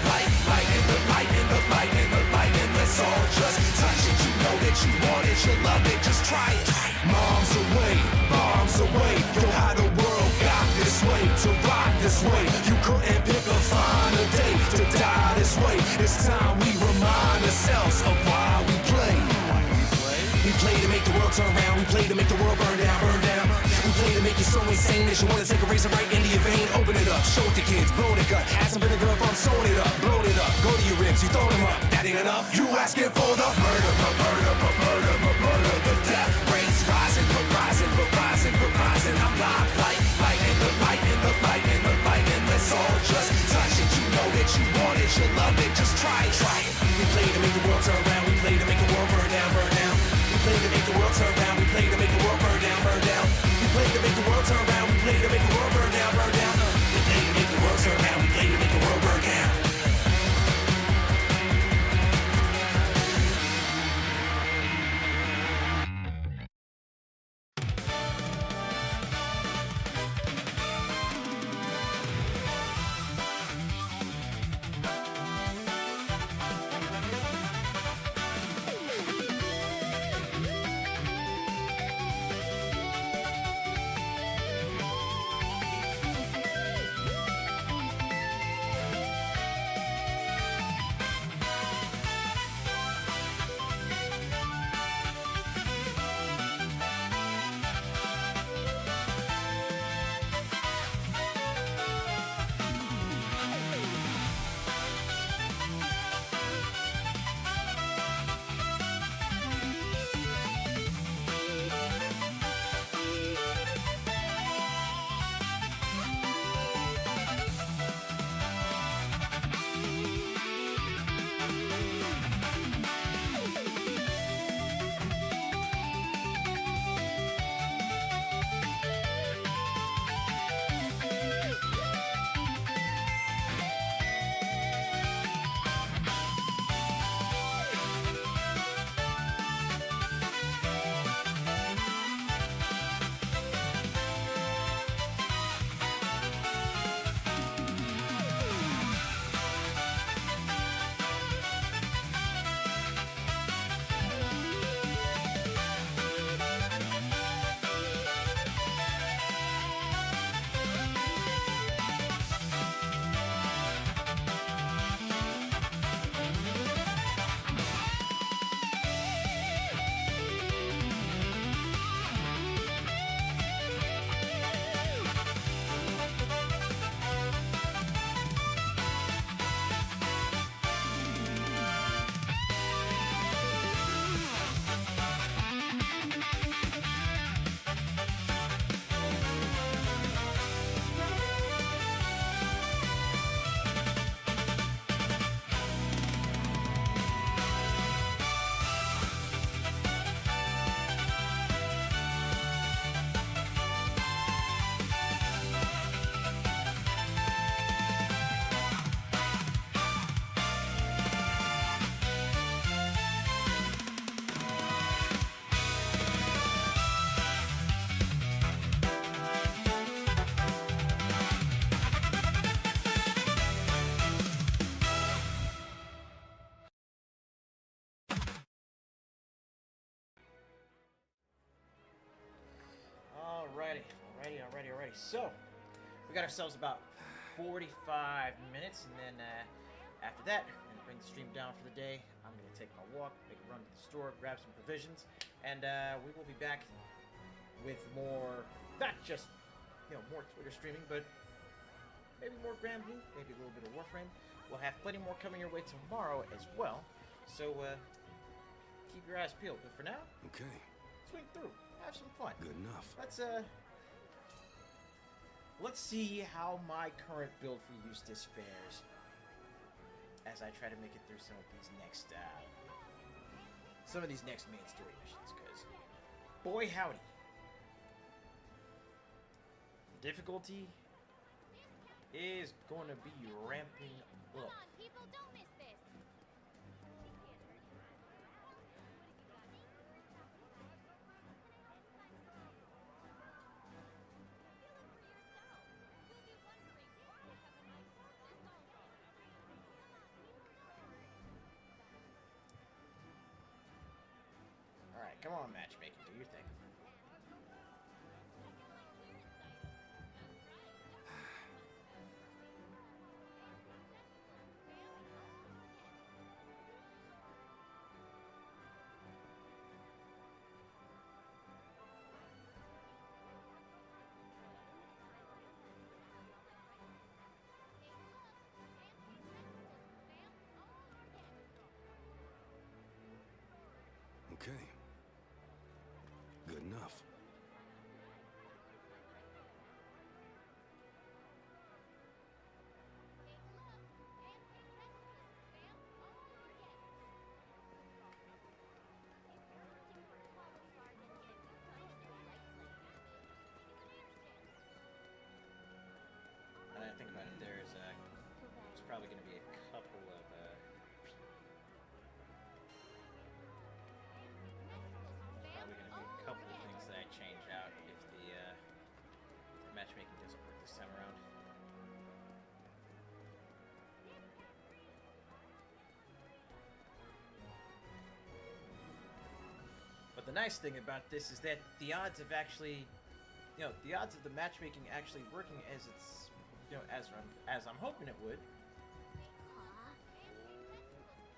lightning, the lightning. Let's all just touch it. You know that you want it, you love it, just try it. Moms away, bombs away. Yo, how the world got this way, to rock this way. You couldn't pick a finer day to die this way. It's time we remind ourselves of why we play. We play to make the world turn around. We play to make the world burn down. We play to make you so insane that you wanna take a razor right into your vein. Open it up, show it to kids, blow the gut. Add some vinegar up, I'm sewing it up, blowing it up. Go to your ribs, you throw them up. That ain't enough. You asking for the murder. The death rays rising, rising. I'm live, lightning, the lightning. Let's all just touch it. You know that you want it, you love it, just try it. We play to make the world turn around. We play to make the world burn down. We play to make the world turn around. We play to make the world burn down. We play to make the world turn around. We play to make the world burn down. We play to make the world turn around. We play to make the world burn down. so we got ourselves about 45 minutes, and then after that, I'm gonna bring the stream down for the day. I'm gonna take my walk, make a run to the store, grab some provisions, and we will be back with more, not just more Twitter streaming, but maybe more Granblue, maybe a little bit of Warframe. We'll have plenty more coming your way tomorrow as well. So keep your eyes peeled. But for now, Okay, swing through, have some fun. good enough. Let's see how my current build for Eustace fares as I try to make it through some of these next main story missions. Because boy howdy, the difficulty is going to be ramping Come up. on, people, don't miss this. Alright, come on, matchmaking, do your thing. Okay, good enough. When I think about it, there's probably going to be a couple of things that I change out if the matchmaking doesn't work this time around. But the nice thing about this is that the odds of actually, the odds of the matchmaking actually working as it's, as I'm hoping it would,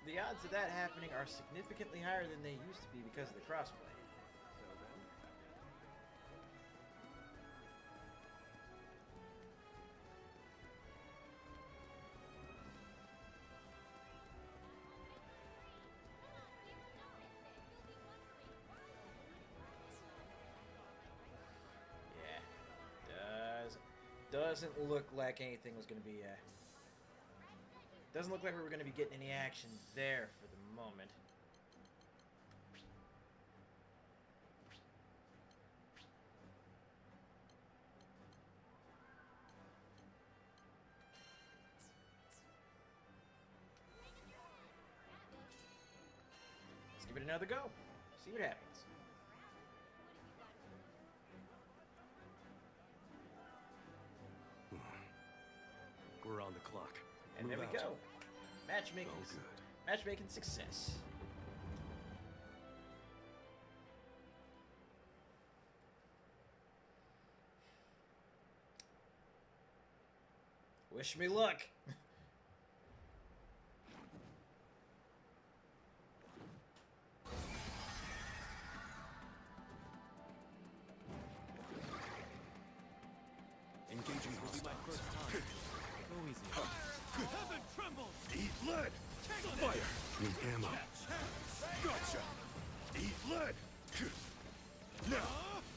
the odds of that happening are significantly higher than they used to be because of the crossplay. Doesn't look like anything was going to be, doesn't look like we were going to be getting any action there for the moment. Let's give it another go. See what happens. We're on the clock. And Move there we out. go. Matchmaking. Oh, good. Matchmaking success. Wish me luck. Engaging will be my first time. Go easy. Heaven trembles! Eat lead! Fire! Need ammo. Gotcha! Eat lead! Now!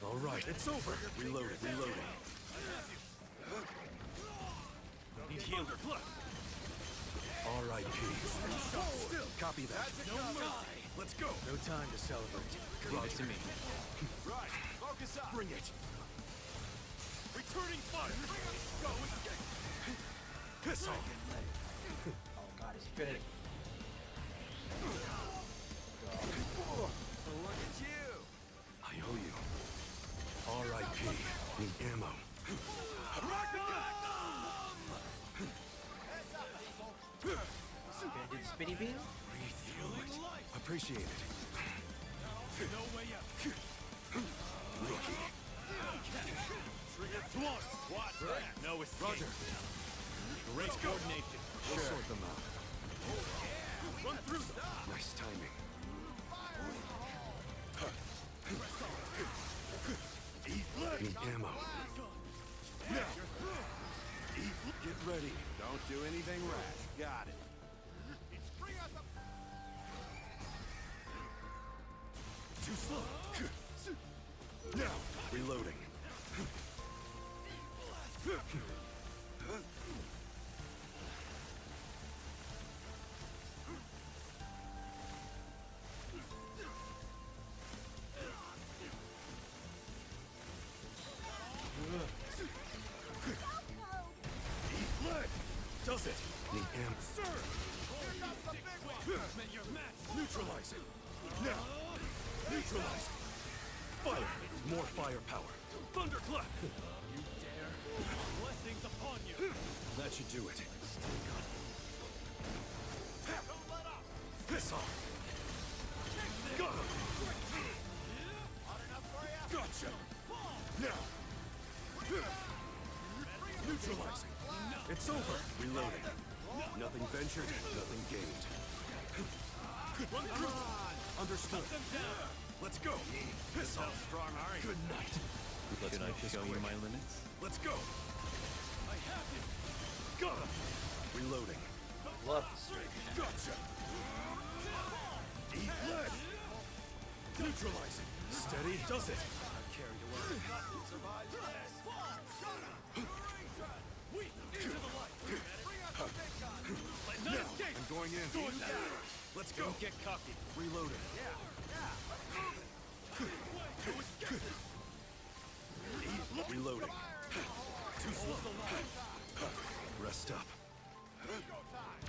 All right, it's over. Reloading. Need healing. R.I.P. Copy that. Let's go! No time to celebrate. Leave it to me. Right! Focus up! Bring it! Returning fire! Go! Piss off! Oh god, he's fitting. Look at you! I owe you. R.I.P. Need ammo. Gonna do the spinny beam? Breathe through it. Appreciate it. No way out! Rookie. Trigger, come on! What? Right. No escape. Roger. Great coordination. We'll sort them out. Run through them. Nice timing. Need ammo. Now. Get ready. Don't do anything rash. Got it. Too slow. Now. Reloading. Does it? Need ammo. Sir! Here comes the big one! Neutralizing. Now. Neutralizing. Fire. More firepower. Thunderclap. You dare? Blessings upon you. That should do it. Don't let up! Piss off. Got him. Hot enough for you? Gotcha. Now. Neutralizing. It's over. Reloading. Nothing ventured, nothing gained. Run through. Understood. Let's go. Piss off. Strong are you? Good night. Can I show you my limits? Let's go. I have you. Got him. Reloading. Love the straight shot. Gotcha. Eat lead. Neutralizing. Steady. Does it? Carried away. Survive this. Weak. Into the light. Let none Now. escape. I'm going in. Let's go. Don't get cocky. Reloading. Reloading. Too slow. Rest up.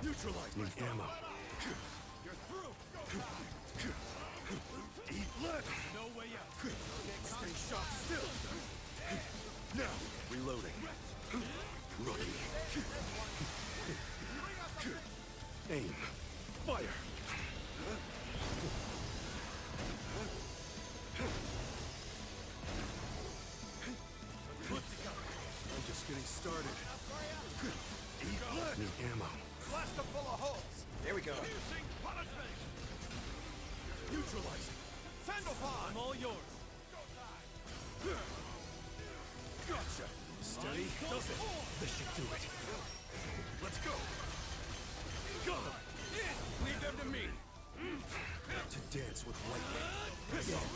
Neutralize. Need ammo. You're through. Eat lead. No way out. Stay shot still. Now. Reloading. Rookie. Aim. Fire. I'm just getting started. Eat lead. Need ammo. Blast them full of holes! There we go. Piercing punishment. Neutralizing. Sandalpon! I'm all yours. Gotcha. Steady. Does it? This should do it. Let's go. Got him. Leave them to me. To dance with lightning. Piss off.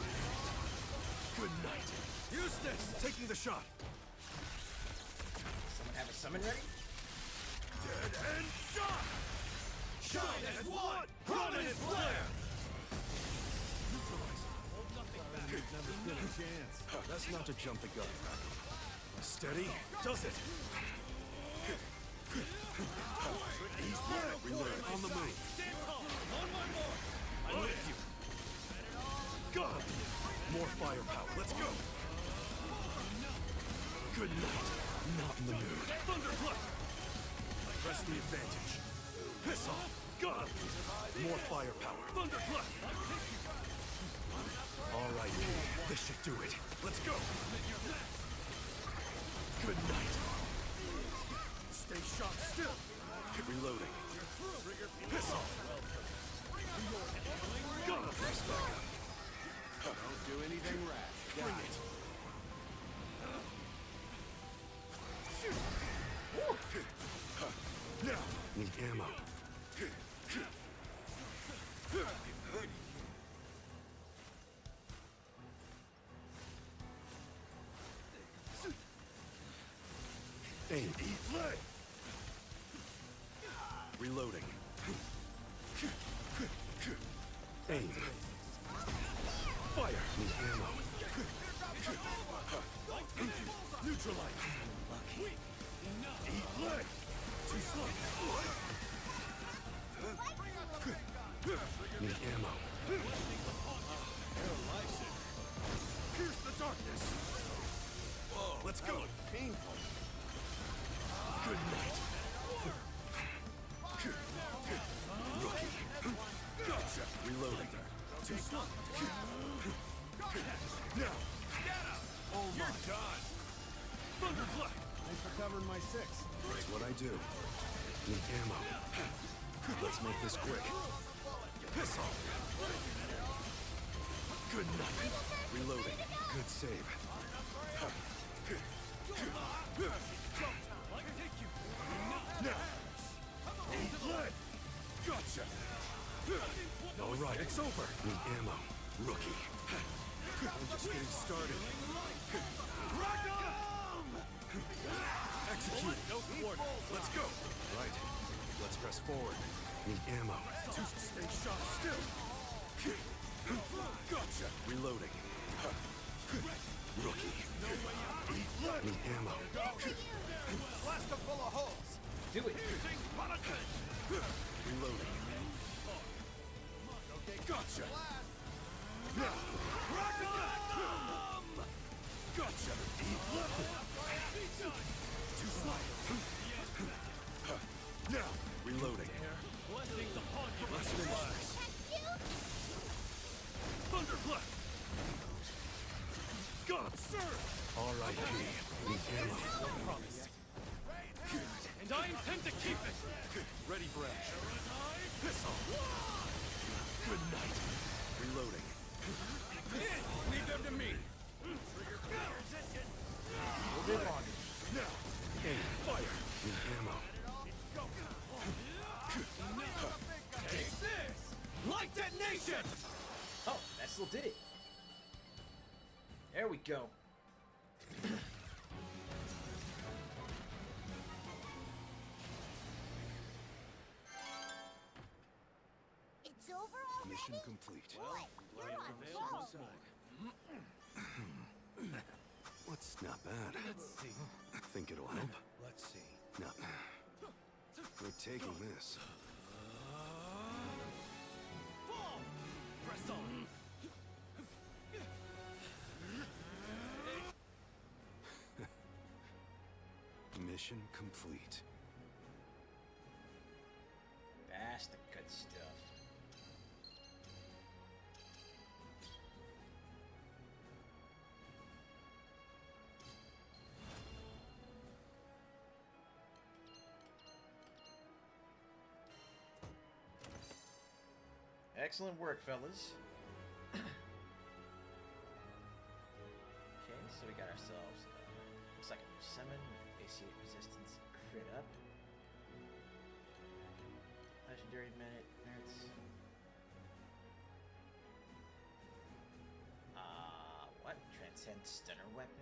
Good night. Use this. Taking the shot. Someone have a summon ready? Dead and shot. Shine as one. Run and flare. Never stood a chance. That's not to jump the gun. Steady. Does it? He's back. Reload. On the move. Stand calm. On my mark. I'm with you. Got him. More firepower. Let's go. Good night. Not in the mood. Thunderclap. Press the advantage. Piss off. Got him. More firepower. Thunderclap. All right. This should do it. Let's go. Good night. Stay shot still. Reloading. Piss off. Got him. Don't do anything rash. Bring it. Now. Need ammo. Aim. Eat lead. Reloading. Aim. Fire. Need ammo. Neutralize. Eat lead. Too slow. Need ammo. Pierce the darkness. Whoa. Let's go. Painful. Good night. Rookie. Gotcha. Reloading. Too slow. Now. You're done. Thunderclap! Thanks for covering my 6. That's what I do. Need ammo. Let's make this quick. Piss off! Good night. Reloading. Good save. Now! Eat lead! Gotcha! All right, it's over. Need ammo. Rookie. I'm just getting started. Execute! No quarter. Let's go! Right. Let's press forward. Need ammo. Stay shot still! Gotcha! Reloading. Rookie. Eat lead! Need ammo. Blast them full of holes. Do it. Reloading. Okay, Gotcha! blast. Now! Gotcha! Eat lead! Too slow! Now! Reloading. Let's finish this! Thunderclap! Got it, sir! R.I.P. Need ammo. And I intend to keep it! Ready for action. Piss off! Good night. Reloading. Leave them to me! Hold it on. Now! Aim. Fire! Need ammo. Take this! Light detonation! Oh, that still did it. There we go. It's over already? Mission complete. Boy, you're on roll. What's not bad? Let's see. Think it'll help? Let's see. No. We're taking this. Press on! Mission complete. That's the good stuff. Excellent work, fellas. Okay, so we got ourselves, looks like a new summon with AC resistance crit up. Legendary minutes. What? Transcend stunner weapons?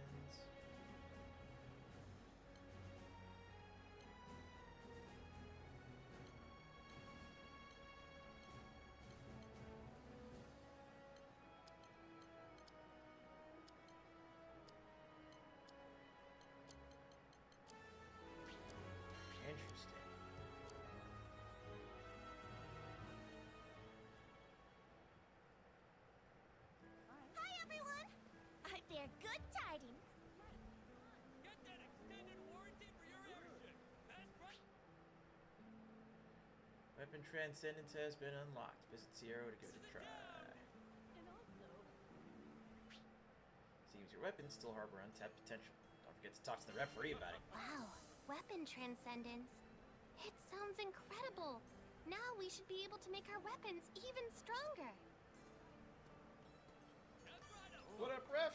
Interesting. Hi, everyone. I bear good tidings. Get that extended warranty for your airship. Weapon Transcendence has been unlocked. Visit Zero to give it a try. Seems your weapons still harbor untapped potential. Don't forget to talk to the referee about it. Wow, weapon transcendence. It sounds incredible. Now we should be able to make our weapons even stronger. What up, ref?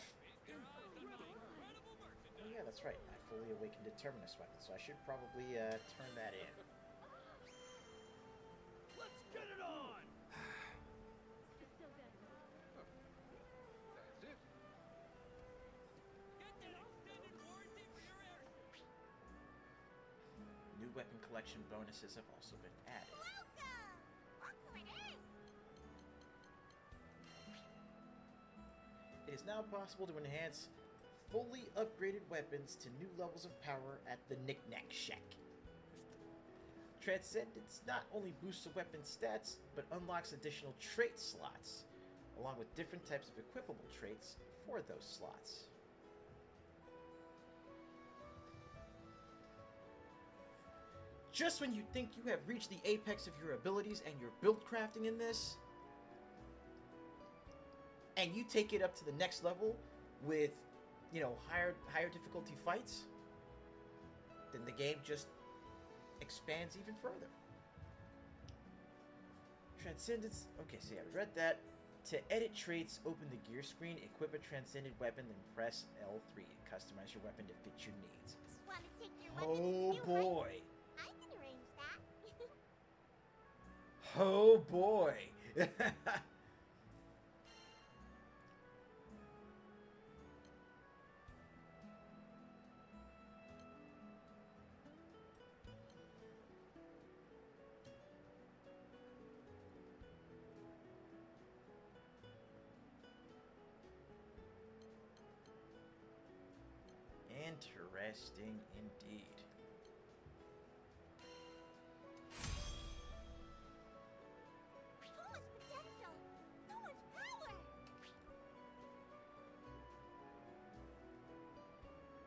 Oh yeah, that's right. I fully awakened Determinus weapon, so I should probably turn that in. Let's get it on! Get that extended warranty for your airship. New weapon collection bonuses have also been added. Welcome! Look who it is! It is now possible to enhance fully upgraded weapons to new levels of power at the Knick-Knack Shack. Transcendence not only boosts a weapon's stats, but unlocks additional trait slots, along with different types of equipable traits for those slots. Just when you think you have reached the apex of your abilities and your build crafting in this, and you take it up to the next level with you know, higher difficulty fights, then the game just expands even further. Transcendence. Okay, so yeah, we read that. To edit traits, open the gear screen, equip a transcended weapon, then press L3 and customize your weapon to fit your needs. Want to take your Oh weapons to new boy. heights? I can arrange that. Oh boy. Interesting indeed. So much potential. So much power.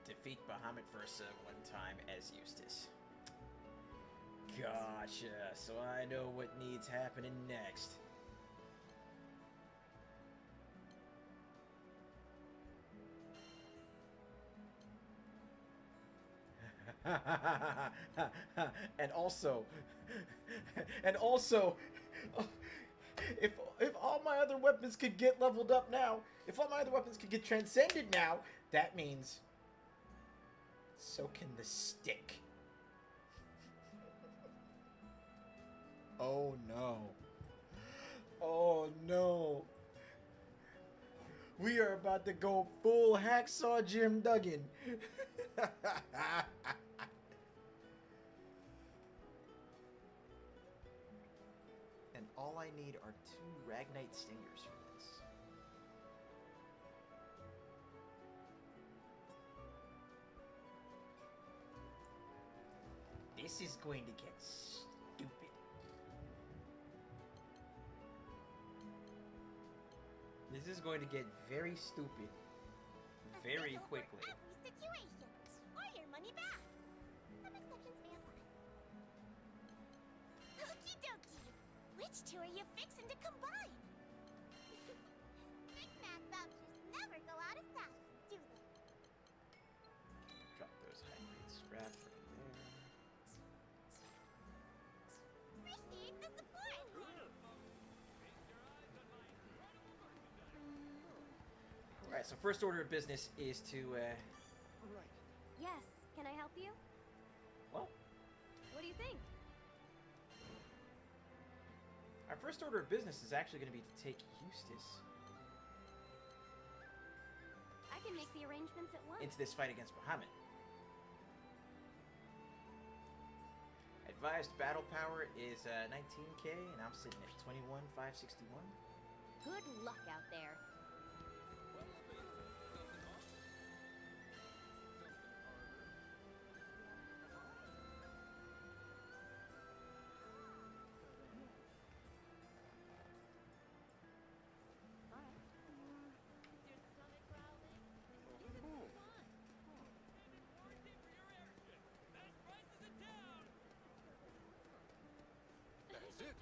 Defeat Bahamut Versa one time as Eustace. Gotcha. So I know what needs happening next. and also, if all my other weapons could get leveled up now, if all my other weapons could get transcended now, that means so can the stick. Oh no. Oh no. We are about to go full Hacksaw Jim Duggan. And all I need are 2 Ragnite Stingers for this. This is going to get stupid. This is going to get very stupid very quickly. For every situation, or your money back. Some exceptions may apply. Okie dokie. Which 2 are you fixing to combine? Big Mac vouchers never go out of style, do they? Drop those high-grade scraps right there. Appreciate the support. Alright, so first order of business is to, Yes, can I help you? well, What do you think? our first order of business is actually going to be to take Eustace I can make the arrangements at once. into this fight against Bahamut. Advised battle power is 19k, and I'm sitting at 21,561. Good luck out there. That's it.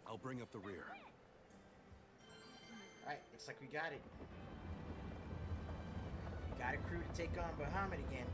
I'll bring up the rear. Alright, looks like we got it. Got a crew to take on Bahamut again.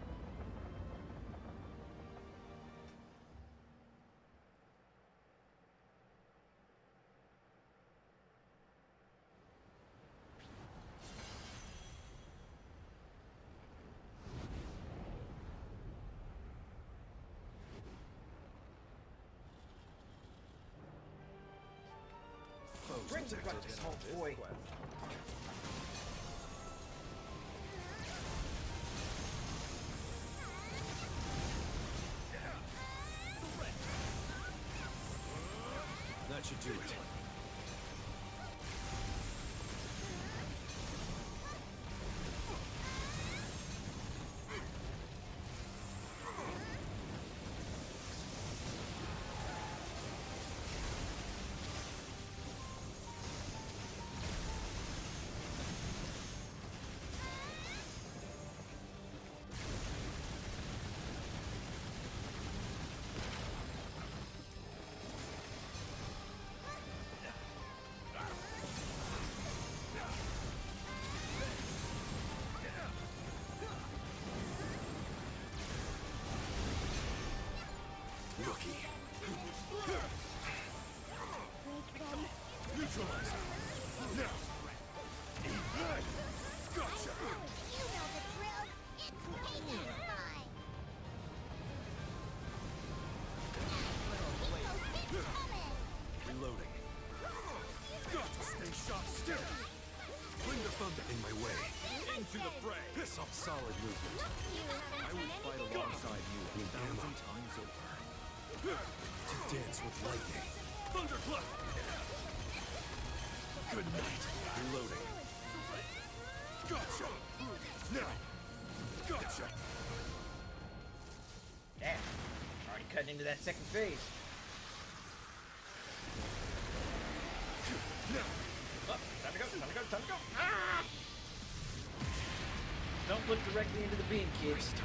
Bring the ruckus home, boy. That should do it. Neutralize. Now. Eat that. Gotcha. You know the drill. It's payback time. Keep those hits coming. Reloading. Gotcha. Stay shot still. Bring the thunder in my way. Into the fray. Piss off. Solid movement. I would fight alongside you 1,000 times over. To dance with lightning. Thunderclap. Good night. Reloading. Gotcha. Now. Gotcha. Damn. Already cutting into that second phase. Now. Oh, time to go, time to go, time to go. Ah! Don't look directly into the beam, kids. Stay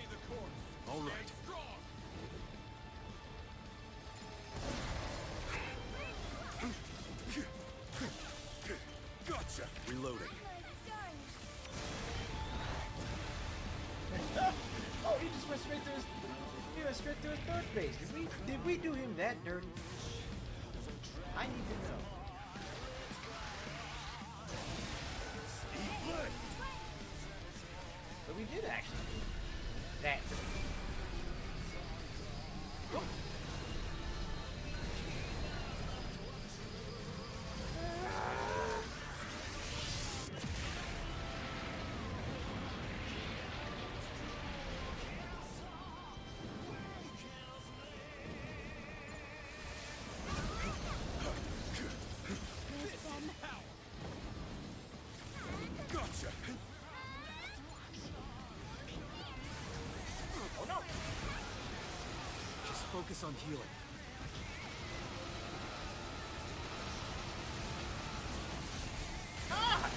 the course. All right. Strong. Gotcha. Reloading. Oh, he just went straight to his. He went straight to his third phase. Did we do him that dirty? I need to know. But we did actually do that. Oh. Gotcha. Oh no! Just focus on healing. Ah!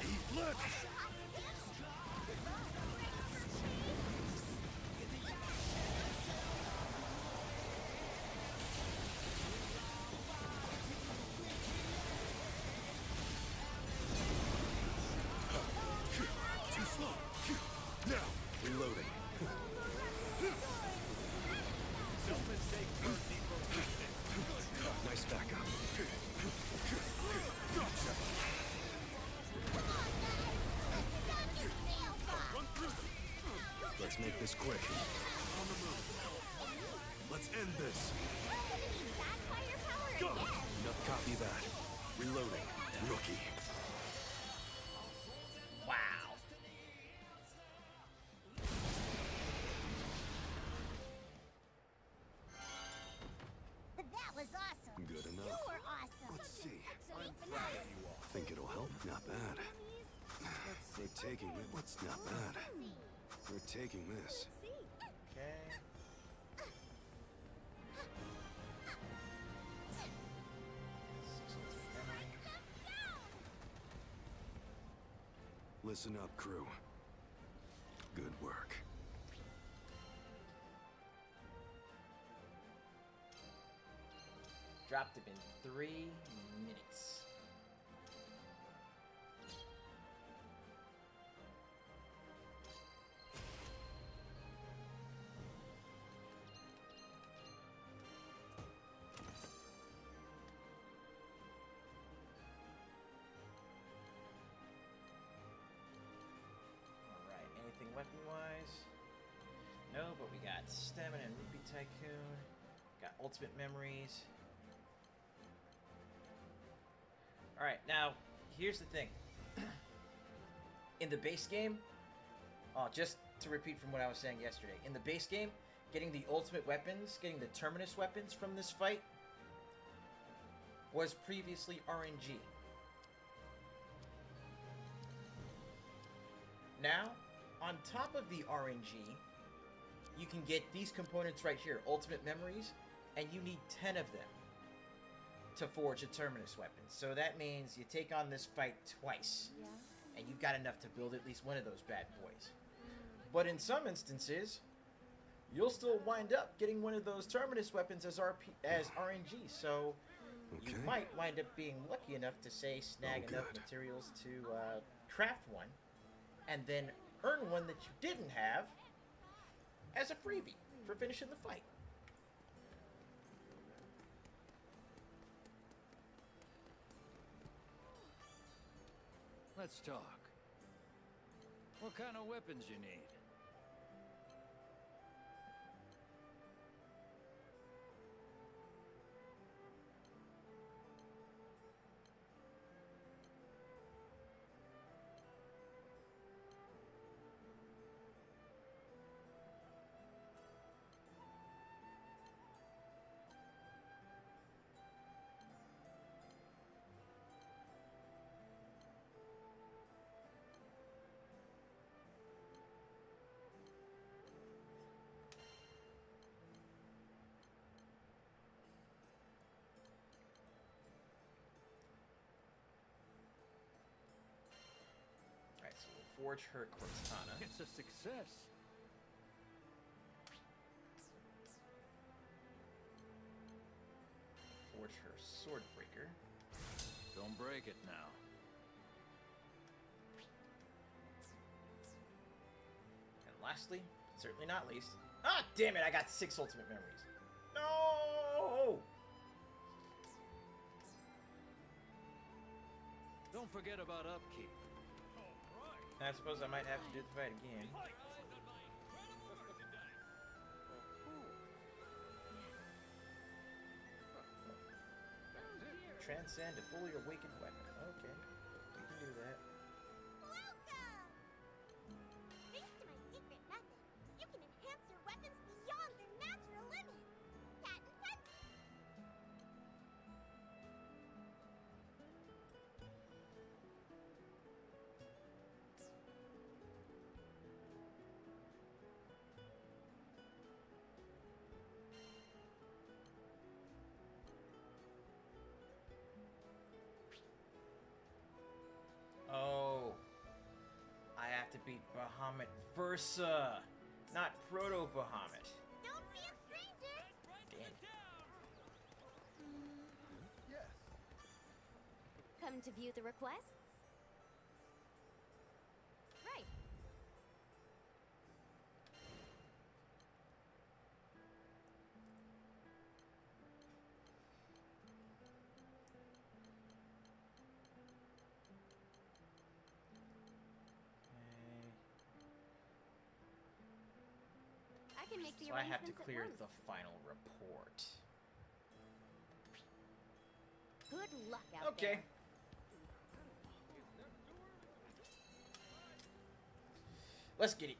Eat left. Too slow. Now. Reloading. Nice backup. Gotcha. Run through. Let's make this quick. On the move. Let's end this. Go. Enough copy that. Reloading. Rookie. Wow. That was awesome. Good You enough. were awesome. Let's see. Excellent. Think it'll help? Not bad. We're taking it. What's not bad? We're taking this. Okay. Listen up, crew. Good work. Dropped him in 3 minutes. Alright, anything weapon-wise? No, but we got Stamina and Rupee Tycoon. Got Ultimate Memories. Alright, now, here's the thing. In the base game, just to repeat from what I was saying yesterday, in the base game, getting the ultimate weapons, getting the Terminus weapons from this fight, was previously RNG. Now, on top of the RNG, you can get these components right here, Ultimate Memories, and you need 10 of them to forge a Terminus weapon. So that means you take on this fight twice, and you've got enough to build at least one of those bad boys. But in some instances, you'll still wind up getting one of those Terminus weapons as RNG, so you might wind up being lucky enough to, say, snag enough materials to craft one, and then earn one that you didn't have as a freebie for finishing the fight. Let's talk. What kind of weapons you need? Alright, so we'll forge her Cortana. It's a success. Forge her Swordbreaker. Don't break it now. And lastly, certainly not least... Ah, damn it, I got 6 ultimate memories. No! Don't forget about upkeep. I suppose I might have to do the fight again. Transcend a fully awakened weapon. Okay, we can do that. Welcome! Thanks to my secret method, you can enhance your weapons beyond their natural limits. Patent pending! Oh, I have to beat Bahamut Versa, not Proto Bahamut. Don't be a stranger! Damn it. Yes. Come to view the requests? Right. I can make the So I have to arrangements at clear once. the final report. Good luck out Okay. there. Let's get it.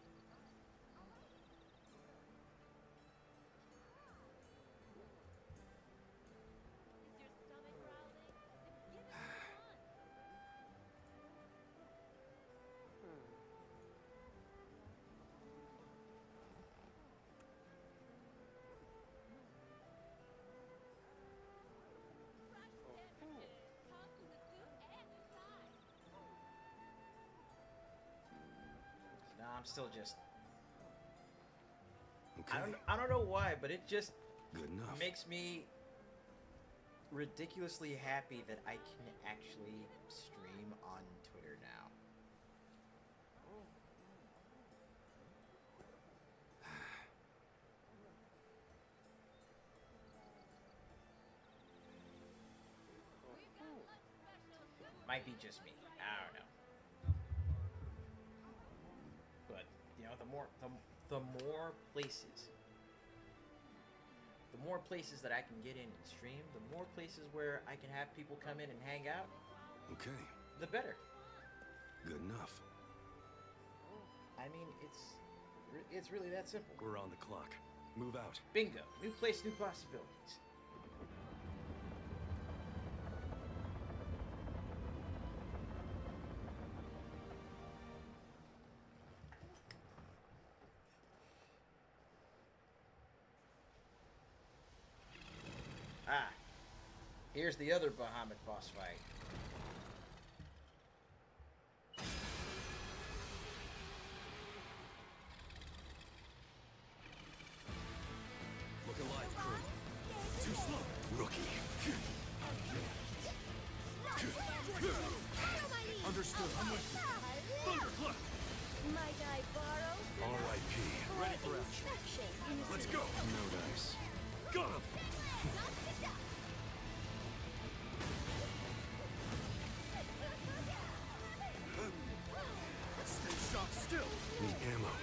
No, I'm still just... Okay. I don't know why, but it just Good enough. makes me ridiculously happy that I can actually stream on Twitter now. Might be just me. I don't know. But you know, the more places that I can get in and stream, the more places where I can have people come in and hang out, Okay. the better. Good enough. I mean, it's really that simple. We're on the clock. Move out. Bingo. New place, new possibilities. Ah, here's the other Bahamut boss fight. Look alive, crew. Too slow. Rookie. Understood. I'm with you. Thunderclap. Might I borrow? R.I.P. Ready for action. Let's go. No dice. Got him. Stay shot still. Need ammo.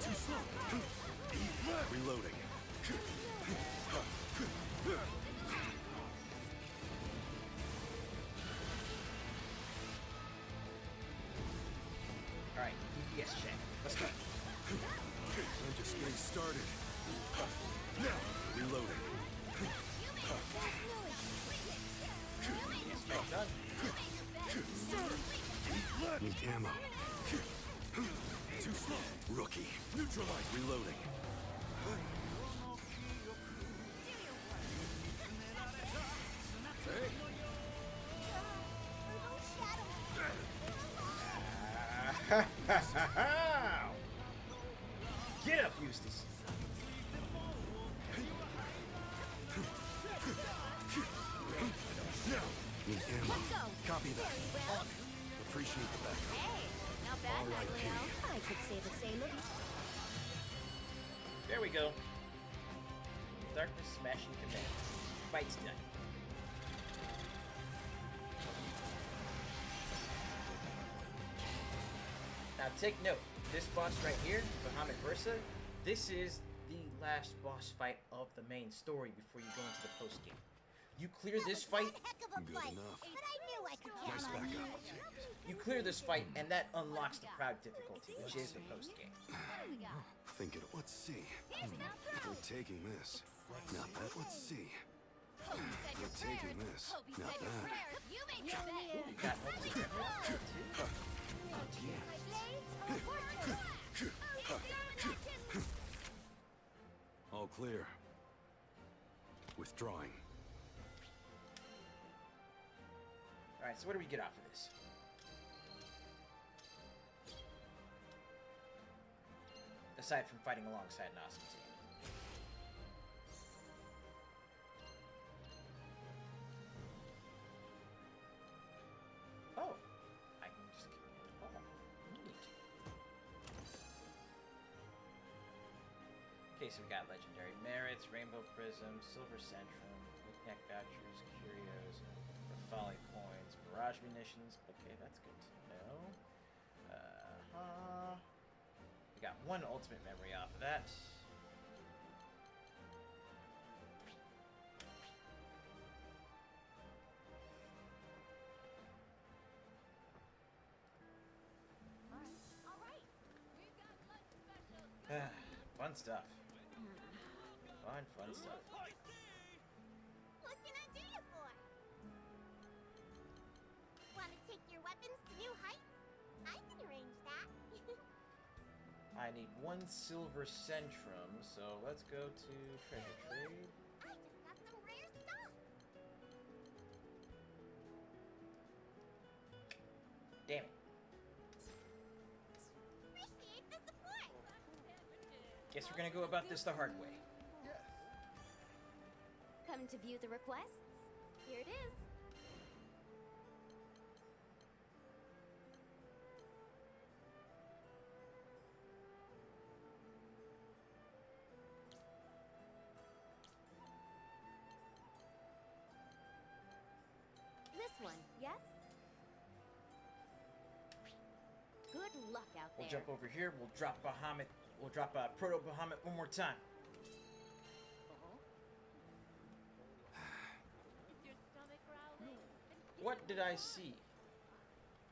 Too slow. Reloading. Alright, DPS check. Let's go. I'm just getting started. Now. Reloading. DPS check done. Need ammo. Too slow. Rookie. Neutralize. Reloading. Hey. Get up, Eustace. Now. Need ammo. Copy that. well. Appreciate the backup. Hey, not bad, All right, Leo. I could say the same of There we go. Darkness smashing command. Fight's done. Now take note, this boss right here, Bahamut Versa, this is the last boss fight of the main story before you go into the post game. You clear this fight, Heck of a Good fight. enough. But I knew I could Nice count on you. backup. you clear this fight, and that unlocks the proud difficulty, which is the post game. Thinking, let's see. We're taking this. Not that. Let's see. We're taking this. Not that. You got multiple weapons, too? All clear. Withdrawing. Alright, so what do we get off of this? Aside from fighting alongside an awesome team. Oh, I can just neat. Okay, so we got legendary merits, rainbow prism, silver centrum, knick-knack vouchers, curios, folly coins, barrage munitions. Okay, that's good to know. We got one ultimate memory off of that. Fun stuff. Fun stuff. What can I do you for? Want to take your weapons to new heights? I can arrange that. I need one silver centrum, so let's go to treasure trade. I just got some rare stuff. Damn it. Appreciate the support. Guess we're gonna go about this the hard way. Come to view the requests? Here it is. This one, yes? Good luck out We'll there. jump over here. We'll drop Bahamut. We'll drop Proto Bahamut one more time. What did I see?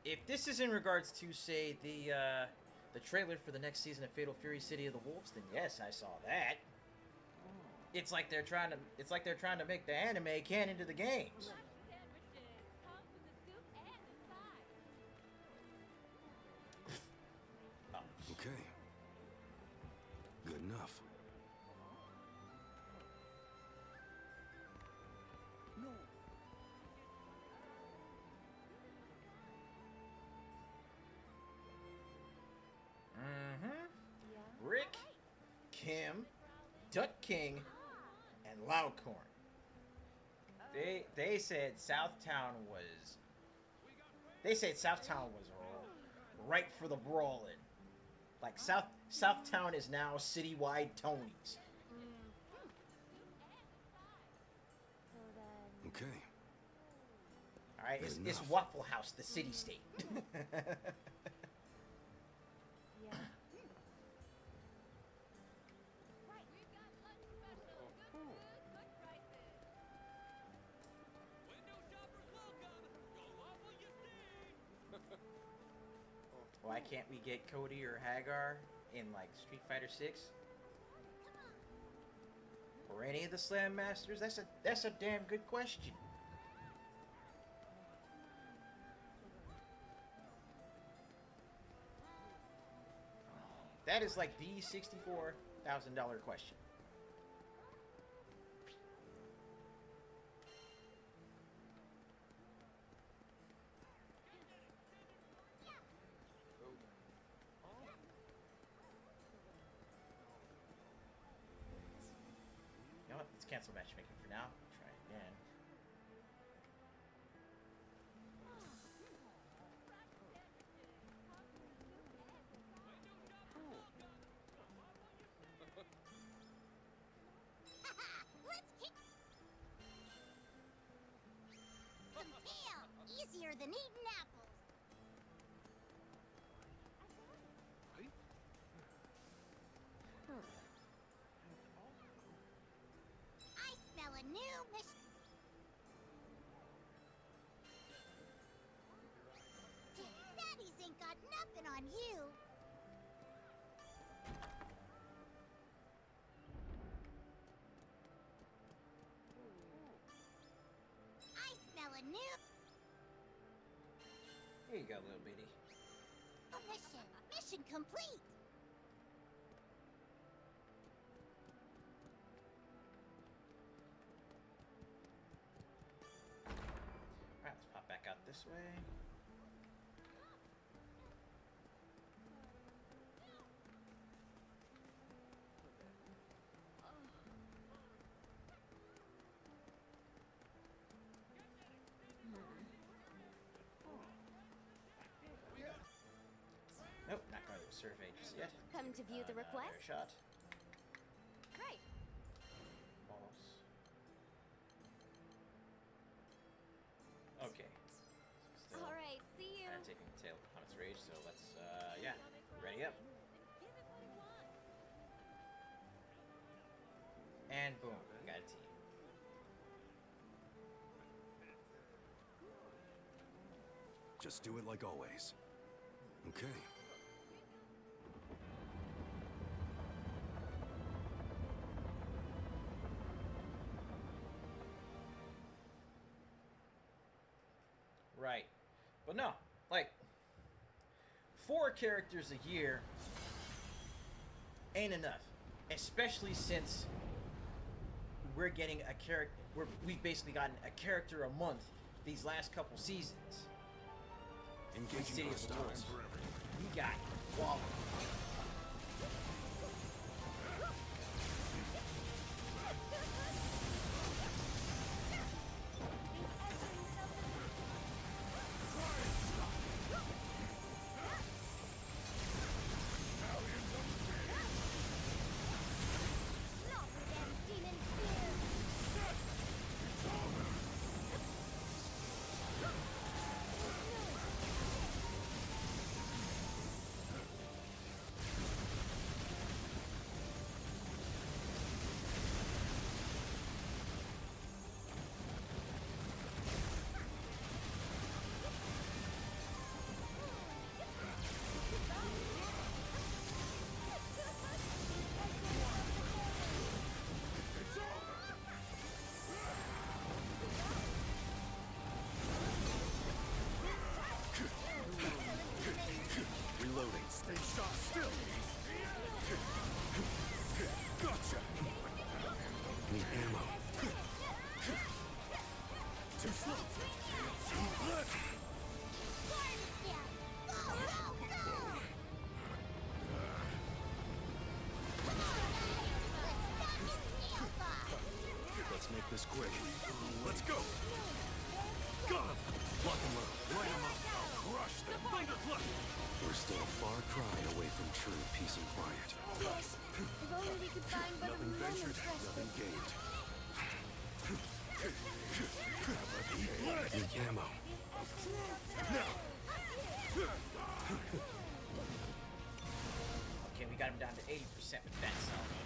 If this is in regards to, say, the trailer for the next season of Fatal Fury: City of the Wolves, then yes, I saw that. It's like they're trying to make the anime canon to the games. Okay. Good enough. Rick, Kim, Duck King, and Loudcorn. They said Southtown was. They said Southtown was ripe for the brawling. Like Southtown is now citywide Tony's. Okay. All right, Good it's enough. Waffle House, the city state. Why can't we get Cody or Hagar in like Street Fighter 6? Or any of the Slam Masters? That's a damn good question. That is like the $64,000 question. You know what? Let's cancel matchmaking for now. Try again. Let's kick some tail. Easier than eating apples. I smell a new mission. Daddies ain't got nothing on you. I smell a new Here you go, little bitty. mission. Mission complete. Alright, let's pop back out this way. Nope, not going to the survey just yet. Come to view the request? Another shot. Right. Boss. Okay. Still All right, see you. kind of taking the tail on its rage, so let's, yeah, ready up. And boom, we got a team. Just do it like always. Okay. Right. But no, like, 4 characters a year ain't enough. Especially since we're getting a character, we've basically gotten a character a month these last couple seasons. In Engaging City of the hostiles. Wolves. We got Wally. Reloading. Stay shot still. Gotcha. Need ammo. Too slow. Let's make this quick. Let's go. Got him. Lock and load. Light 'em up. Crush them. Look. We're still far cry away from true peace and quiet. If only we could find one of Nothing the ventured, lemons nothing rested. gained. Need ammo. Okay, we got him down to 80% with that salvo.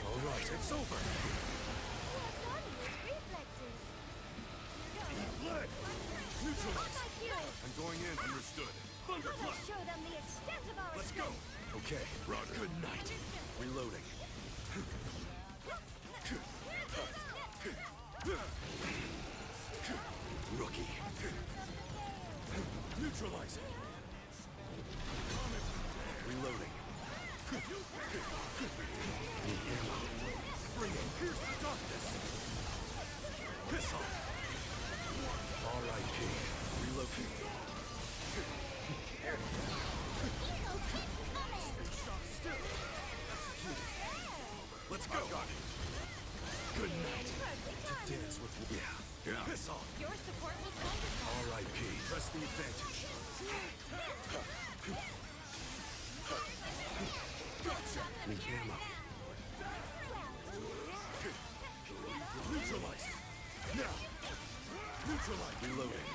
All right, it's over. Well done, those reflexes. Lead! Neutralize! Like you. I'm going in. Understood. Thunderclap! Let's show them the extent of our Let's go! Okay, Roger. good night. Reloading. Rookie. Neutralizing! Reloading. Need ammo. Bring it! Pierce the darkness! Piss off. R.I.P. Reloading. Let's go! Got it. Good night. To dance with you. Yeah. Piss off. Your support was wonderful. R.I.P. Press the advantage. Gotcha! Need ammo. Neutralize! Now! Neutralize! Reloading.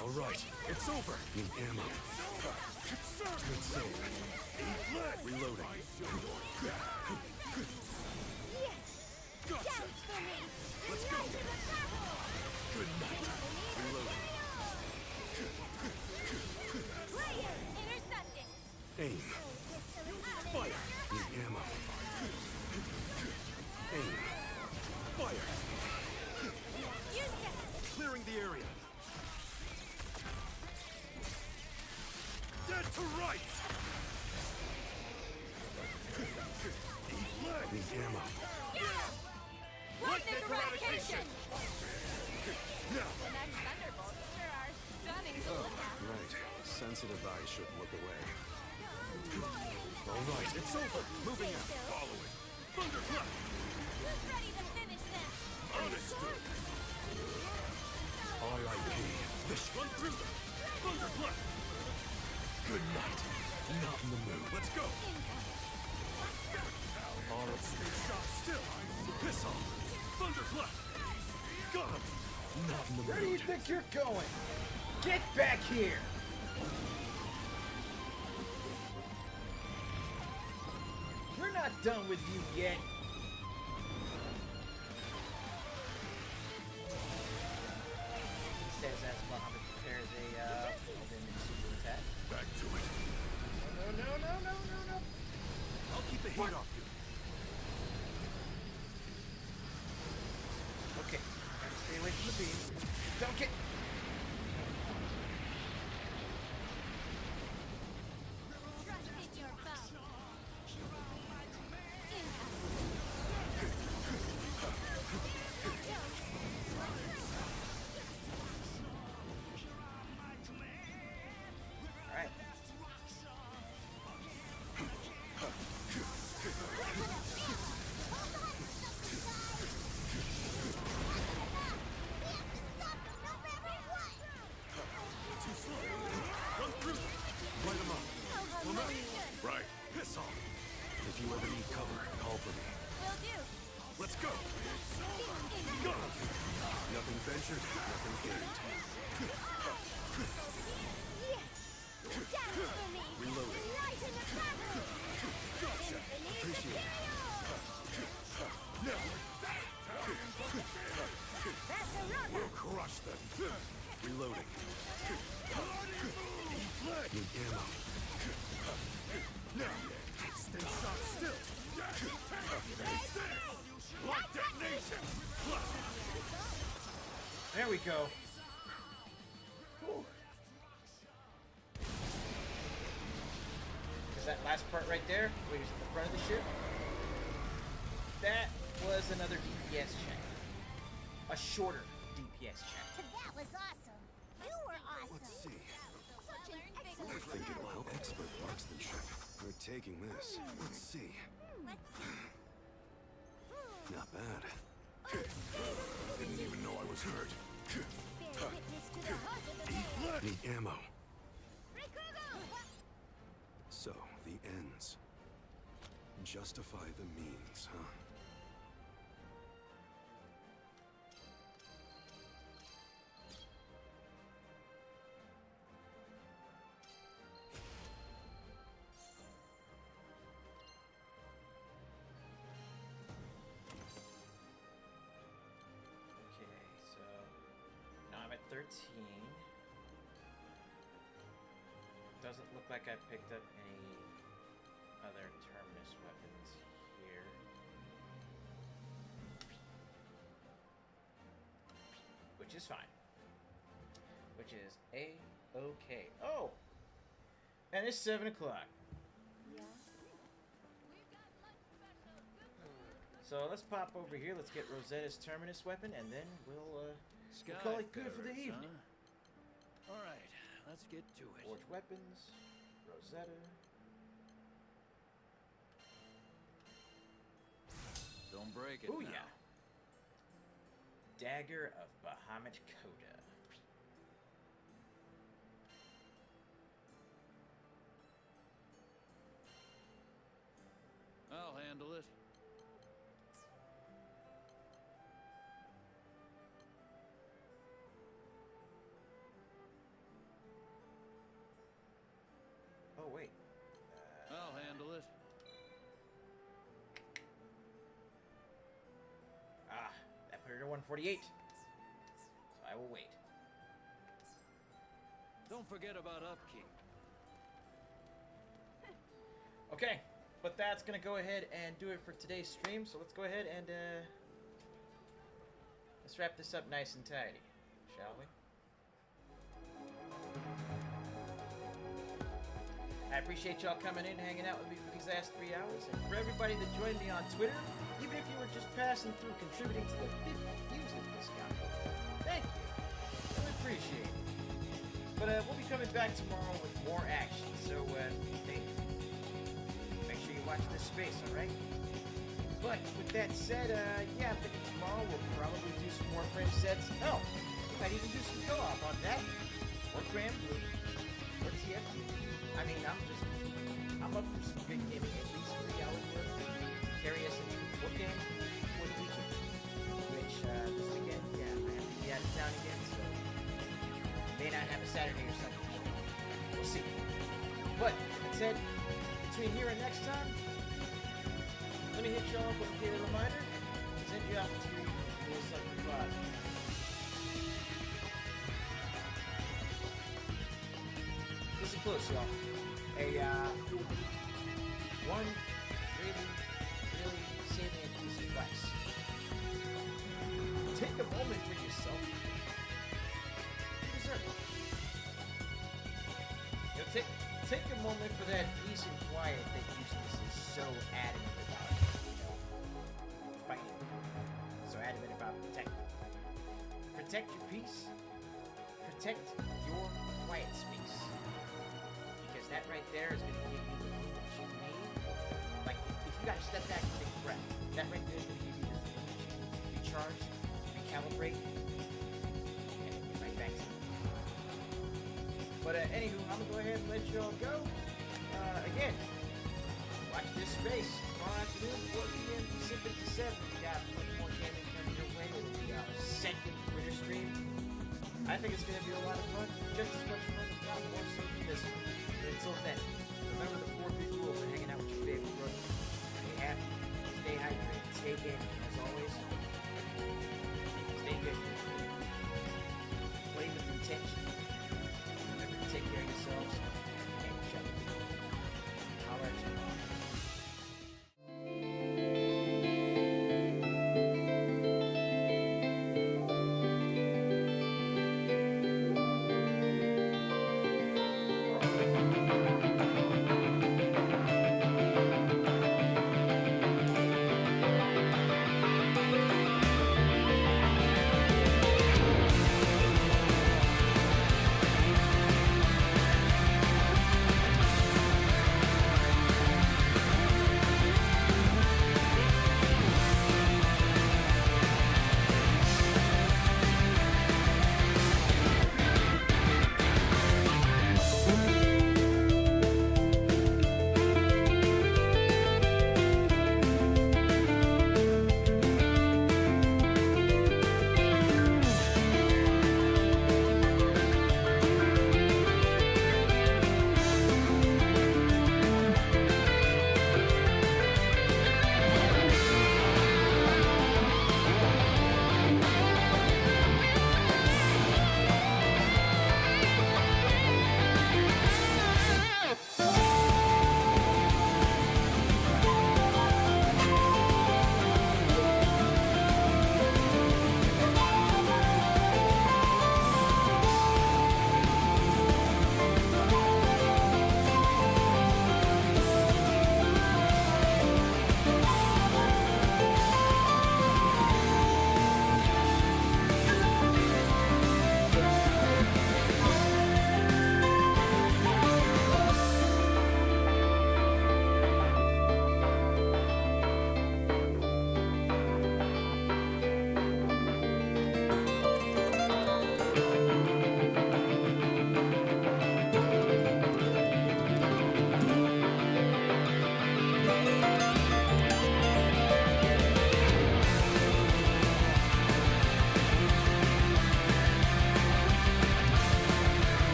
All right, It's over! need ammo. Good save. Lead! Reloading. Gotcha! Dance for me. Let's go! Good night. Reloading. Player intercepted. Aim. Fire! Need ammo. Aim. Fire! Use that. Clearing the area! Dead to rights! Lead! Need ammo. Lightning eradication. Now! The next thunderbolts sure are stunning to look at. Right. Sensitive eyes should look away. All right, it's over. Moving out. Following! Thunderclap! Who's ready to finish this? Understood! R.I.P. Fish run through them! Thunderclap! Good night. Not in the mood. Let's go! All right. Stay shot still! Piss off! Thunderclap! Got him! Not in the Where do you mood. think you're going? Get back here! We're not done with you yet. He says as Muhammad prepares a super attack. Back to it. No. I'll keep the heat off you. Okay, gotta stay away from the beam. Don't get. Trust in your bow. All right. Too slow. Run through them. Light them up. Right. Piss off. If you ever need cover, call for me. Will do. Let's go. Got him. Nothing ventured, nothing gained. Dance for me. Reloading. Lighten the battle. Gotcha. Appreciate it. Now. That's a rocket. We'll crush them. Reloading. Lead. Need ammo. Now. Stay shot still. Lock detonation. Plus. There we go. Whew. Is that last part right there? Where he's at the front of the ship? That was another DPS check. A shorter DPS check. That was awesome. You were awesome. Let's see. Such an I excellent think it'll help expert marksmanship. We're taking this. Let's see. Not bad. Didn't even know I was hurt. bear witness to the heart of the man. Need ammo. Rikugo! So, the ends justify the means, huh? Okay, so now I'm at 13. Doesn't look like I picked up any other terminus weapons here. Which is fine. Which is A-okay. Oh! And it's 7 o'clock. So let's pop over here. Let's get Rosetta's terminus weapon, and then we'll call it good for the Skyfarers, huh? evening. All right, let's get to it. Forge weapons, Rosetta. Don't break it Oh now. yeah. Dagger of Bahamut Coda. I'll handle it. Oh wait. I'll handle it. Ah, that put her to 148. So I will wait. Don't forget about upkeep. Okay, but that's gonna go ahead and do it for today's stream. So let's go ahead and let's wrap this up nice and tidy, shall we? I appreciate y'all coming in, hanging out with me for these last 3 hours, and for everybody that joined me on Twitter, even if you were just passing through, contributing to the 50 music discount. Thank you. I appreciate it. But we'll be coming back tomorrow with more action. So hey, make sure you watch this space, all right? But with that said, yeah, I'm thinking tomorrow we'll probably do some more friend sets. Oh, we might even do some co-op on that, or Granblue, or TFT. I mean, I'm up for some good gaming, at least 3 hours worth. Carry us into the book game for the weekend. Which, this weekend, yeah, I have to be out of town again, so may not have a Saturday or something. We'll see. But, that said, between here and next time, let me hit y'all with a reminder. Send you out to a little something fun. Listen close, y'all. One really salient piece of advice. Take a moment for yourself. You deserve it. You know, take a moment for that peace and quiet that Eustace is so adamant about, fighting. So adamant about protecting. Protect your peace. Protect your quiet space. Because that right there is going to give you the room that you need. Like, if you got to step back and take a breath, that right there is going to give you the room that you need. Recharge, recalibrate, and then get right back to it. But anywho, I'm going to go ahead and let y'all go. Again, watch this space. Tomorrow afternoon, 4 p.m. Pacific to 7. We got much more gaming coming your way. It'll be our second Twitter stream. I think it's going to be a lot of fun. Just as much fun, if not more so than this one. But until then, remember the 4 big rules of hanging out with your favorite brother. Stay happy, stay hydrated, stay gaming.